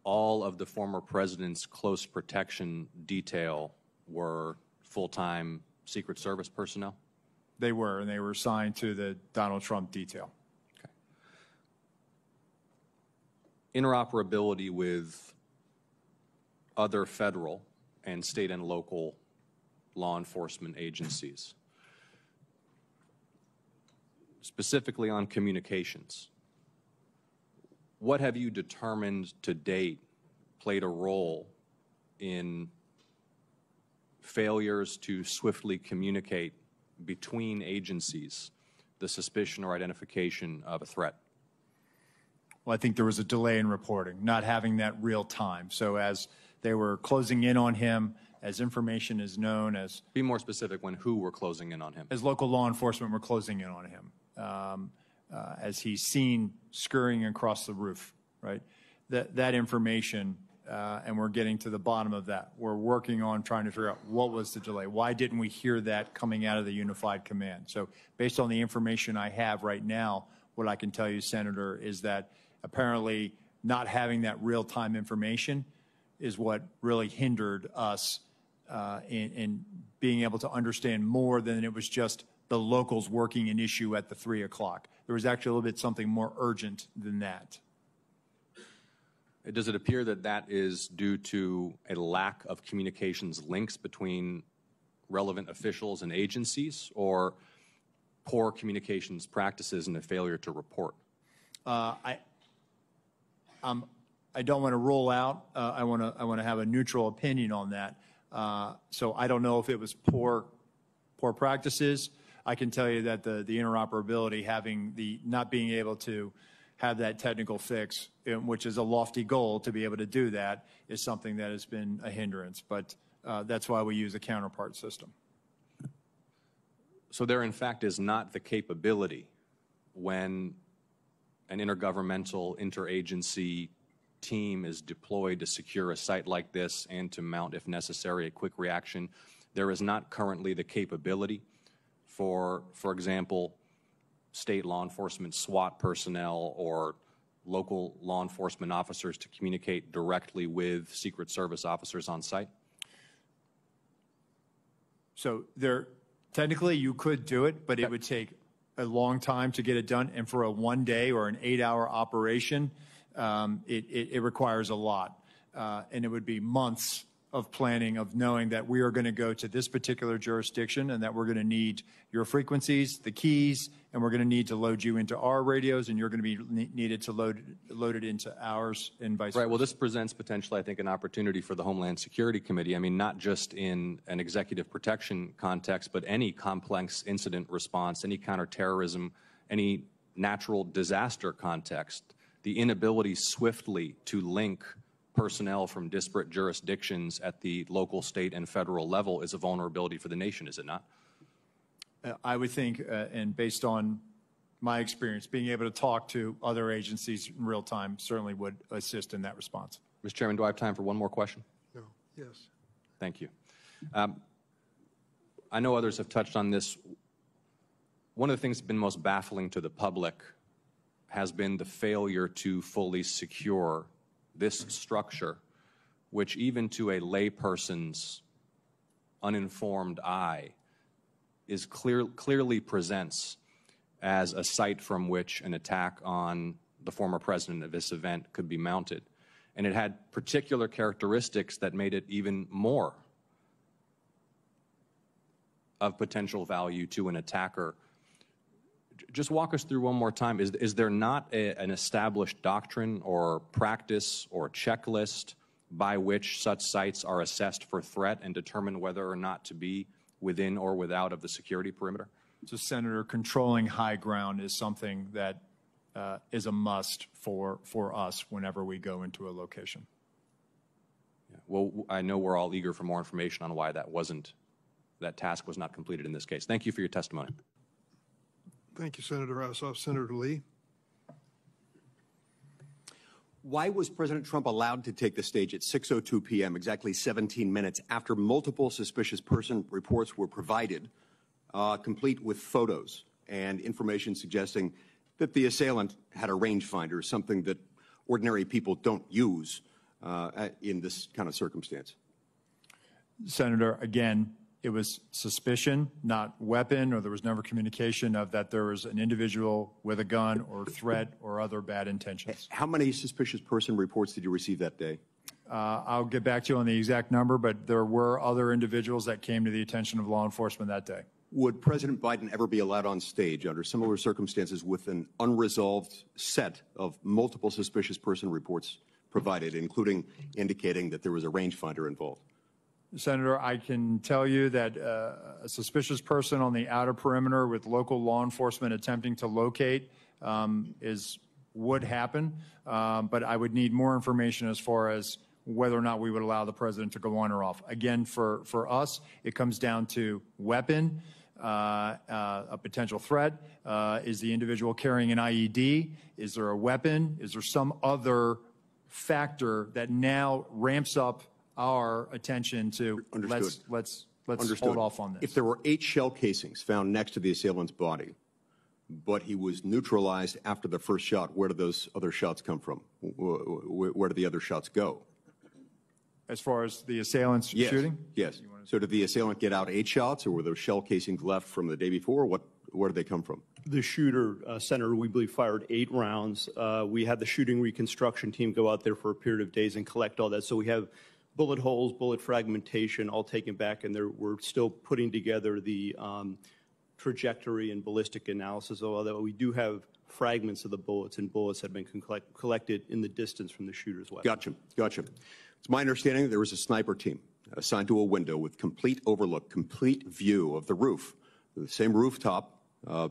all of the former president's close protection detail were full-time Secret Service personnel? They were, and they were assigned to the Donald Trump detail. Okay. Interoperability with other federal and state and local law enforcement agencies, specifically on communications. What have you determined to date played a role in failures to swiftly communicate between agencies the suspicion or identification of a threat? Well, I think there was a delay in reporting, not having that real time. So as they were closing in on him, as information is known, as... Be more specific when who were closing in on him. As local law enforcement were closing in on him, as he's seen scurrying across the roof, right? That information, and we're getting to the bottom of that. We're working on trying to figure out what was the delay. Why didn't we hear that coming out of the unified command? So based on the information I have right now, what I can tell you, Senator, is that apparently not having that real-time information is what really hindered us in being able to understand more than it was just the locals working an issue at the 3 o'clock. There was actually a little bit something more urgent than that. Does it appear that that is due to a lack of communications links between relevant officials and agencies, or poor communications practices and a failure to report? I don't want to rule out. I want to have a neutral opinion on that. So I don't know if it was poor practices. I can tell you that the interoperability, having not being able to have that technical fix, which is a lofty goal to be able to do that, is something that has been a hindrance. But that's why we use a counterpart system. So there, in fact, is not the capability when an intergovernmental, interagency team is deployed to secure a site like this and to mount, if necessary, a quick reaction. There is not currently the capability for example, state law enforcement, SWAT personnel, or local law enforcement officers to communicate directly with Secret Service officers on site? So technically you could do it, but it would take a long time to get it done. And for a 1 day or an 8-hour operation, it requires a lot. And it would be months of planning, of knowing that we are going to go to this particular jurisdiction and that we're going to need your frequencies, the keys, and we're going to need to load you into our radios, and you're going to be needed to load it into ours, and vice versa. Right. Well, this presents potentially, I think, an opportunity for the Homeland Security Committee. I mean, not just in an executive protection context, but any complex incident response, any counterterrorism, any natural disaster context. The inability swiftly to link personnel from disparate jurisdictions at the local, state, and federal level is a vulnerability for the nation, is it not? I would think, and based on my experience, being able to talk to other agencies in real time certainly would assist in that response. Mr. Chairman, do I have time for one more question? No. Yes. Thank you. I know others have touched on this. One of the things that's been most baffling to the public has been the failure to fully secure this structure, which even to a layperson's uninformed eye is clearly presents as a site from which an attack on the former president of this event could be mounted. And it had particular characteristics that made it even more of potential value to an attacker. Just walk us through one more time. Is there not an established doctrine or practice or checklist by which such sites are assessed for threat and determine whether or not to be within or without of the security perimeter? So, Senator, controlling high ground is something that is a must for us whenever we go into a location. Yeah. Well, I know we're all eager for more information on why that task was not completed in this case. Thank you for your testimony. Thank you, Senator Ossoff. Senator Lee. Why was President Trump allowed to take the stage at 6:02 p.m., exactly 17 minutes after multiple suspicious person reports were provided, complete with photos and information suggesting that the assailant had a rangefinder, something that ordinary people don't use in this kind of circumstance? Senator, again, it was suspicion, not weapon, or there was never communication of that there was an individual with a gun or threat or other bad intentions. How many suspicious person reports did you receive that day? I'll get back to you on the exact number, but there were other individuals that came to the attention of law enforcement that day. Would President Biden ever be allowed on stage under similar circumstances with an unresolved set of multiple suspicious person reports provided, including indicating that there was a rangefinder involved? Senator, I can tell you that a suspicious person on the outer perimeter with local law enforcement attempting to locate would happen, but I would need more information as far as whether or not we would allow the president to go on or off. Again, for us, it comes down to weapon, a potential threat. Is the individual carrying an IED? Is there a weapon? Is there some other factor that now ramps up our attention to let's hold off on this? If there were 8 shell casings found next to the assailant's body, but he was neutralized after the first shot, where did those other shots come from? Where did the other shots go? As far as the assailant's shooting? Yes. So did the assailant get out 8 shots, or were those shell casings left from the day before? Where did they come from? The shooter, Senator, we believe fired 8 rounds. We had the shooting reconstruction team go out there for a period of days and collect all that. So we have bullet holes, bullet fragmentation, all taken back, and we're still putting together the trajectory and ballistic analysis, although we do have fragments of the bullets, and bullets have been collected in the distance from the shooter's weapon. Gotcha. It's my understanding that there was a sniper team assigned to a window with complete overlook, complete view of the roof, the same rooftop,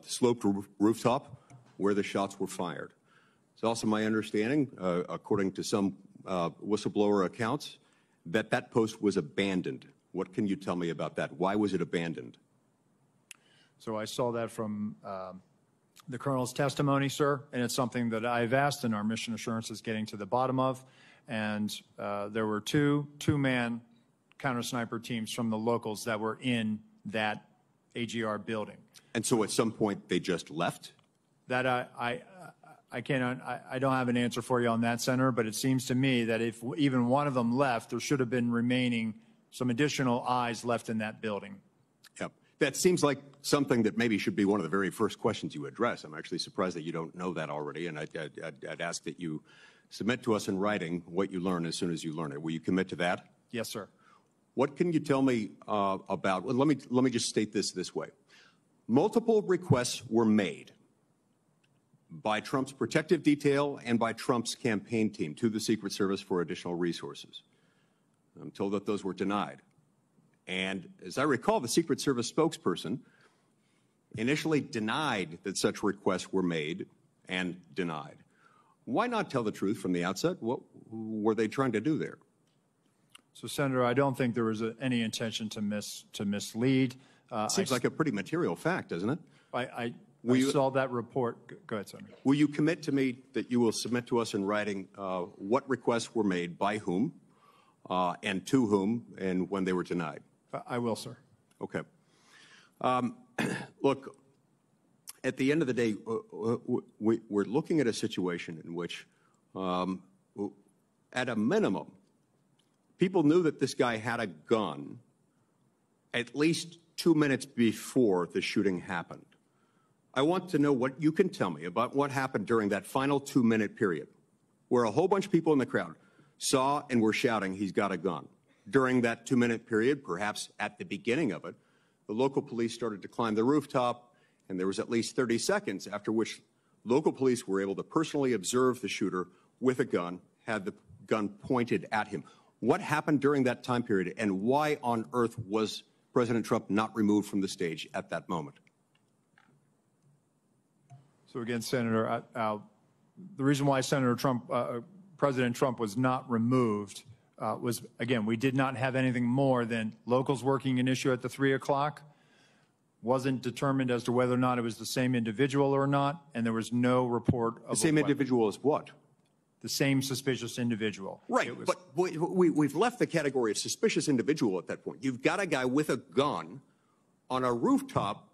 sloped rooftop where the shots were fired. It's also my understanding, according to some whistleblower accounts, that post was abandoned. What can you tell me about that? Why was it abandoned? So I saw that from the colonel's testimony, sir, and it's something that I've asked, and our mission assurance is getting to the bottom of. And there were two-man counter-sniper teams from the locals that were in that AGR building. And so at some point they just left? That I don't have an answer for you on that, Senator, but it seems to me that if even one of them left, there should have been remaining some additional eyes left in that building. Yep. That seems like something that maybe should be one of the very first questions you address. I'm actually surprised that you don't know that already, and I'd ask that you submit to us in writing what you learn as soon as you learn it. Will you commit to that? Yes, sir. What can you tell me about, well, let me just state this way. Multiple requests were made by Trump's protective detail and by Trump's campaign team to the Secret Service for additional resources. I'm told that those were denied. And as I recall, the Secret Service spokesperson initially denied that such requests were made and denied. Why not tell the truth from the outset? What were they trying to do there? So, Senator, I don't think there was any intention to mislead. Seems like a pretty material fact, doesn't it? I saw that report. Go ahead, Senator. Will you commit to me that you will submit to us in writing what requests were made by whom and to whom and when they were denied? I will, sir. Okay. Look, at the end of the day, we're looking at a situation in which, at a minimum, people knew that this guy had a gun at least 2 minutes before the shooting happened. I want to know what you can tell me about what happened during that final 2-minute period where a whole bunch of people in the crowd saw and were shouting, "He's got a gun." During that 2-minute period, perhaps at the beginning of it, the local police started to climb the rooftop, and there was at least 30 seconds after which local police were able to personally observe the shooter with a gun, had the gun pointed at him. What happened during that time period, and why on earth was President Trump not removed from the stage at that moment? So again, Senator, the reason why President Trump was not removed was, again, we did not have anything more than locals working an issue at the 3 o'clock. Wasn't determined as to whether or not it was the same individual or not, and there was no report of the same individual as what? The same suspicious individual. Right, but we've left the category of suspicious individual at that point. You've got a guy with a gun on a rooftop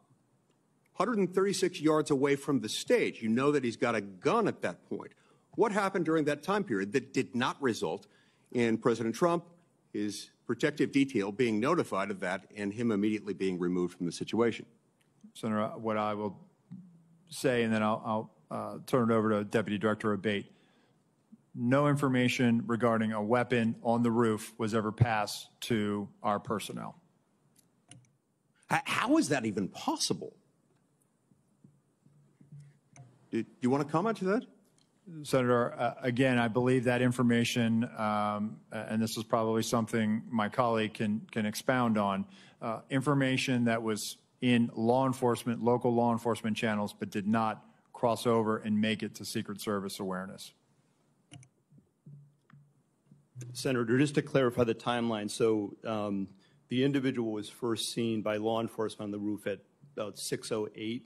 136 yards away from the stage. You know that he's got a gun at that point. What happened during that time period that did not result in President Trump, his protective detail being notified of that, and him immediately being removed from the situation? Senator, what I will say, and then I'll turn it over to Deputy Director Abate. No information regarding a weapon on the roof was ever passed to our personnel. How is that even possible? Do you want to comment to that? Senator, again, I believe that information, and this is probably something my colleague can expound on, information that was in law enforcement, local law enforcement channels, but did not cross over and make it to Secret Service awareness. Senator, just to clarify the timeline, so the individual was first seen by law enforcement on the roof at about 6:08.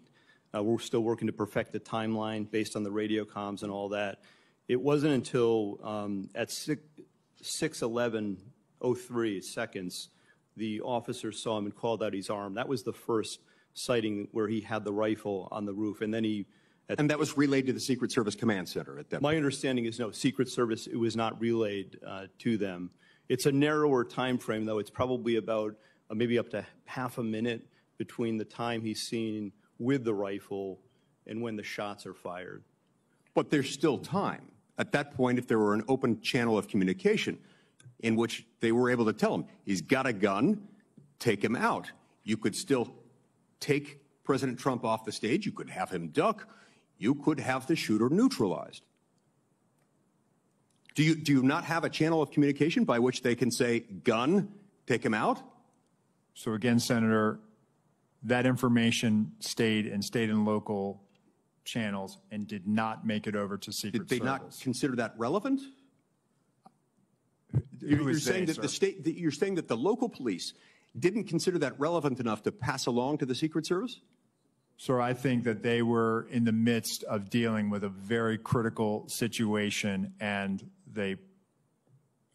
We're still working to perfect the timeline based on the radio comms and all that. It wasn't until at 6:11:03 seconds, the officer saw him and called out his arm. That was the first sighting where he had the rifle on the roof. And then and that was relayed to the Secret Service Command Center at that point? My understanding is no, Secret Service, it was not relayed to them. It's a narrower time frame, though. It's probably about maybe up to half a minute between the time he's seen with the rifle and when the shots are fired. But there's still time. At that point, if there were an open channel of communication in which they were able to tell him, he's got a gun, take him out. You could still take President Trump off the stage. You could have him duck. You could have the shooter neutralized. Do you not have a channel of communication by which they can say, gun, take him out? So again, Senator, that information stayed in local channels and did not make it over to Secret Service. Did they not consider that relevant? You're saying that the local police didn't consider that relevant enough to pass along to the Secret Service? Sir, I think that they were in the midst of dealing with a very critical situation, and they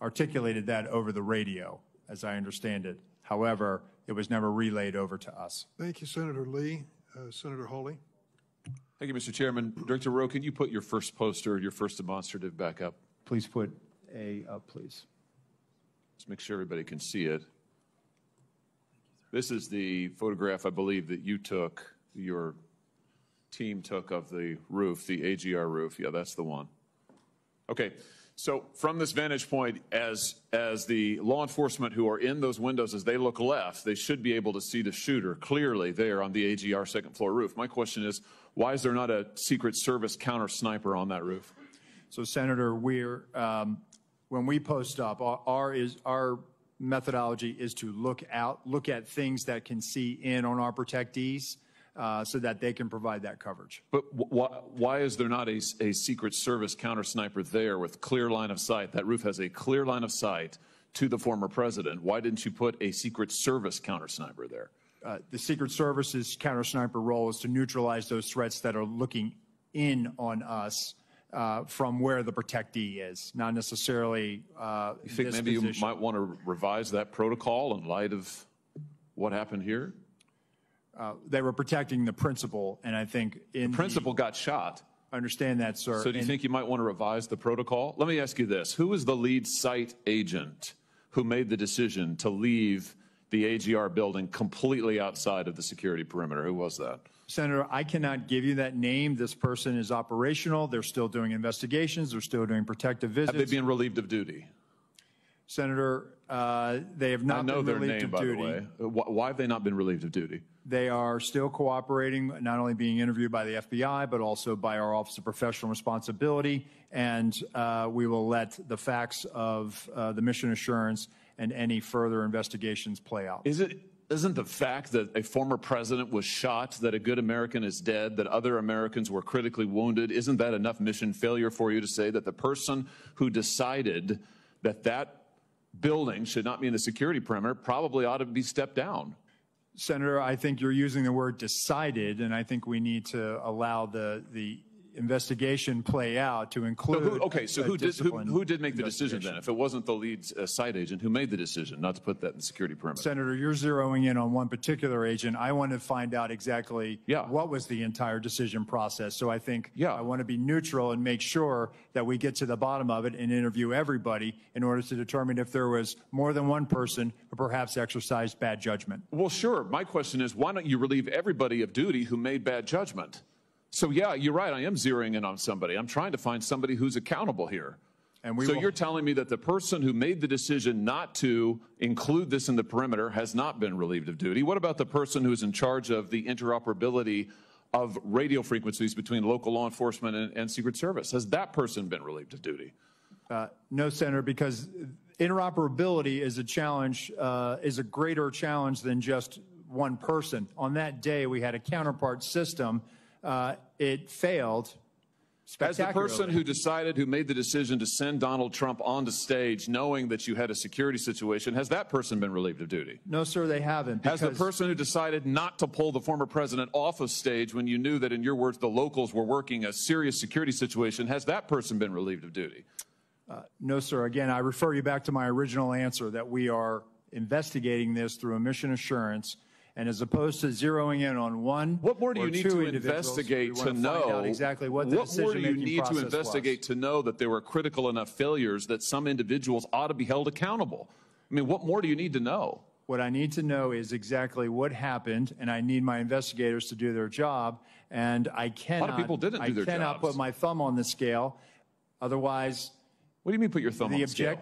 articulated that over the radio, as I understand it. However, it was never relayed over to us. Thank you, Senator Lee. Senator Hawley. Thank you, Mr. Chairman. Director Rowe, can you put your first poster, your first demonstrative back up? Please put A up, please. Let's make sure everybody can see it. This is the photograph, I believe, that you took, your team took of the roof, the AGR roof. Yeah, that's the one. Okay, so from this vantage point, as the law enforcement who are in those windows, as they look left, they should be able to see the shooter clearly there on the AGR second floor roof. My question is, why is there not a Secret Service counter sniper on that roof? So, Senator, we're when we post up, our methodology is to look at things that can see in on our protectees, so that they can provide that coverage. But why is there not a Secret Service counter sniper there with clear line of sight? That roof has a clear line of sight to the former president. Why didn't you put a Secret Service counter sniper there? the Secret Service's counter-sniper role is to neutralize those threats that are looking in on us from where the protectee is, not necessarily You think maybe you might want to revise that protocol in light of what happened here? They were protecting the principal, and I think the principal got shot. I understand that, sir. So do you think you might want to revise the protocol? Let me ask you this. Who was the lead site agent who made the decision to leave the AGR building completely outside of the security perimeter? Who was that? Senator, I cannot give you that name. This person is operational. They're still doing investigations. They're still doing protective visits. Have they been relieved of duty? Senator, they have not been relieved of duty. I know their name, by the way. Why have they not been relieved of duty? They are still cooperating, not only being interviewed by the FBI, but also by our Office of Professional Responsibility. And we will let the facts of the mission assurance and any further investigations play out. Isn't the fact that a former president was shot, that a good American is dead, that other Americans were critically wounded, isn't that enough mission failure for you to say that the person who decided that that building should not be in the security perimeter probably ought to be stepped down? Senator, I think you're using the word decided, and I think we need to allow the investigation play out to include. Who did make the decision then? If it wasn't the lead site agent, who made the decision not to put that in the security perimeter? Senator, you're zeroing in on one particular agent. I want to find out exactly what was the entire decision process. So I think I want to be neutral and make sure that we get to the bottom of it and interview everybody in order to determine if there was more than one person who perhaps exercised bad judgment. Well, sure. My question is, why don't you relieve everybody of duty who made bad judgment? So, yeah, you're right. I am zeroing in on somebody. I'm trying to find somebody who's accountable here. And you're telling me that the person who made the decision not to include this in the perimeter has not been relieved of duty. What about the person who's in charge of the interoperability of radio frequencies between local law enforcement and Secret Service? Has that person been relieved of duty? No, Senator, because interoperability is a challenge, is a greater challenge than just one person. On that day, we had a counterpart system. It failed As the person who made the decision to send Donald Trump onto stage knowing that you had a security situation, has that person been relieved of duty? No, sir, they haven't. Has the person who decided not to pull the former president off of stage when you knew that, in your words, the locals were working a serious security situation, has that person been relieved of duty? No, sir. Again, I refer you back to my original answer that we are investigating this through a mission assurance. And as opposed to zeroing in on one, what more do you need to investigate to know exactly what the decision-making process was? What more do you need to investigate to know that there were critical enough failures that some individuals ought to be held accountable? I mean, what more do you need to know? What I need to know is exactly what happened, and I need my investigators to do their job. And I cannot. A lot of people didn't do their jobs. I cannot put my thumb on the scale. Otherwise, what do you mean put your thumb on the scale?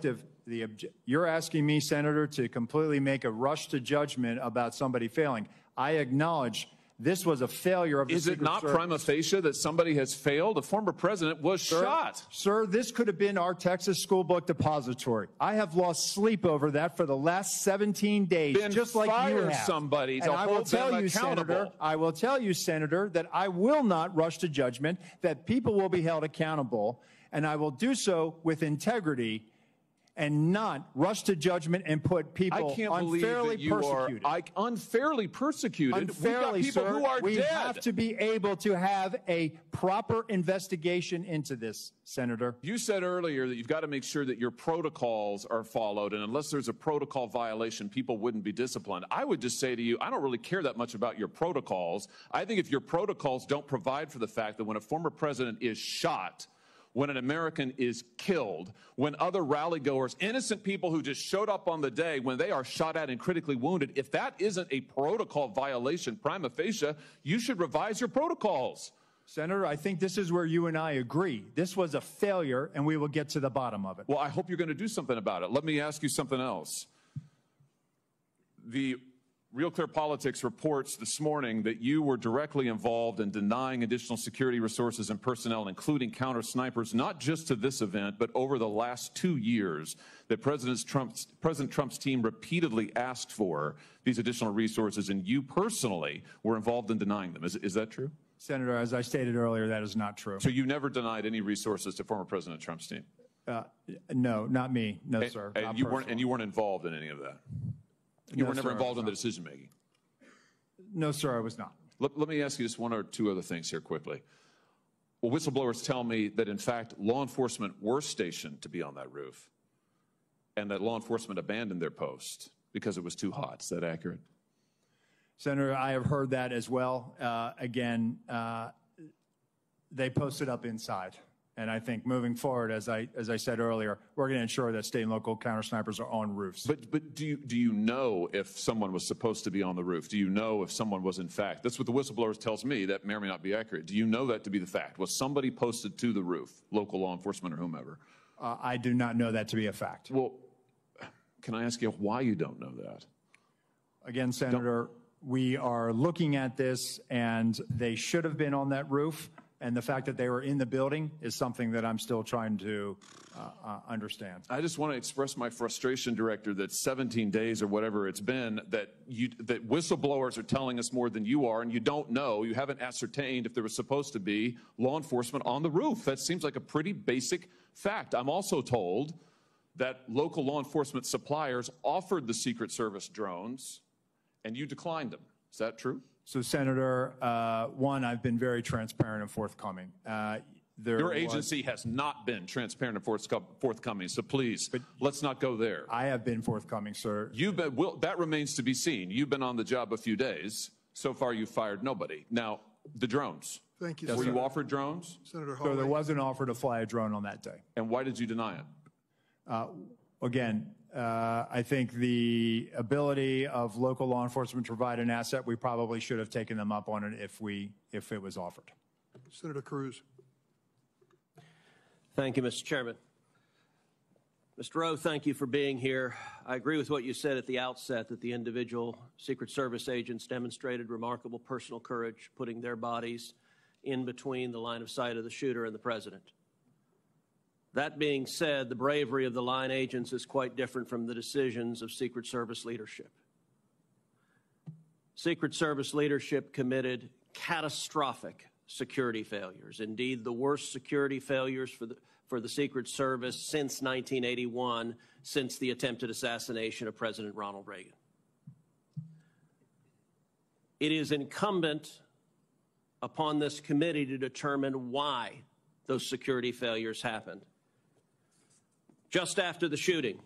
You're asking me, Senator, to completely make a rush to judgment about somebody failing. I acknowledge this was a failure of the Secret Service. Is it not prima facie that somebody has failed? A former president was shot. Sir, this could have been our Texas school book depository. I have lost sleep over that for the last 17 days, just like you have. Fire somebody to hold them accountable. I will tell you, Senator, that I will not rush to judgment, that people will be held accountable, and I will do so with integrity and not rush to judgment and put people unfairly persecuted. Unfairly persecuted? Unfairly, we've got people who are we dead. have to be able to have a proper investigation into this, Senator. You said earlier that you've got to make sure that your protocols are followed, and unless there's a protocol violation, people wouldn't be disciplined. I would just say to you, I don't really care that much about your protocols. I think if your protocols don't provide for the fact that when a former president is shot, when an American is killed, when other rally-goers, innocent people who just showed up on the day, when they are shot at and critically wounded, if that isn't a protocol violation prima facie, you should revise your protocols. Senator, I think this is where you and I agree. This was a failure, and we will get to the bottom of it. Well, I hope you're going to do something about it. Let me ask you something else. The Real Clear Politics reports this morning that you were directly involved in denying additional security resources and personnel, including counter-snipers, not just to this event, but over the last 2 years, that President Trump's team repeatedly asked for these additional resources, and you personally were involved in denying them. Is that true? Senator, as I stated earlier, that is not true. So you never denied any resources to former President Trump's team? No, not me. No, sir. And you weren't involved in any of that? You were never involved in the decision-making? No, sir, I was not. Let me ask you just one or two other things here quickly. Well, whistleblowers tell me that, in fact, law enforcement were stationed to be on that roof and that law enforcement abandoned their post because it was too hot. Is that accurate? Senator, I have heard that as well. Again, they posted up inside. And I think moving forward, as I said earlier, we're going to ensure that state and local counter snipers are on roofs. But do you know if someone was supposed to be on the roof? Do you know if someone was in fact? That's what the whistleblowers tells me. That may or may not be accurate. Do you know that to be the fact? Was somebody posted to the roof, local law enforcement or whomever? I do not know that to be a fact. Well, can I ask you why you don't know that? Again, Senator, we are looking at this, and they should have been on that roof. And the fact that they were in the building is something that I'm still trying to understand. I just want to express my frustration, Director, that 17 days or whatever it's been, that whistleblowers are telling us more than you are, and you don't know, you haven't ascertained if there was supposed to be law enforcement on the roof. That seems like a pretty basic fact. I'm also told that local law enforcement suppliers offered the Secret Service drones, and you declined them. Is that true? So, Senator, one, I've been very transparent and forthcoming. Your agency has not been transparent and forthcoming, so please, let's not go there. I have been forthcoming, sir. That remains to be seen. You've been on the job a few days. So far, you've fired nobody. Now, the drones. Thank you, Were Senator. you offered drones? Senator Hawley. So there was an offer to fly a drone on that day. And why did you deny it? Again, I think the ability of local law enforcement to provide an asset, we probably should have taken them up on it if it was offered. Senator Cruz. Thank you, Mr. Chairman. Mr. Rowe, thank you for being here. I agree with what you said at the outset, that the individual Secret Service agents demonstrated remarkable personal courage, putting their bodies in between the line of sight of the shooter and the president. That being said, the bravery of the line agents is quite different from the decisions of Secret Service leadership. Secret Service leadership committed catastrophic security failures, indeed the worst security failures for the Secret Service since 1981, since the attempted assassination of President Ronald Reagan. It is incumbent upon this committee to determine why those security failures happened. Just after the shooting,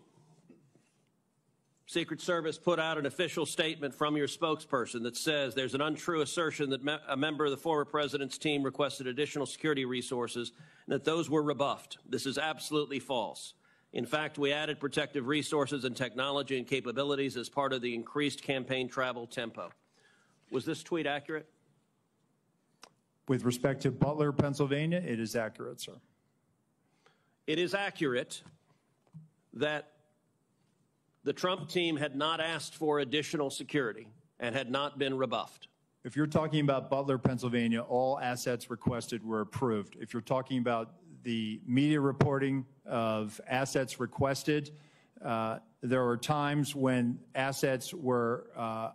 Secret Service put out an official statement from your spokesperson that says there's an untrue assertion that a member of the former president's team requested additional security resources and that those were rebuffed. This is absolutely false. In fact, we added protective resources and technology and capabilities as part of the increased campaign travel tempo. Was this tweet accurate? With respect to Butler, Pennsylvania, it is accurate, sir. It is accurate that the Trump team had not asked for additional security and had not been rebuffed. If you're talking about Butler, Pennsylvania, all assets requested were approved. If you're talking about the media reporting of assets requested, there were times when assets were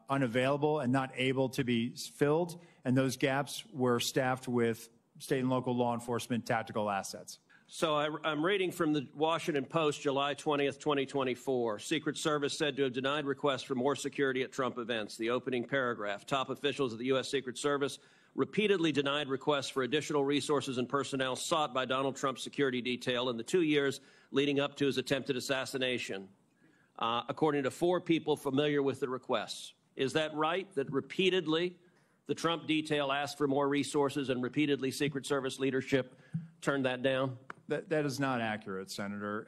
unavailable and not able to be filled, and those gaps were staffed with state and local law enforcement tactical assets. So I'm reading from the Washington Post, July 20th, 2024. Secret Service said to have denied requests for more security at Trump events. The opening paragraph, top officials of the U.S. Secret Service repeatedly denied requests for additional resources and personnel sought by Donald Trump's security detail in the 2 years leading up to his attempted assassination, according to 4 people familiar with the requests. Is that right, that repeatedly the Trump detail asked for more resources and repeatedly Secret Service leadership turned that down? That is not accurate, Senator.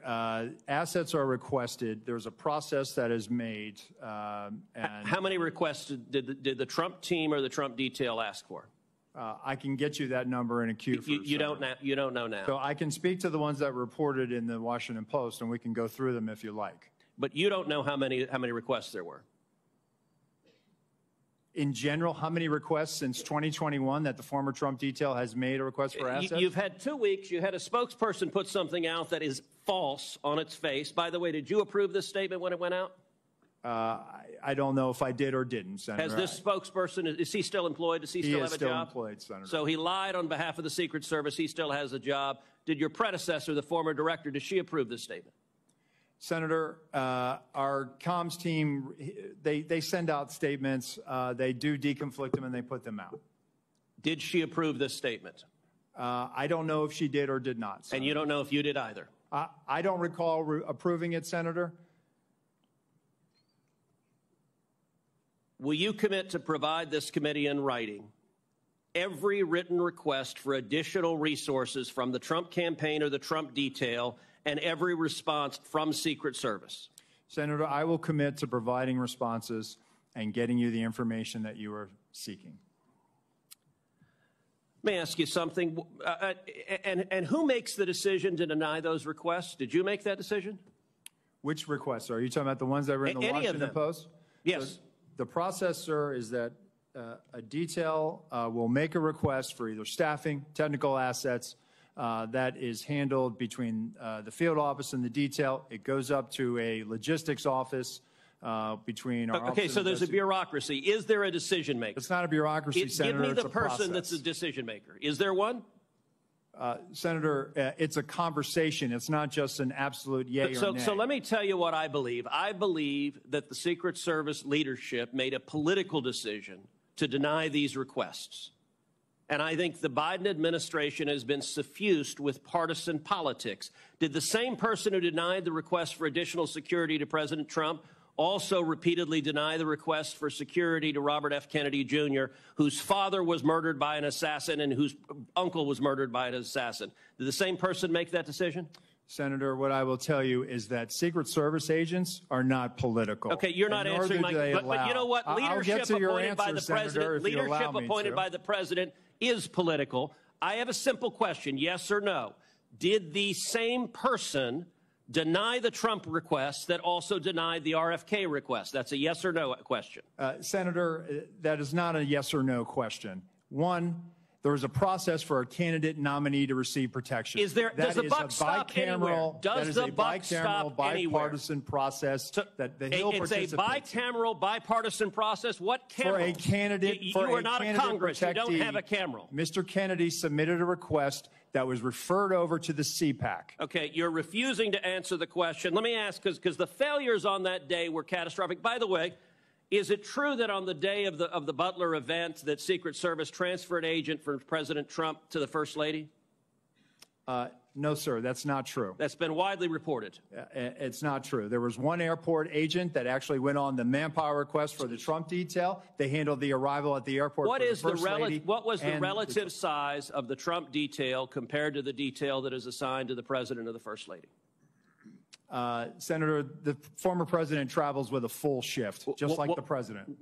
Assets are requested. There's a process that is made. And how many requests did the Trump team or the Trump detail ask for? I can get you that number in a queue. You don't know now. So I can speak to the ones that reported in the Washington Post, and we can go through them if you like. But you don't know how many requests there were. In general, how many requests since 2021 that the former Trump detail has made a request for assets? You've had 2 weeks. You had a spokesperson put something out that is false on its face. By the way, did you approve this statement when it went out? I don't know if I did or didn't, Senator. Has this spokesperson, is he still employed? Does he still have a job? He is still employed, Senator. So he lied on behalf of the Secret Service. He still has a job. Did your predecessor, the former director, did she approve this statement? Senator, our comms team, they send out statements, they do deconflict them, and they put them out. Did she approve this statement? I don't know if she did or did not, Senator. And you don't know if you did either? I don't recall approving it, Senator. Will you commit to provide this committee in writing every written request for additional resources from the Trump campaign or the Trump detail and every response from Secret Service? Senator, I will commit to providing responses and getting you the information that you are seeking. Let me ask you something. And who makes the decision to deny those requests? Did you make that decision? Which requests? Are you talking about the ones that were in the Washington Post? Yes. So the process, sir, is that a detail will make a request for either staffing, technical assets, that is handled between the field office and the detail. It goes up to a logistics office between our Okay, so there's a bureaucracy. Is there a decision maker? It's not a bureaucracy, Senator. Give me the it's a person process. that's a decision maker. Is there one? Senator, it's a conversation. It's not just an absolute yay or nay. So let me tell you what I believe. I believe that the Secret Service leadership made a political decision to deny these requests. And I think the Biden administration has been suffused with partisan politics. Did the same person who denied the request for additional security to President Trump also repeatedly deny the request for security to Robert F. Kennedy, Jr., whose father was murdered by an assassin and whose uncle was murdered by an assassin? Did the same person make that decision? Senator, what I will tell you is that Secret Service agents are not political. Okay, you're not answering my question. But you know what? Leadership appointed by the president, leadership appointed by the president is political. I have a simple question, yes or no. Did the same person deny the Trump request that also denied the RFK request? That's a yes or no question. Senator, that is not a yes or no question. One, there is a process for a candidate nominee to receive protection. Does the buck stop anywhere? Does the buck stop anywhere? Bipartisan process that the Hill participates in. It's a bicameral, bipartisan process. What cameral? For a candidate, you are not a Congress. You don't have a cameral. Mr. Kennedy submitted a request that was referred over to the CPAC. Okay, you're refusing to answer the question. Let me ask, because the failures on that day were catastrophic. By the way, is it true that on the day of the Butler event that Secret Service transferred agent from President Trump to the First Lady? No, sir, that's not true. That's been widely reported. It's not true. There was one airport agent that actually went on the manpower request for the Trump detail. They handled the arrival at the airport. What was the relative the size of the Trump detail compared to the detail that is assigned to the President or the First Lady? Senator, the former president travels with a full shift, just like the president.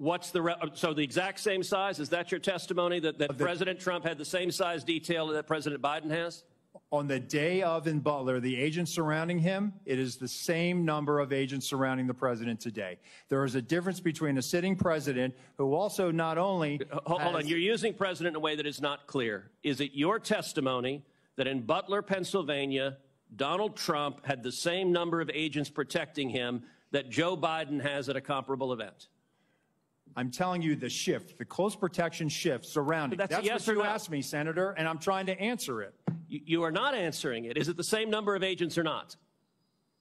So the exact same size? Is that your testimony, that President Trump had the same size detail that President Biden has? On the day of in Butler, the agents surrounding him, it is the same number of agents surrounding the president today. There is a difference between a sitting president who also not only Hold on, you're using president in a way that is not clear. Is it your testimony that in Butler, Pennsylvania, Donald Trump had the same number of agents protecting him that Joe Biden has at a comparable event? I'm telling you the shift, the close protection shift surrounding. That's what you asked me, Senator, and I'm trying to answer it. You are not answering it. Is it the same number of agents or not?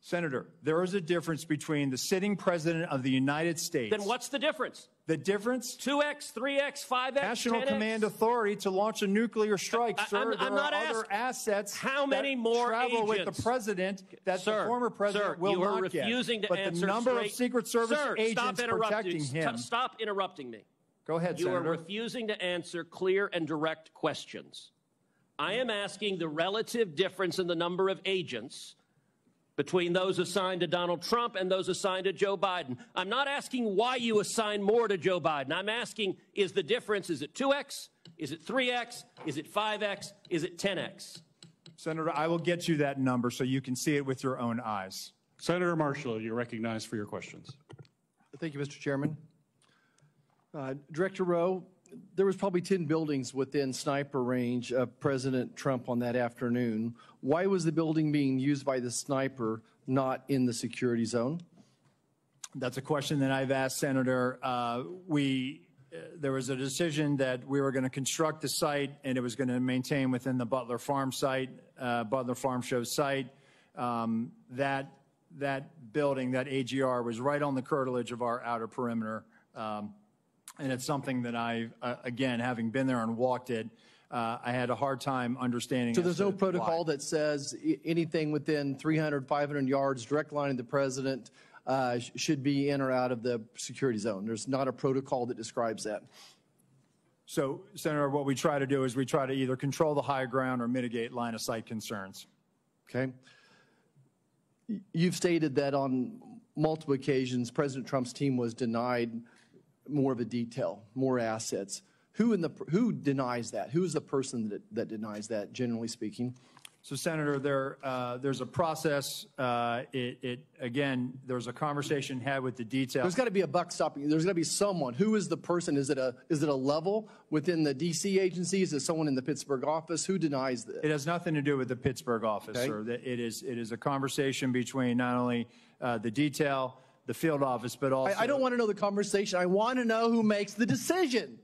Senator, there is a difference between the sitting president of the United States. Then what's the difference? The difference? 2x, 3x, 5x, National 10x? Command Authority to launch a nuclear strike, sir. I'm not asking other assets how many more travel agents with the president that the former president will you are not get. refusing to but answer the number straight. of Secret Service agents protecting him. Stop interrupting me. Go ahead, you Senator. You are refusing to answer clear and direct questions. I am asking the relative difference in the number of agents between those assigned to Donald Trump and those assigned to Joe Biden. I'm not asking why you assign more to Joe Biden. I'm asking, is the difference, is it 2x? Is it 3x? Is it 5x? Is it 10x? Senator, I will get you that number so you can see it with your own eyes. Senator Marshall, you're recognized for your questions. Thank you, Mr. Chairman. Director Rowe, there was probably 10 buildings within sniper range of President Trump on that afternoon. Why was the building being used by the sniper not in the security zone? That's a question that I've asked, Senator. There was a decision that we were going to construct the site and it was going to maintain within the Butler Farm site, Butler Farm Show site. That that building, that AGR, was right on the curtilage of our outer perimeter. And it's something that I, again, having been there and walked it, I had a hard time understanding. So there's no protocol that says anything within 300, 500 yards, direct line of the president, should be in or out of the security zone. There's not a protocol that describes that. So, Senator, what we try to do is we try to either control the high ground or mitigate line of sight concerns. Okay. You've stated that on multiple occasions, President Trump's team was denied more of a detail, more assets. Who denies that? Who is the person that denies that, generally speaking? So, Senator, there's a process. Again, there's a conversation had with the detail. There's got to be a buck stopping. There's got to be someone. Who is the person? Is it a level within the D.C. agency? Is it someone in the Pittsburgh office? Who denies this? It has nothing to do with the Pittsburgh office, Okay. sir. It is a conversation between not only the detail, the field office, but also. I don't want to know the conversation. I want to know who makes the decision.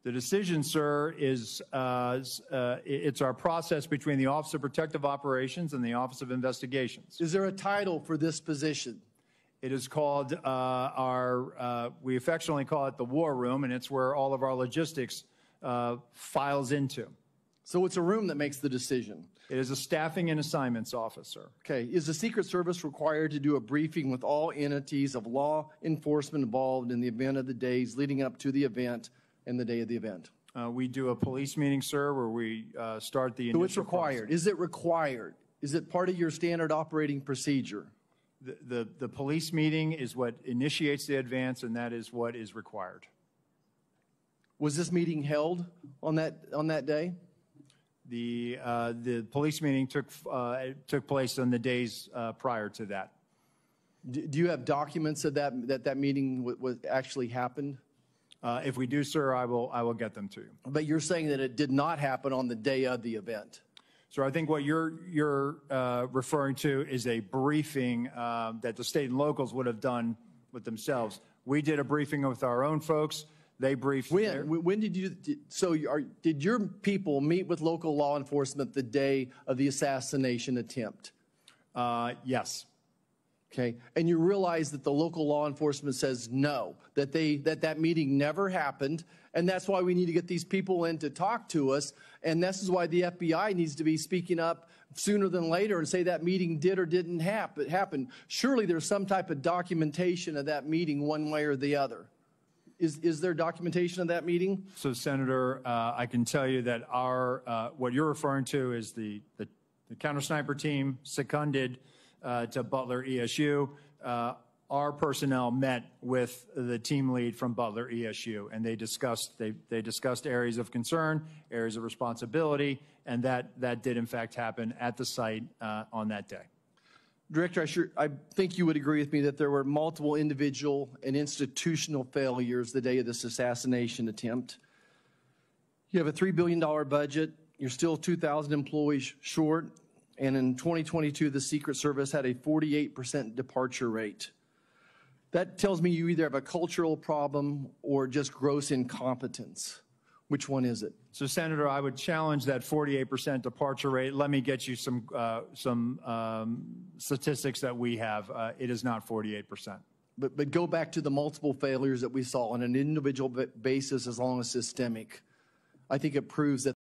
The decision, sir, is it's our process between the Office of Protective Operations and the Office of Investigations. Is there a title for this position? It is called we affectionately call it the War Room, and it's where all of our logistics files into. So it's a room that makes the decision. It is a staffing and assignments officer. Okay. Is the Secret Service required to do a briefing with all entities of law enforcement involved in the event of the days leading up to the event and the day of the event? We do a police meeting, sir, where we start the initial So it's required. process. Is it required? Is it part of your standard operating procedure? The police meeting is what initiates the advance, and that is what is required. Was this meeting held on that day? The police meeting took place on the days prior to that. Do you have documents of that meeting was actually happened? If we do, sir, I will get them to you. But you're saying that it did not happen on the day of the event. So I think what you're referring to is a briefing that the state and locals would have done with themselves. We did a briefing with our own folks. They briefed. When did you? So did your people meet with local law enforcement the day of the assassination attempt? Yes. Okay, and you realize that the local law enforcement says no, that that meeting never happened, and that's why we need to get these people in to talk to us, and this is why the FBI needs to be speaking up sooner than later and say that meeting did or didn't happen. Surely there's some type of documentation of that meeting one way or the other. Is there documentation of that meeting? So, Senator, I can tell you that what you're referring to is the counter sniper team seconded to Butler ESU. Our personnel met with the team lead from Butler ESU, and they discussed areas of concern, areas of responsibility, and that did in fact happen at the site on that day. Director, I think you would agree with me that there were multiple individual and institutional failures the day of this assassination attempt. You have a $3 billion budget. You're still 2,000 employees short. And in 2022, the Secret Service had a 48% departure rate. That tells me you either have a cultural problem or just gross incompetence. Which one is it? So, Senator, I would challenge that 48% departure rate. Let me get you some statistics that we have. It is not 48%. But go back to the multiple failures that we saw on an individual basis as long as systemic. I think it proves that